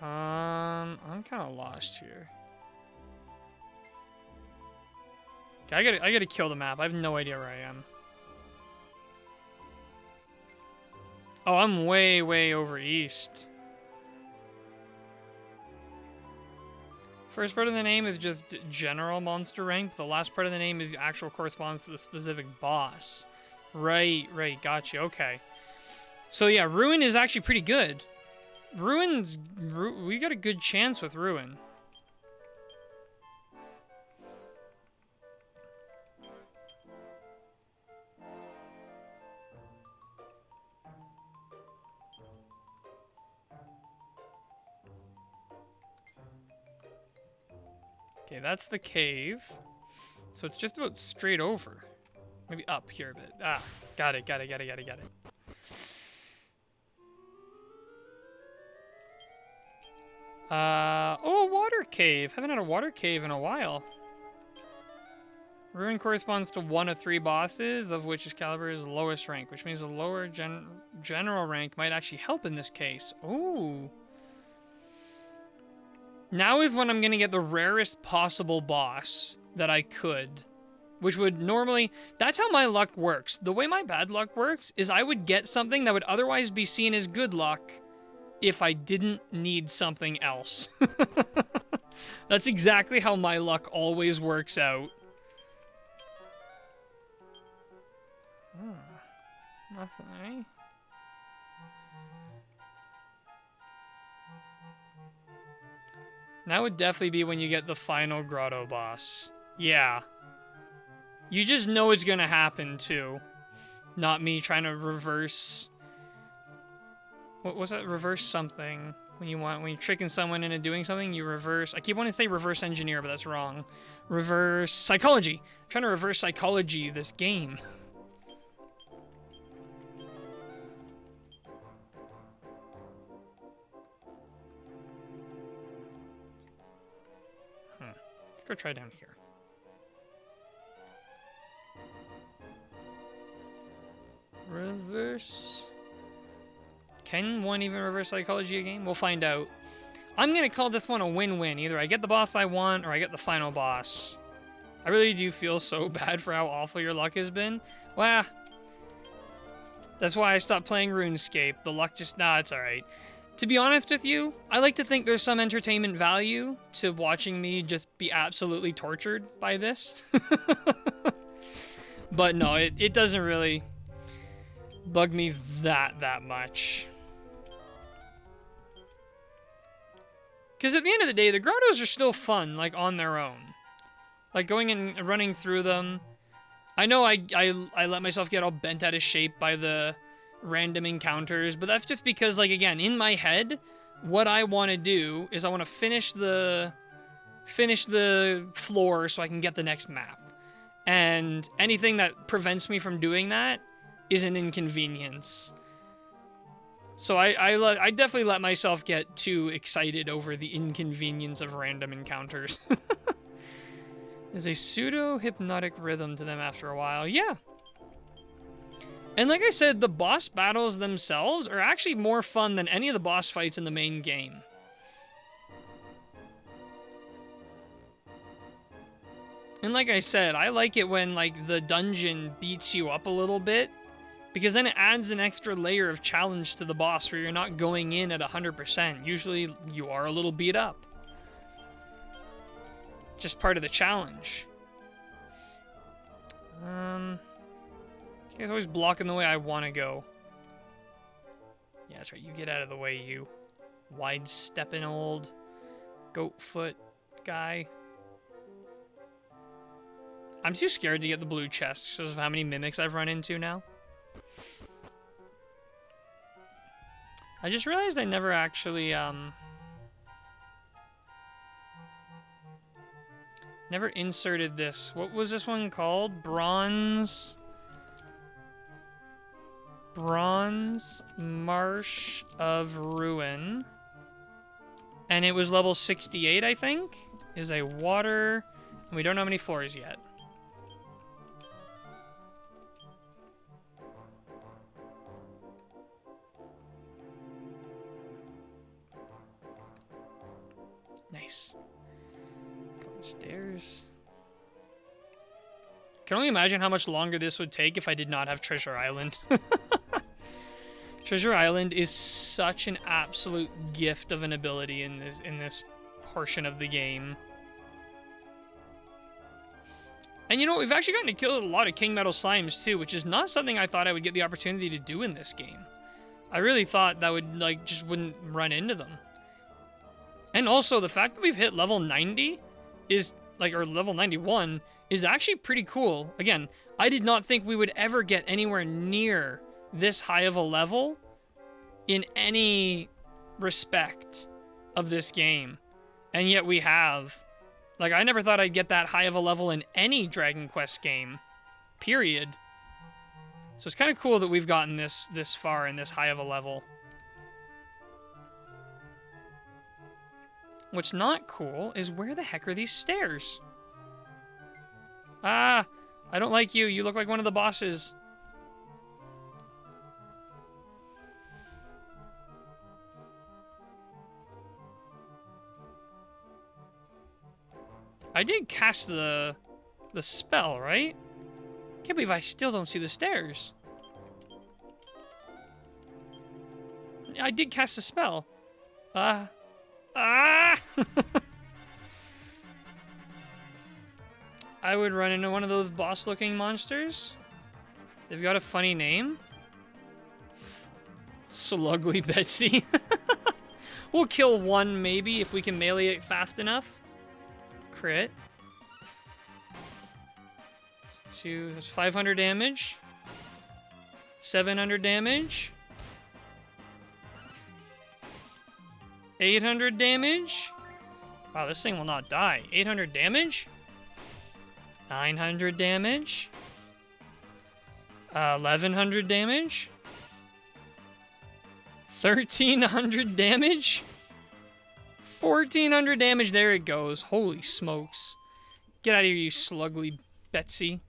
I'm kind of lost here. Okay, I gotta kill the map. I have no idea where I am. Oh, I'm way, way over east. First part of the name is just general monster rank. The last part of the name is actual corresponds to the specific boss. Right, gotcha, okay. So yeah, Ruin is actually pretty good. We got a good chance with Ruin. Okay, that's the cave. So it's just about straight over. Maybe up here a bit. Ah, got it. Oh, a water cave. Haven't had a water cave in a while. Ruin corresponds to one of 3 bosses, of which Excalibur is the lowest rank, which means the lower general rank might actually help in this case. Ooh. Now is when I'm going to get the rarest possible boss that I could. Which would normally... That's how my luck works. The way my bad luck works is I would get something that would otherwise be seen as good luck if I didn't need something else. That's exactly how my luck always works out. Nothing, eh? That would definitely be when you get the final grotto boss. Yeah. You just know it's gonna happen, too. Not me trying to reverse... What was that? Reverse something. When you're tricking someone into doing something, you reverse... I keep wanting to say reverse engineer, but that's wrong. Reverse psychology. I'm trying to reverse psychology this game. Let's go try down here. Reverse... Can one even reverse psychology a game? We'll find out. I'm going to call this one a win-win. Either I get the boss I want, or I get the final boss. I really do feel so bad for how awful your luck has been. Well, that's why I stopped playing RuneScape. The luck just... Nah, it's alright. To be honest with you, I like to think there's some entertainment value to watching me just be absolutely tortured by this. But no, it doesn't really bug me that much. Because at the end of the day, the grottos are still fun, like, on their own. Like going and running through them. I know I let myself get all bent out of shape by the random encounters, but that's just because, like, again, in my head, what I want to do is I want to finish the floor so I can get the next map. And anything that prevents me from doing that is an inconvenience. So I definitely let myself get too excited over the inconvenience of random encounters. There's a pseudo-hypnotic rhythm to them after a while. Yeah. And like I said, the boss battles themselves are actually more fun than any of the boss fights in the main game. And like I said, I like it when, like, the dungeon beats you up a little bit, because then it adds an extra layer of challenge to the boss where you're not going in at 100%. Usually you are a little beat up. Just part of the challenge. You guys always blocking the way I want to go. Yeah, that's right. You get out of the way, you wide-stepping old goat foot guy. I'm too scared to get the blue chest because of how many mimics I've run into now. I just realized I never actually, never inserted this. What was this one called? Bronze Marsh of Ruin. And it was level 68, I think? Is a water... And we don't know how many floors yet. Nice. Going stairs. Can only imagine how much longer this would take if I did not have Treasure Island. Treasure Island is such an absolute gift of an ability in this portion of the game. And you know, we've actually gotten to kill a lot of King Metal Slimes too, which is not something I thought I would get the opportunity to do in this game. I really thought that would, like, just wouldn't run into them. And also, the fact that we've hit level 90 is, like, or level 91 is actually pretty cool. Again, I did not think we would ever get anywhere near this high of a level in any respect of this game. And yet we have. Like, I never thought I'd get that high of a level in any Dragon Quest game. Period. So it's kind of cool that we've gotten this far in this high of a level. What's not cool is where the heck are these stairs? Ah, I don't like you. You look like one of the bosses. I did cast the spell, right? Can't believe I still don't see the stairs. I did cast the spell. Ah! I would run into one of those boss-looking monsters. They've got a funny name. Slugly Betsy. We'll kill one, maybe, if we can melee it fast enough. Crit. That's 500 damage. 700 damage. 800 damage. Wow, this thing will not die. 800 damage. 900 damage. 1100 damage. 1300 damage. 1400 damage. There it goes. Holy smokes. Get out of here, you slugly Betsy.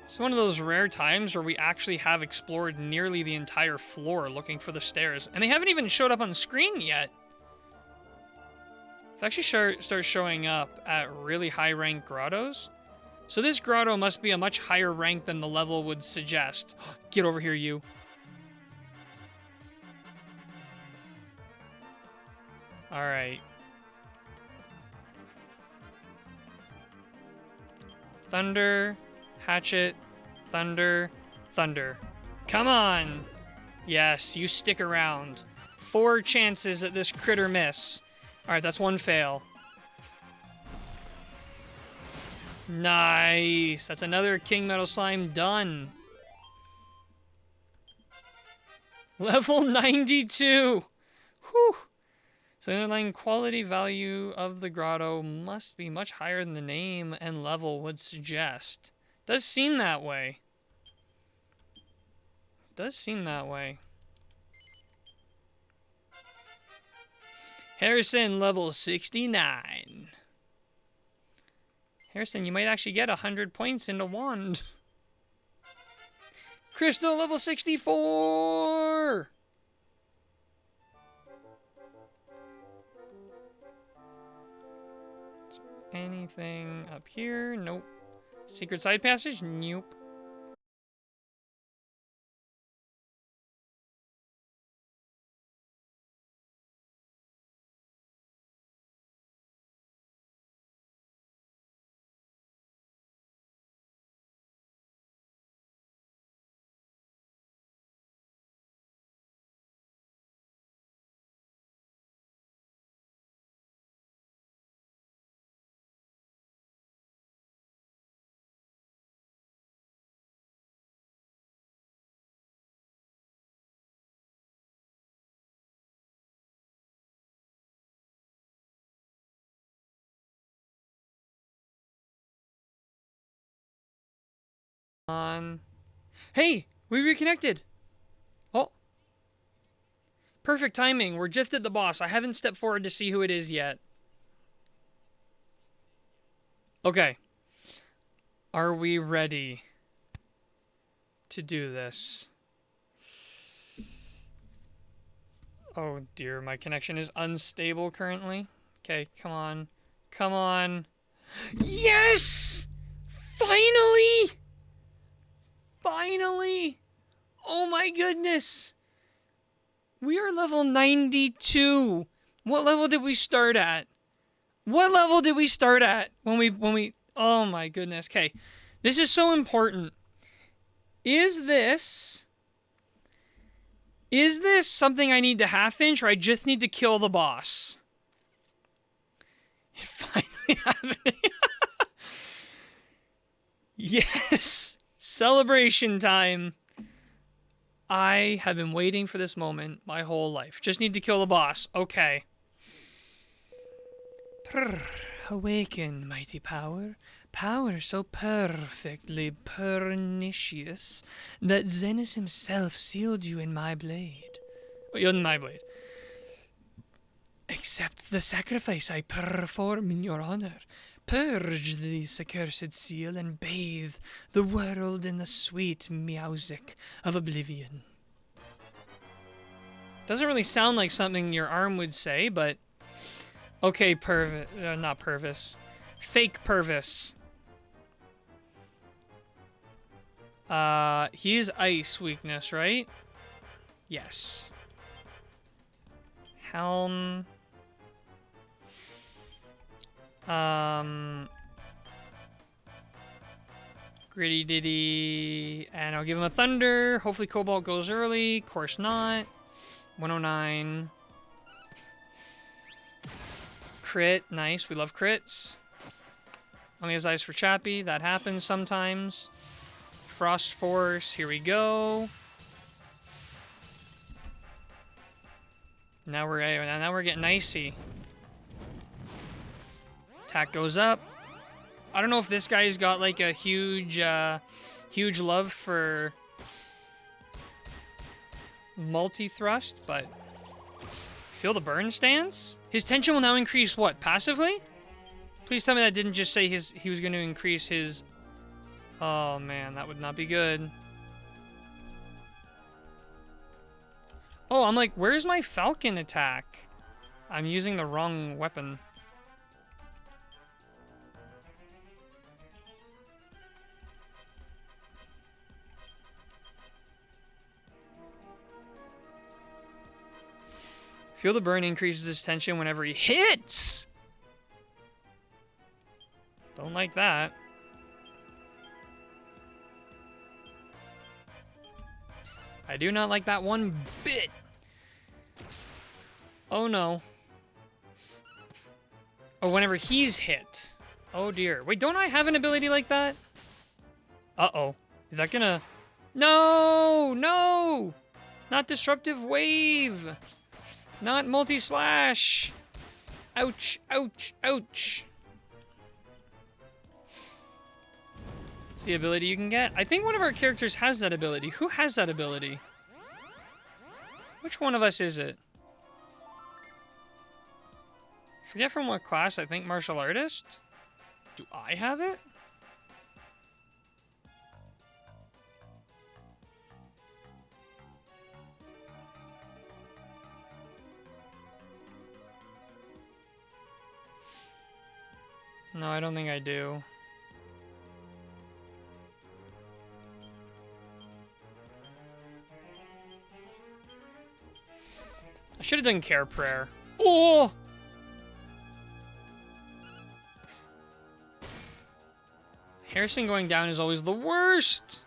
It's one of those rare times where we actually have explored nearly the entire floor looking for the stairs. And they haven't even showed up on screen yet. It actually starts showing up at really high rank grottos. So this grotto must be a much higher rank than the level would suggest. Get over here, you. Alright. Thunder, hatchet, thunder, Thunder. Come on! Yes, you stick around. 4 chances that this critter miss. Alright, that's 1 fail. Nice! That's another King Metal Slime done. Level 92! Whew! So the underlying quality value of the grotto must be much higher than the name and level would suggest. Does seem that way. Does seem that way. Harrison, level 69. Harrison, you might actually get 100 points into Wand. Crystal, level 64! Anything up here? Nope. Secret side passage? Nope. On. Hey, we reconnected. Oh. Perfect timing. We're just at the boss. I haven't stepped forward to see who it is yet. Okay. Are we ready to do this? Oh dear, my connection is unstable currently. Okay, come on. Come on. Yes! Finally! Finally! Oh my goodness! We are level 92. What level did we start at? What level did we start at when we oh my goodness. Okay. This is so important. Is this something I need to half-inch, or I just need to kill the boss? It finally happened. Yes! Celebration time. I have been waiting for this moment my whole life. Just need to kill the boss. Okay. Awaken, mighty power. Power so perfectly pernicious that Zenith himself sealed you in my blade. In my blade. Accept the sacrifice I perform in your honor. Purge this accursed seal and bathe the world in the sweet music of oblivion. Doesn't really sound like something your arm would say, but... Okay, not Purvis. Fake Purvis. He is ice weakness, right? Yes. Helm... Gritty Ditty, and I'll give him a Thunder. Hopefully Cobalt goes early. Of course not. 109. Crit, nice. We love crits. Only has eyes for Chappie. That happens sometimes. Frost Force, here we go. Now we're getting icy. Attack goes up. I don't know if this guy's got like a huge love for multi-thrust, but feel the burn stance? His tension will now increase what, passively? Please tell me that didn't just say he was going to increase his... Oh man, that would not be good. Oh, I'm like, where's my Falcon attack? I'm using the wrong weapon. Feel the burn increases his tension whenever he hits! Don't like that. I do not like that one bit. Oh no. Oh, whenever he's hit. Oh dear. Wait, don't I have an ability like that? Uh-oh. Is that gonna... No! No! Not Disruptive Wave! Not Multi-Slash! Ouch, ouch, ouch. It's the ability you can get. I think one of our characters has that ability. Who has that ability? Which one of us is it? Forget from what class. I think martial artist. Do I have it? No, I don't think I do. I should have done Care Prayer. Oh! Harrison going down is always the worst.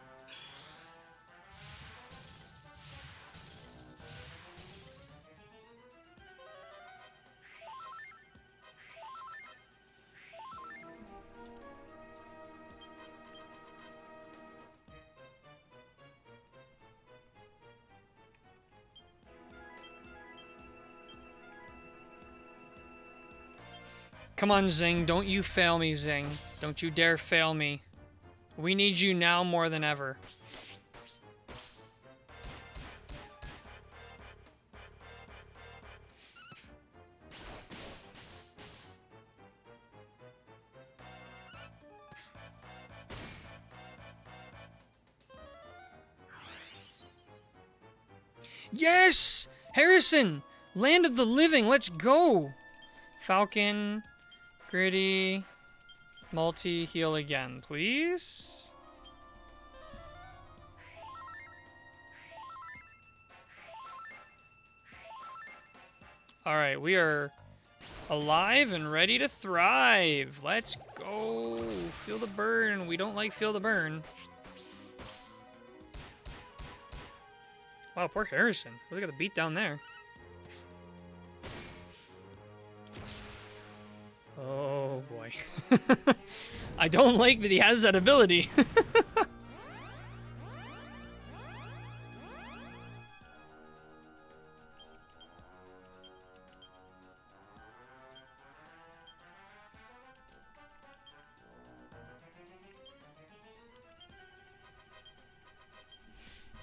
Come on, Zing. Don't you fail me, Zing. Don't you dare fail me. We need you now more than ever. Yes! Harrison! Land of the living, let's go! Falcon, Gritty, multi-heal again, please? Alright, we are alive and ready to thrive. Let's go! Feel the burn. We don't like feel the burn. Wow, poor Harrison. Really got a beat down there. Oh boy. I don't like that he has that ability.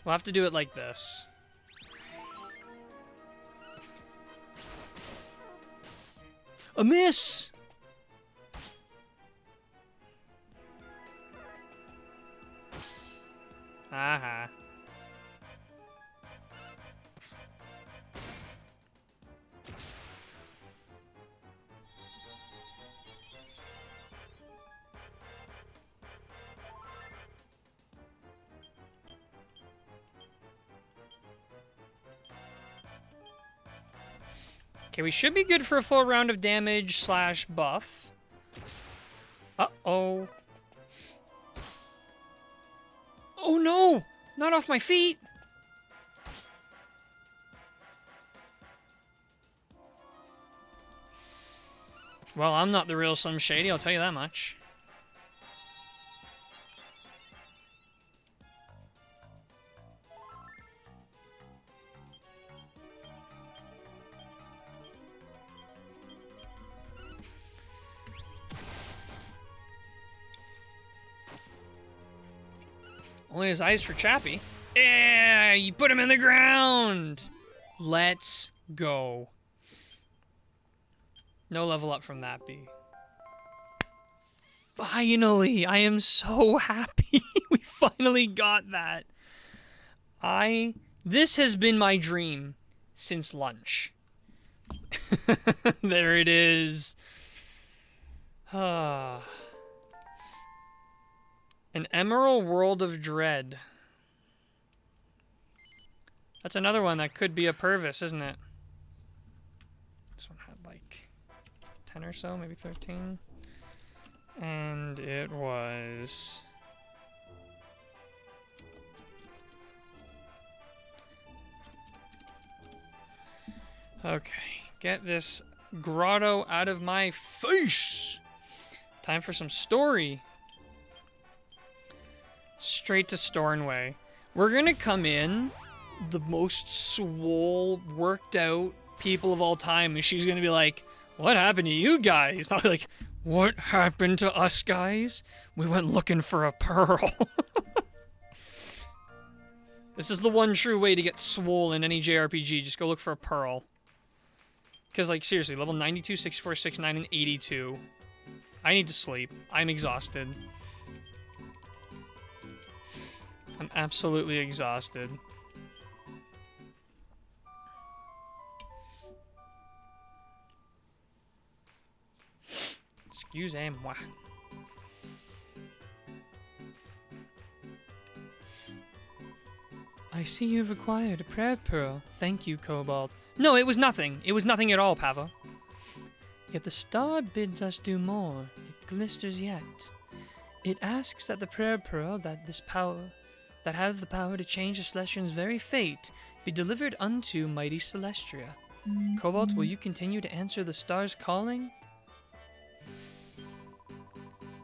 We'll have to do it like this. A miss! Aha. Okay, we should be good for a full round of damage slash buff. Uh-oh. Oh no! Not off my feet! Well, I'm not the real Slim Shady, I'll tell you that much. Only his eyes for Chappie. Yeah, you put him in the ground. Let's go. No level up from that B. Finally, I am so happy. We finally got that. This has been my dream since lunch. There it is. Ah. An Emerald World of Dread. That's another one that could be a Purvis, isn't it? This one had like 10 or so, maybe 13. And it was... Okay, get this grotto out of my face. Time for some story. Straight to Stornway. We're gonna come in the most swole, worked out people of all time, and she's gonna be like, what happened to you guys? I'll be like, what happened to us guys? We went looking for a pearl. This is the one true way to get swole in any JRPG. Just go look for a pearl. Because, like, seriously, level 92, 64, 69, and 82. I need to sleep. I'm exhausted. I'm absolutely exhausted. Excusez-moi. I see you've acquired a prayer pearl. Thank you, Cobalt. No, it was nothing. It was nothing at all, Pava. Yet the star bids us do more. It glisters yet. It asks that the prayer pearl that has the power to change a Celestian's very fate be delivered unto mighty Celestria. Cobalt, will you continue to answer the star's calling?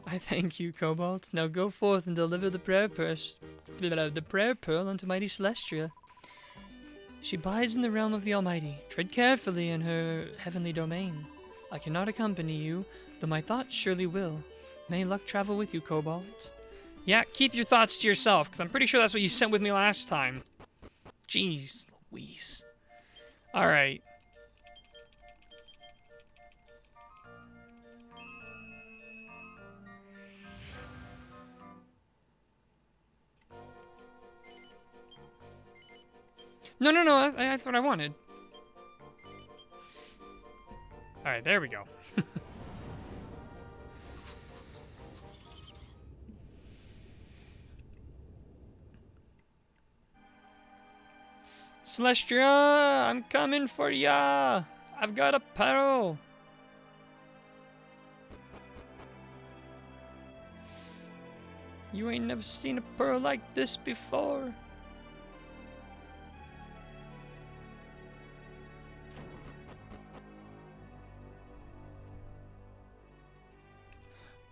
I thank you, Cobalt. Now go forth and deliver the prayer pearl unto mighty Celestria. She bides in the realm of the Almighty. Tread carefully in her heavenly domain. I cannot accompany you, though my thoughts surely will. May luck travel with you, Cobalt. Yeah, keep your thoughts to yourself, because I'm pretty sure that's what you sent with me last time. Jeez Louise. Alright. No, that's what I wanted. Alright, there we go. Celestia, I'm coming for ya. I've got a pearl. You ain't never seen a pearl like this before.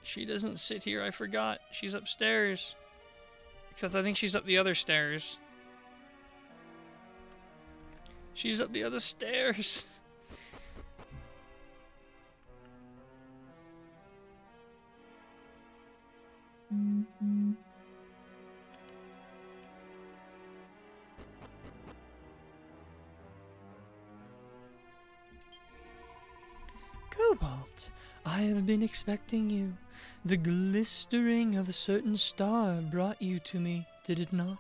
She doesn't sit here, I forgot. She's upstairs. Except I think she's up the other stairs. She's up the other stairs. Cobalt, I have been expecting you. The glistering of a certain star brought you to me, did it not?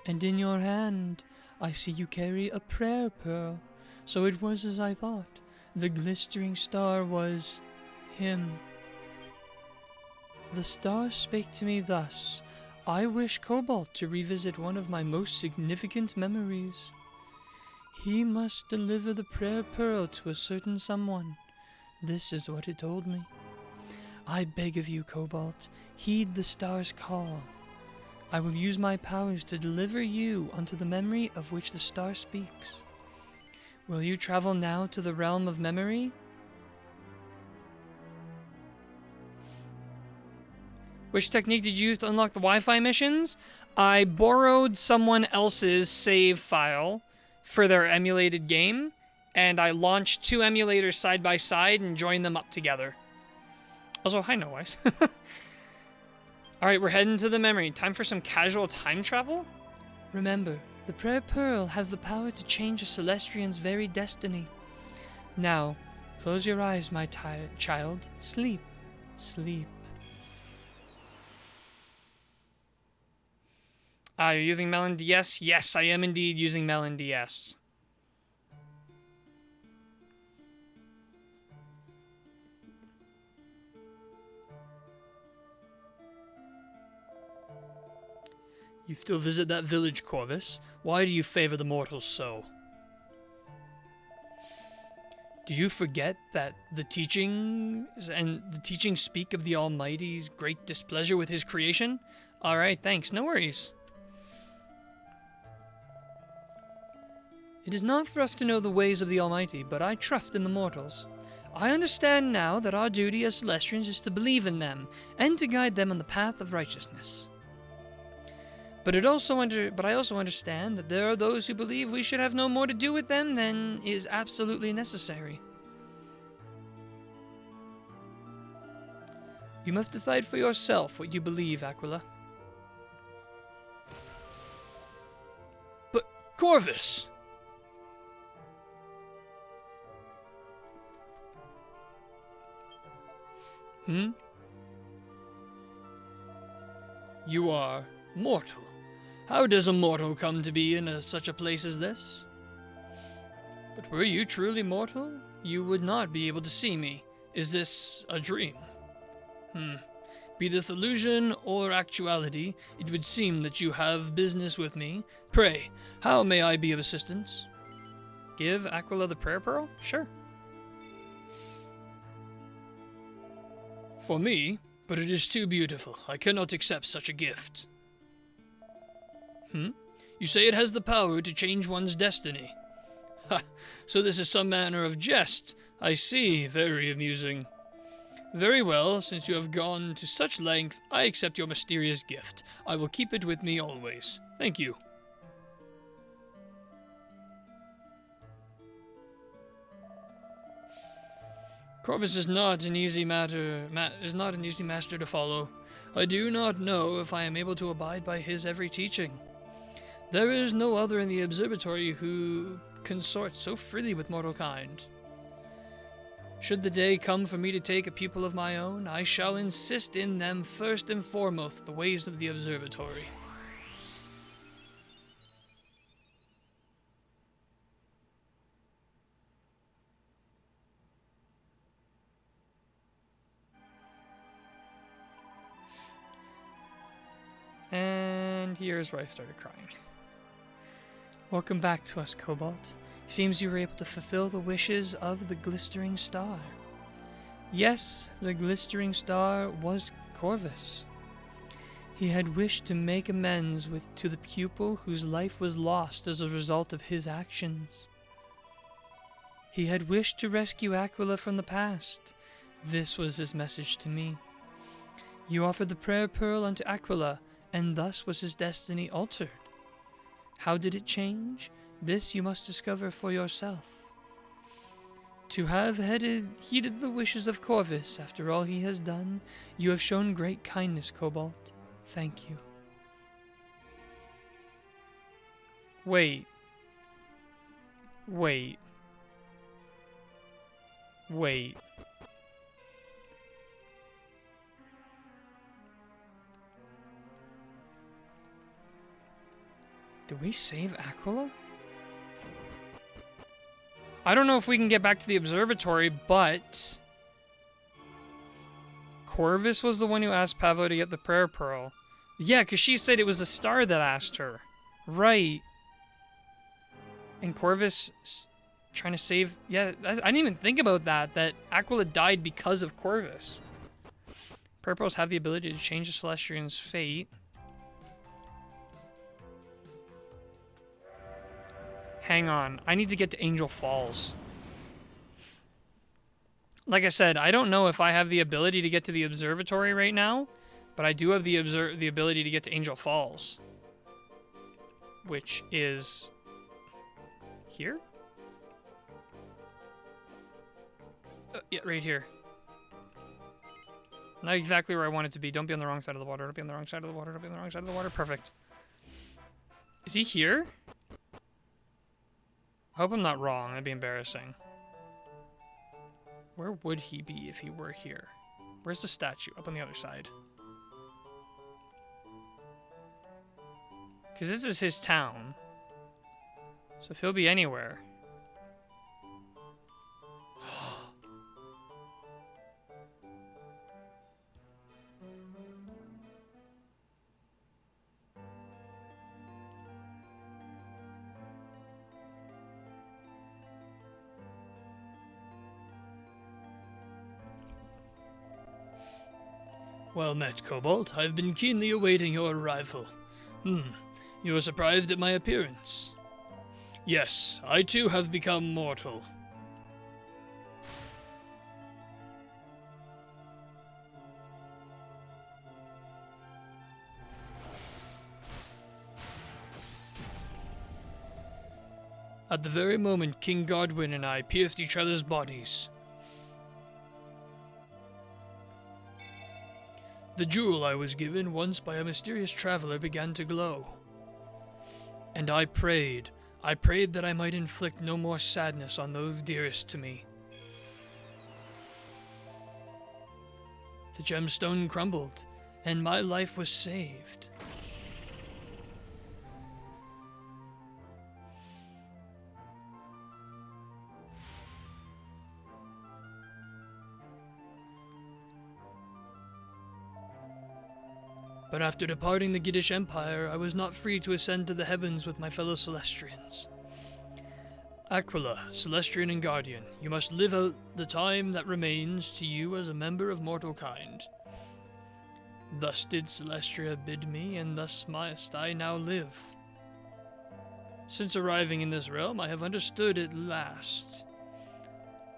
And in your hand, I see you carry a prayer pearl. So it was as I thought. The glistering star was him. The star spake to me thus. I wish Cobalt to revisit one of my most significant memories. He must deliver the prayer pearl to a certain someone. This is what it told me. I beg of you, Cobalt, heed the star's call. I will use my powers to deliver you unto the memory of which the star speaks. Will you travel now to the realm of memory? Which technique did you use to unlock the Wi-Fi missions? I borrowed someone else's save file for their emulated game, and I launched 2 emulators side by side and joined them up together. Also, hi, Nowise. Alright, we're heading to the memory. Time for some casual time travel? Remember, the prayer pearl has the power to change a Celestrian's very destiny. Now, close your eyes, my tired child. Sleep. Sleep. You're using Melon DS? Yes, I am indeed using Melon DS. You still visit that village, Corvus? Why do you favor the mortals so? Do you forget that the teachings speak of the Almighty's great displeasure with his creation? Alright, thanks, no worries. It is not for us to know the ways of the Almighty, but I trust in the mortals. I understand now that our duty as Celestians is to believe in them, and to guide them on the path of righteousness. But I also understand that there are those who believe we should have no more to do with them than is absolutely necessary. You must decide for yourself what you believe, Aquila. But, Corvus! You are mortal. How does a mortal come to be in such a place as this? But were you truly mortal, you would not be able to see me. Is this a dream? Be this illusion or actuality, it would seem that you have business with me. Pray, how may I be of assistance? Give Aquila the prayer pearl? Sure. For me, but it is too beautiful. I cannot accept such a gift. You say it has the power to change one's destiny. Ha! So this is some manner of jest. I see. Very amusing. Very well, since you have gone to such length, I accept your mysterious gift. I will keep it with me always. Thank you. Corvus is not an easy master to follow. I do not know if I am able to abide by his every teaching. There is no other in the observatory who consorts so freely with mortal kind. Should the day come for me to take a pupil of my own, I shall insist in them first and foremost the ways of the observatory. And here's where I started crying. Welcome back to us, Cobalt. Seems you were able to fulfill the wishes of the Glistering Star. Yes, the Glistering Star was Corvus. He had wished to make amends to the pupil whose life was lost as a result of his actions. He had wished to rescue Aquila from the past. This was his message to me. You offered the prayer pearl unto Aquila, and thus was his destiny altered. How did it change? This you must discover for yourself. To have heeded the wishes of Corvus after all he has done, you have shown great kindness, Cobalt. Thank you. Wait. Did we save Aquila? I don't know if we can get back to the observatory, but Corvus was the one who asked Pavo to get the prayer pearl. Yeah, because she said it was the star that asked her. Right. And Corvus trying to save... Yeah, I didn't even think about that Aquila died because of Corvus. Prayer pearls have the ability to change the Celestian's fate. Hang on. I need to get to Angel Falls. Like I said, I don't know if I have the ability to get to the observatory right now, but I do have the ability to get to Angel Falls. Which is... here? Yeah, right here. Not exactly where I want it to be. Don't be on the wrong side of the water. Don't be on the wrong side of the water. Don't be on the wrong side of the water. Perfect. Is he here? I hope I'm not wrong. That'd be embarrassing. Where would he be if he were here? Where's the statue? Up on the other side. Because this is his town. So if he'll be anywhere. Well met, Cobalt. I've been keenly awaiting your arrival. You were surprised at my appearance. Yes, I too have become mortal. At the very moment King Godwyn and I pierced each other's bodies, the jewel I was given once by a mysterious traveler began to glow. And I prayed that I might inflict no more sadness on those dearest to me. The gemstone crumbled, and my life was saved. But after departing the Giddish Empire, I was not free to ascend to the heavens with my fellow Celestrians. Aquila, Celestrian and Guardian, you must live out the time that remains to you as a member of mortal kind. Thus did Celestria bid me, and thus must I now live. Since arriving in this realm, I have understood at last.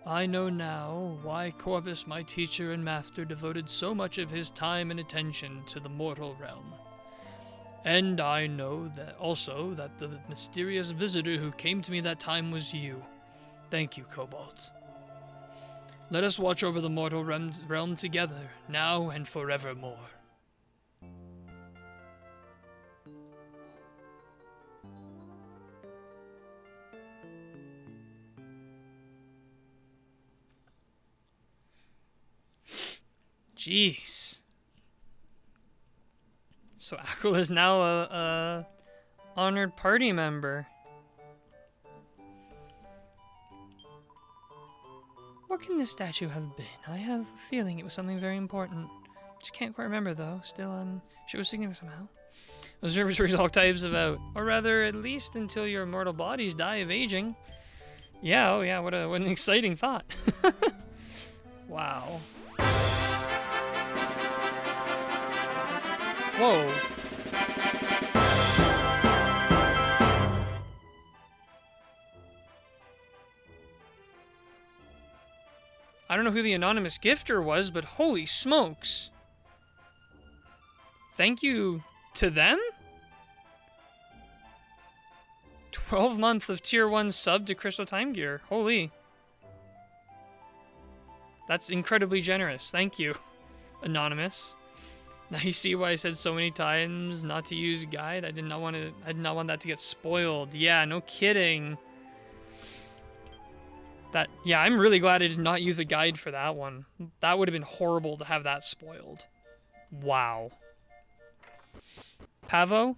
I know now why Corvus, my teacher and master, devoted so much of his time and attention to the mortal realm. And I know that also that the mysterious visitor who came to me that time was you. Thank you, Cobalt. Let us watch over the mortal realm together, now and forevermore. Jeez. So Aquila is now a honored party member. What can this statue have been? I have a feeling it was something very important. Just can't quite remember though. Still, she was significant somehow. Observatories all types about, or rather, at least until your mortal bodies die of aging. Yeah, oh yeah, what an exciting thought. Wow. Whoa. I don't know who the anonymous gifter was, but holy smokes. Thank you to them? 12 months of tier 1 sub to Crystal Time Gear. Holy. That's incredibly generous. Thank you, anonymous. Now you see why I said so many times not to use guide. I did not want that to get spoiled. Yeah, no kidding. Yeah, I'm really glad I did not use a guide for that one. That would have been horrible to have that spoiled. Wow. Pavo?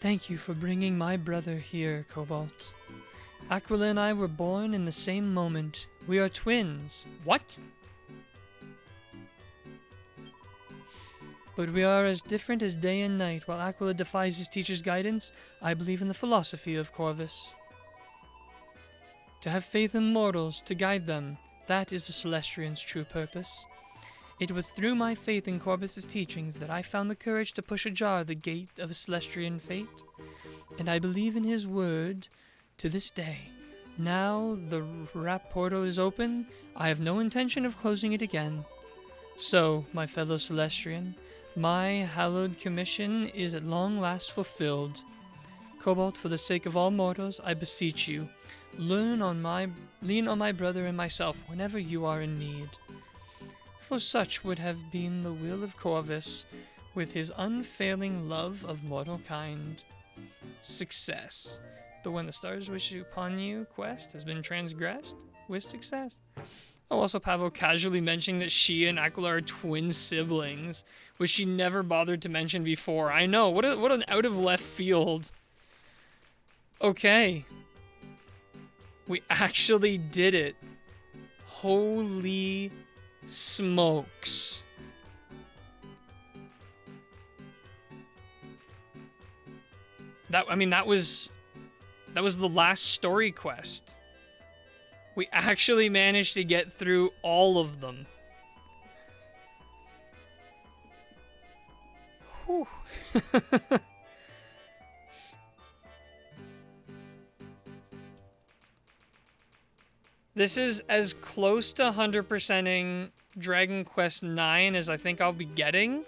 Thank you for bringing my brother here, Cobalt. Aquila and I were born in the same moment. We are twins. What? But we are as different as day and night. While Aquila defies his teacher's guidance, I believe in the philosophy of Corvus. To have faith in mortals, to guide them, that is the Celestrian's true purpose. It was through my faith in Corvus's teachings that I found the courage to push ajar the gate of a Celestrian fate. And I believe in his word to this day. Now the Wrap portal is open, I have no intention of closing it again. So, my fellow Celestrian, my hallowed commission is at long last fulfilled. Cobalt, for the sake of all mortals, I beseech you, lean on my brother and myself whenever you are in need. For such would have been the will of Corvus, with his unfailing love of mortal kind. Success. The When the Stars Wish Upon You quest has been transgressed with success. Oh, also Pavo casually mentioning that she and Aquila are twin siblings, which she never bothered to mention before. I know, what an out of left field. Okay. We actually did it. Holy smokes. That was the last story quest. We actually managed to get through all of them. Whew. This is as close to 100%ing Dragon Quest IX as I think I'll be getting.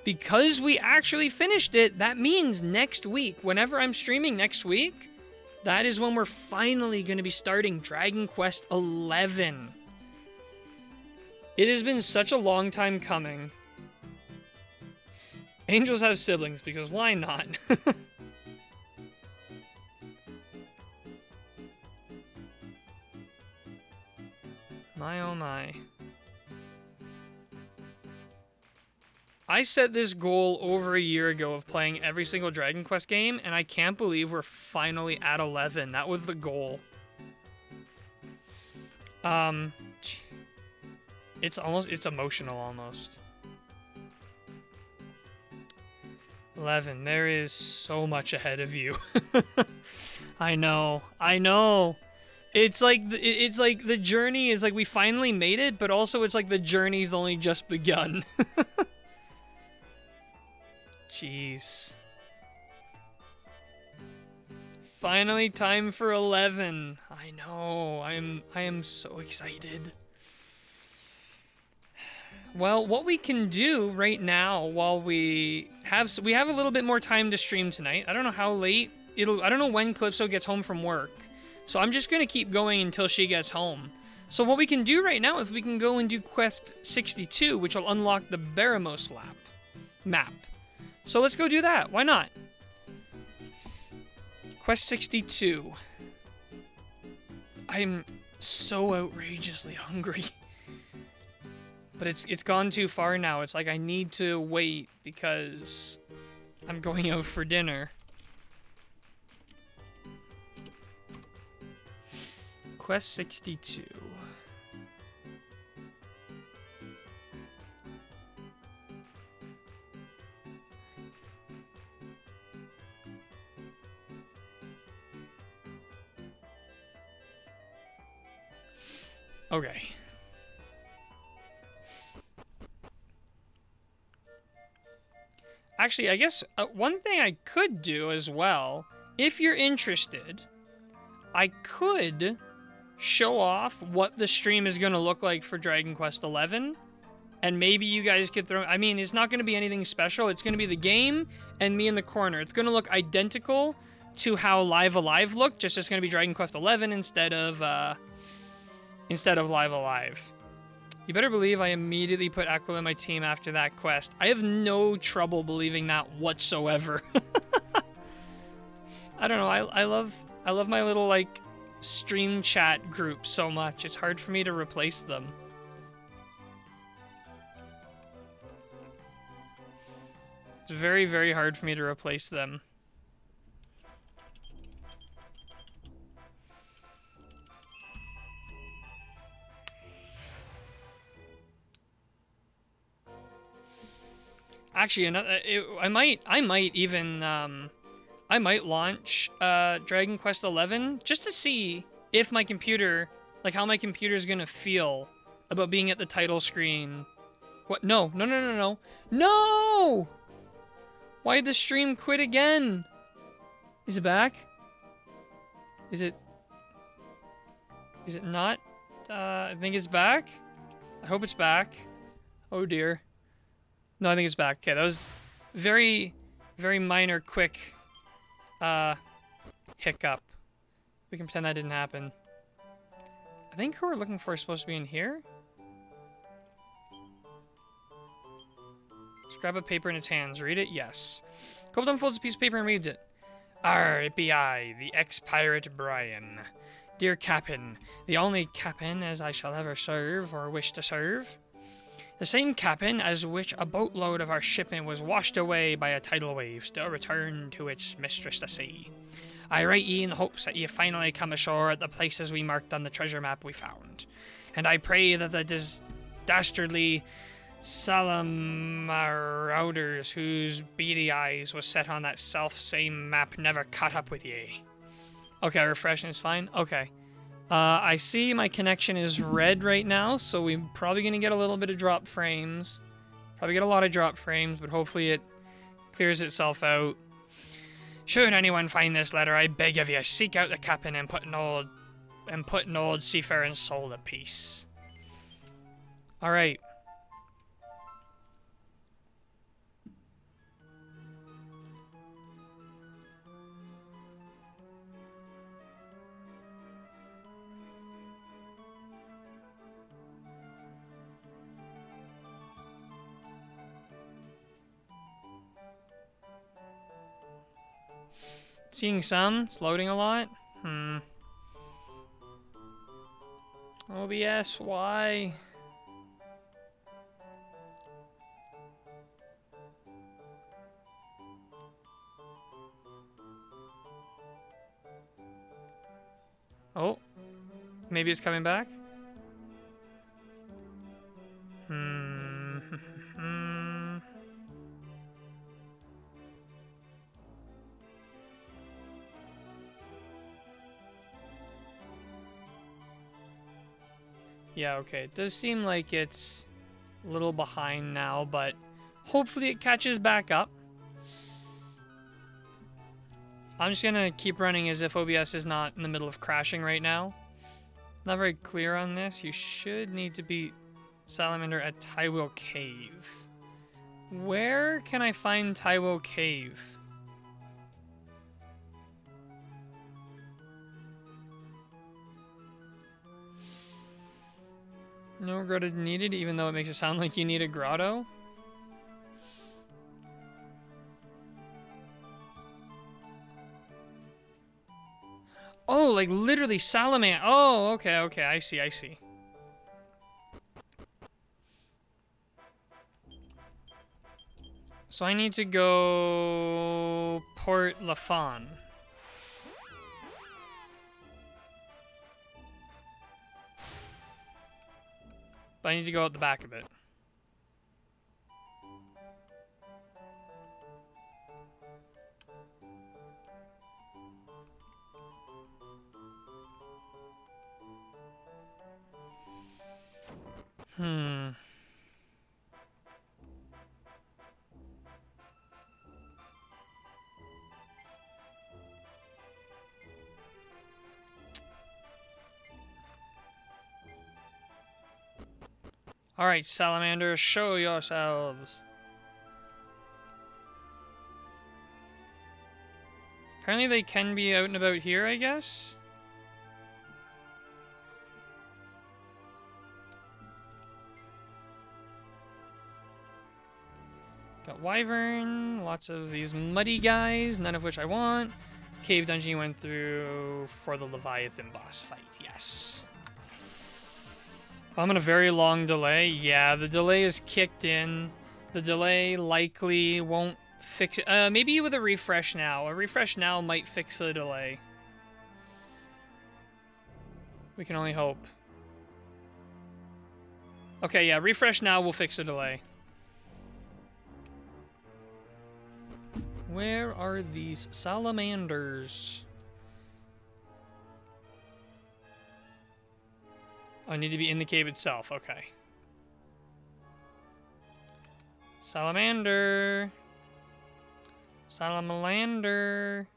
Because we actually finished it, that means next week, whenever I'm streaming next week, that is when we're finally going to be starting Dragon Quest XI. It has been such a long time coming. Angels have siblings, because why not? My oh my. I set this goal over a year ago of playing every single Dragon Quest game, and I can't believe we're finally at 11. That was the goal. It's emotional almost. 11, there is so much ahead of you. I know. It's like the journey is like we finally made it, but also it's like the journey's only just begun. Jeez. Finally time for 11. I know. I am so excited. Well, what we can do right now while we have a little bit more time to stream tonight. I don't know how late I don't know when Calypso gets home from work. So I'm just going to keep going until she gets home. So what we can do right now is we can go and do Quest 62, which will unlock the Baramos map. So let's go do that. Why not? Quest 62. I'm so outrageously hungry. But it's gone too far now. It's like I need to wait because I'm going out for dinner. Quest 62. Okay. Actually, I guess one thing I could do as well, if you're interested, I could show off what the stream is going to look like for Dragon Quest XI, and maybe you guys could throw... I mean, it's not going to be anything special. It's going to be the game and me in the corner. It's going to look identical to how Live Alive looked, just it's going to be Dragon Quest XI instead of Live Alive. You better believe I immediately put Aquila in my team after that quest. I have no trouble believing that whatsoever. I don't know. I love my little like stream chat group so much. It's hard for me to replace them. It's very, very hard for me to replace them. Actually, I might even I might launch Dragon Quest XI just to see if my computer, like how my computer is gonna feel about being at the title screen. What? No! No! Why did the stream quit again? Is it back? Is it not? I think it's back. I hope it's back. Oh dear. No, I think it's back. Okay, that was very, very minor, quick hiccup. We can pretend that didn't happen. I think who we're looking for is supposed to be in here. Just grab a paper in its hands. Read it? Yes. Cobalt unfolds a piece of paper and reads it. Arr, it be I, the ex-pirate Brian. Dear Captain, the only Captain as I shall ever serve or wish to serve. The same Captain as which a boatload of our shipping was washed away by a tidal wave, still returned to its mistress the sea. I write ye in hopes that ye finally come ashore at the places we marked on the treasure map we found. And I pray that the dastardly Salamarauders whose beady eyes was set on that self-same map never caught up with ye. Okay, refreshing is fine? Okay. I see my connection is red right now, so we're probably going to get a little bit of drop frames. Probably get a lot of drop frames, but hopefully it clears itself out. Should anyone find this letter, I beg of you, seek out the captain and put an old seafaring soul at peace. Alright. Seeing some. It's loading a lot. OBS, why? Oh. Maybe it's coming back? Yeah, okay. It does seem like it's a little behind now, but hopefully it catches back up. I'm just gonna keep running as if OBS is not in the middle of crashing right now. Not very clear on this. You should need to beat Salamander at Tywheel Cave. Where can I find Tywheel Cave? No grotto needed, even though it makes it sound like you need a grotto. Oh, like literally Salamander. Oh, okay, okay. I see, I see. So I need to go Port Lafon. But I need to go out the back of it. Alright, Salamander, show yourselves. Apparently they can be out and about here, I guess? Got Wyvern, lots of these muddy guys, none of which I want. Cave dungeon you went through for the Leviathan boss fight, yes. I'm in a very long delay. Yeah, the delay is kicked in. The delay likely won't fix it. Maybe with a refresh now. A refresh now might fix the delay. We can only hope. Okay, yeah, refresh now will fix the delay. Where are these salamanders? I need to be in the cave itself. Okay. Salamander. Salamander.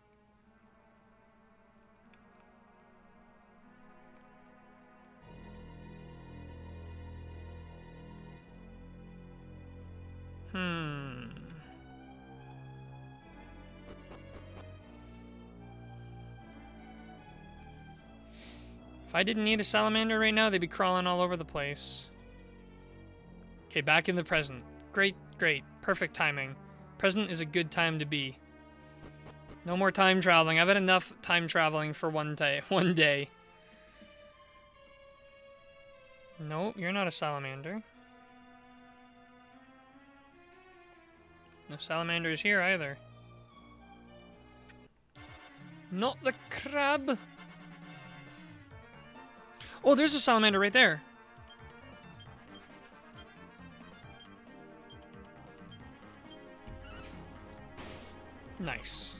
If I didn't need a salamander right now, they'd be crawling all over the place. Okay, back in the present. Great, great. Perfect timing. Present is a good time to be. No more time traveling. I've had enough time traveling for one day. Nope, you're not a salamander. No salamanders here either. Not the crab. Oh, there's a salamander right there. Nice.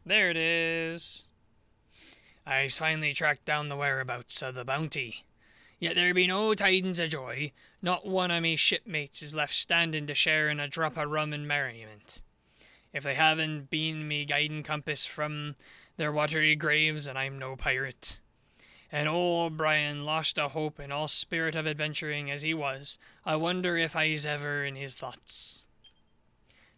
There it is. I's finally tracked down the whereabouts of the bounty. Yet there be no tidings of joy. Not one of me shipmates is left standing to share in a drop of rum and merriment. If they haven't been me guiding compass from their watery graves, and I'm no pirate. And old O'Brien lost a hope in all spirit of adventuring as he was. I wonder if I's ever in his thoughts.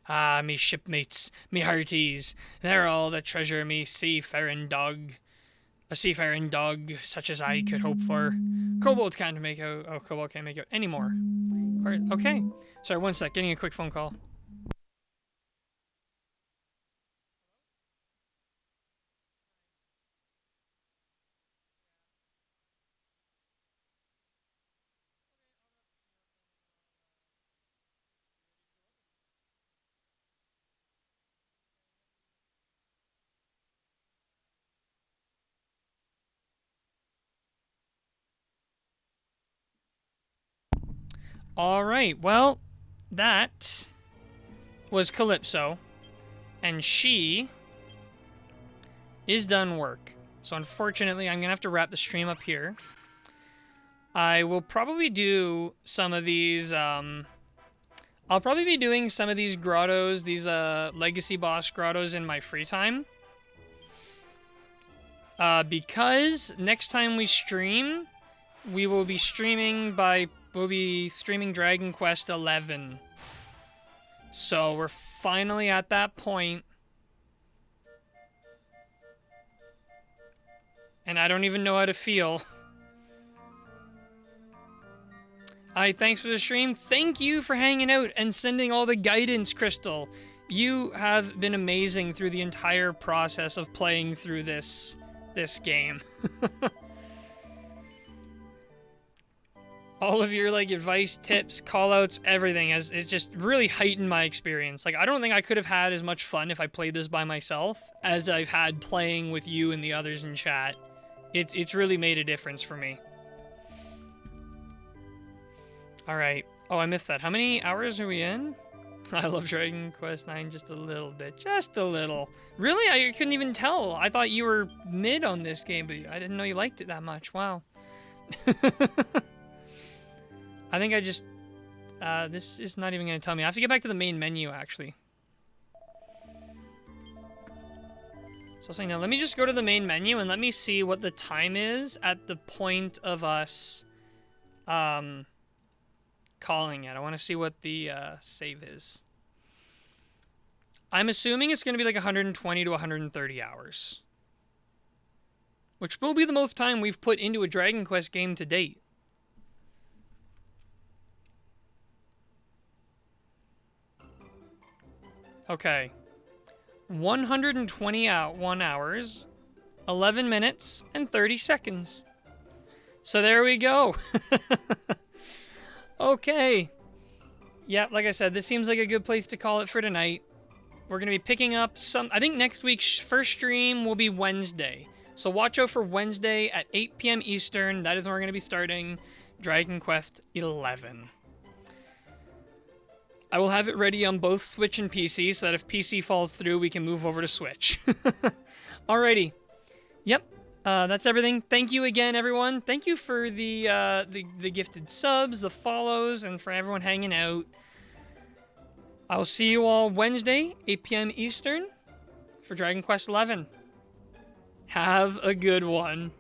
Ah, me shipmates, me hearties, they're all the treasure me seafaring dog. A seafaring dog such as I could hope for. Kobold can't make out. Oh, Kobold can't make out anymore. Okay. Sorry, one sec. Getting a quick phone call. All right. Well, that was Calypso, and she is done work. So unfortunately, I'm gonna have to wrap the stream up here. I will probably do some of these. I'll probably be doing some of these grottos, these legacy boss grottos, in my free time. Because next time we stream, we'll be streaming Dragon Quest 11. So we're finally at that point. And I don't even know how to feel. Thanks for the stream. Thank you for hanging out and sending all the guidance, Crystal. You have been amazing through the entire process of playing through this game. All of your advice, tips, callouts, everything has just really heightened my experience. I don't think I could have had as much fun if I played this by myself as I've had playing with you and the others in chat. It's really made a difference for me. All right. Oh, I missed that. How many hours are we in? I love Dragon Quest 9 just a little bit. Just a little. Really? I couldn't even tell. I thought you were mid on this game, but I didn't know you liked it that much. Wow. I think I just... this is not even going to tell me. I have to get back to the main menu, actually. So I was saying, now let me just go to the main menu and let me see what the time is at the point of us... calling it. I want to see what the save is. I'm assuming it's going to be 120 to 130 hours. Which will be the most time we've put into a Dragon Quest game to date. Okay. 121 hours, 11 minutes, and 30 seconds. So there we go. Okay. Yeah, like I said, this seems like a good place to call it for tonight. We're going to be picking up some... I think next week's first stream will be Wednesday. So watch out for Wednesday at 8 p.m. Eastern. That is when we're going to be starting Dragon Quest 11. I will have it ready on both Switch and PC so that if PC falls through, we can move over to Switch. Alrighty. Yep. That's everything. Thank you again, everyone. Thank you for the gifted subs, the follows, and for everyone hanging out. I'll see you all Wednesday, 8 p.m. Eastern, for Dragon Quest XI. Have a good one.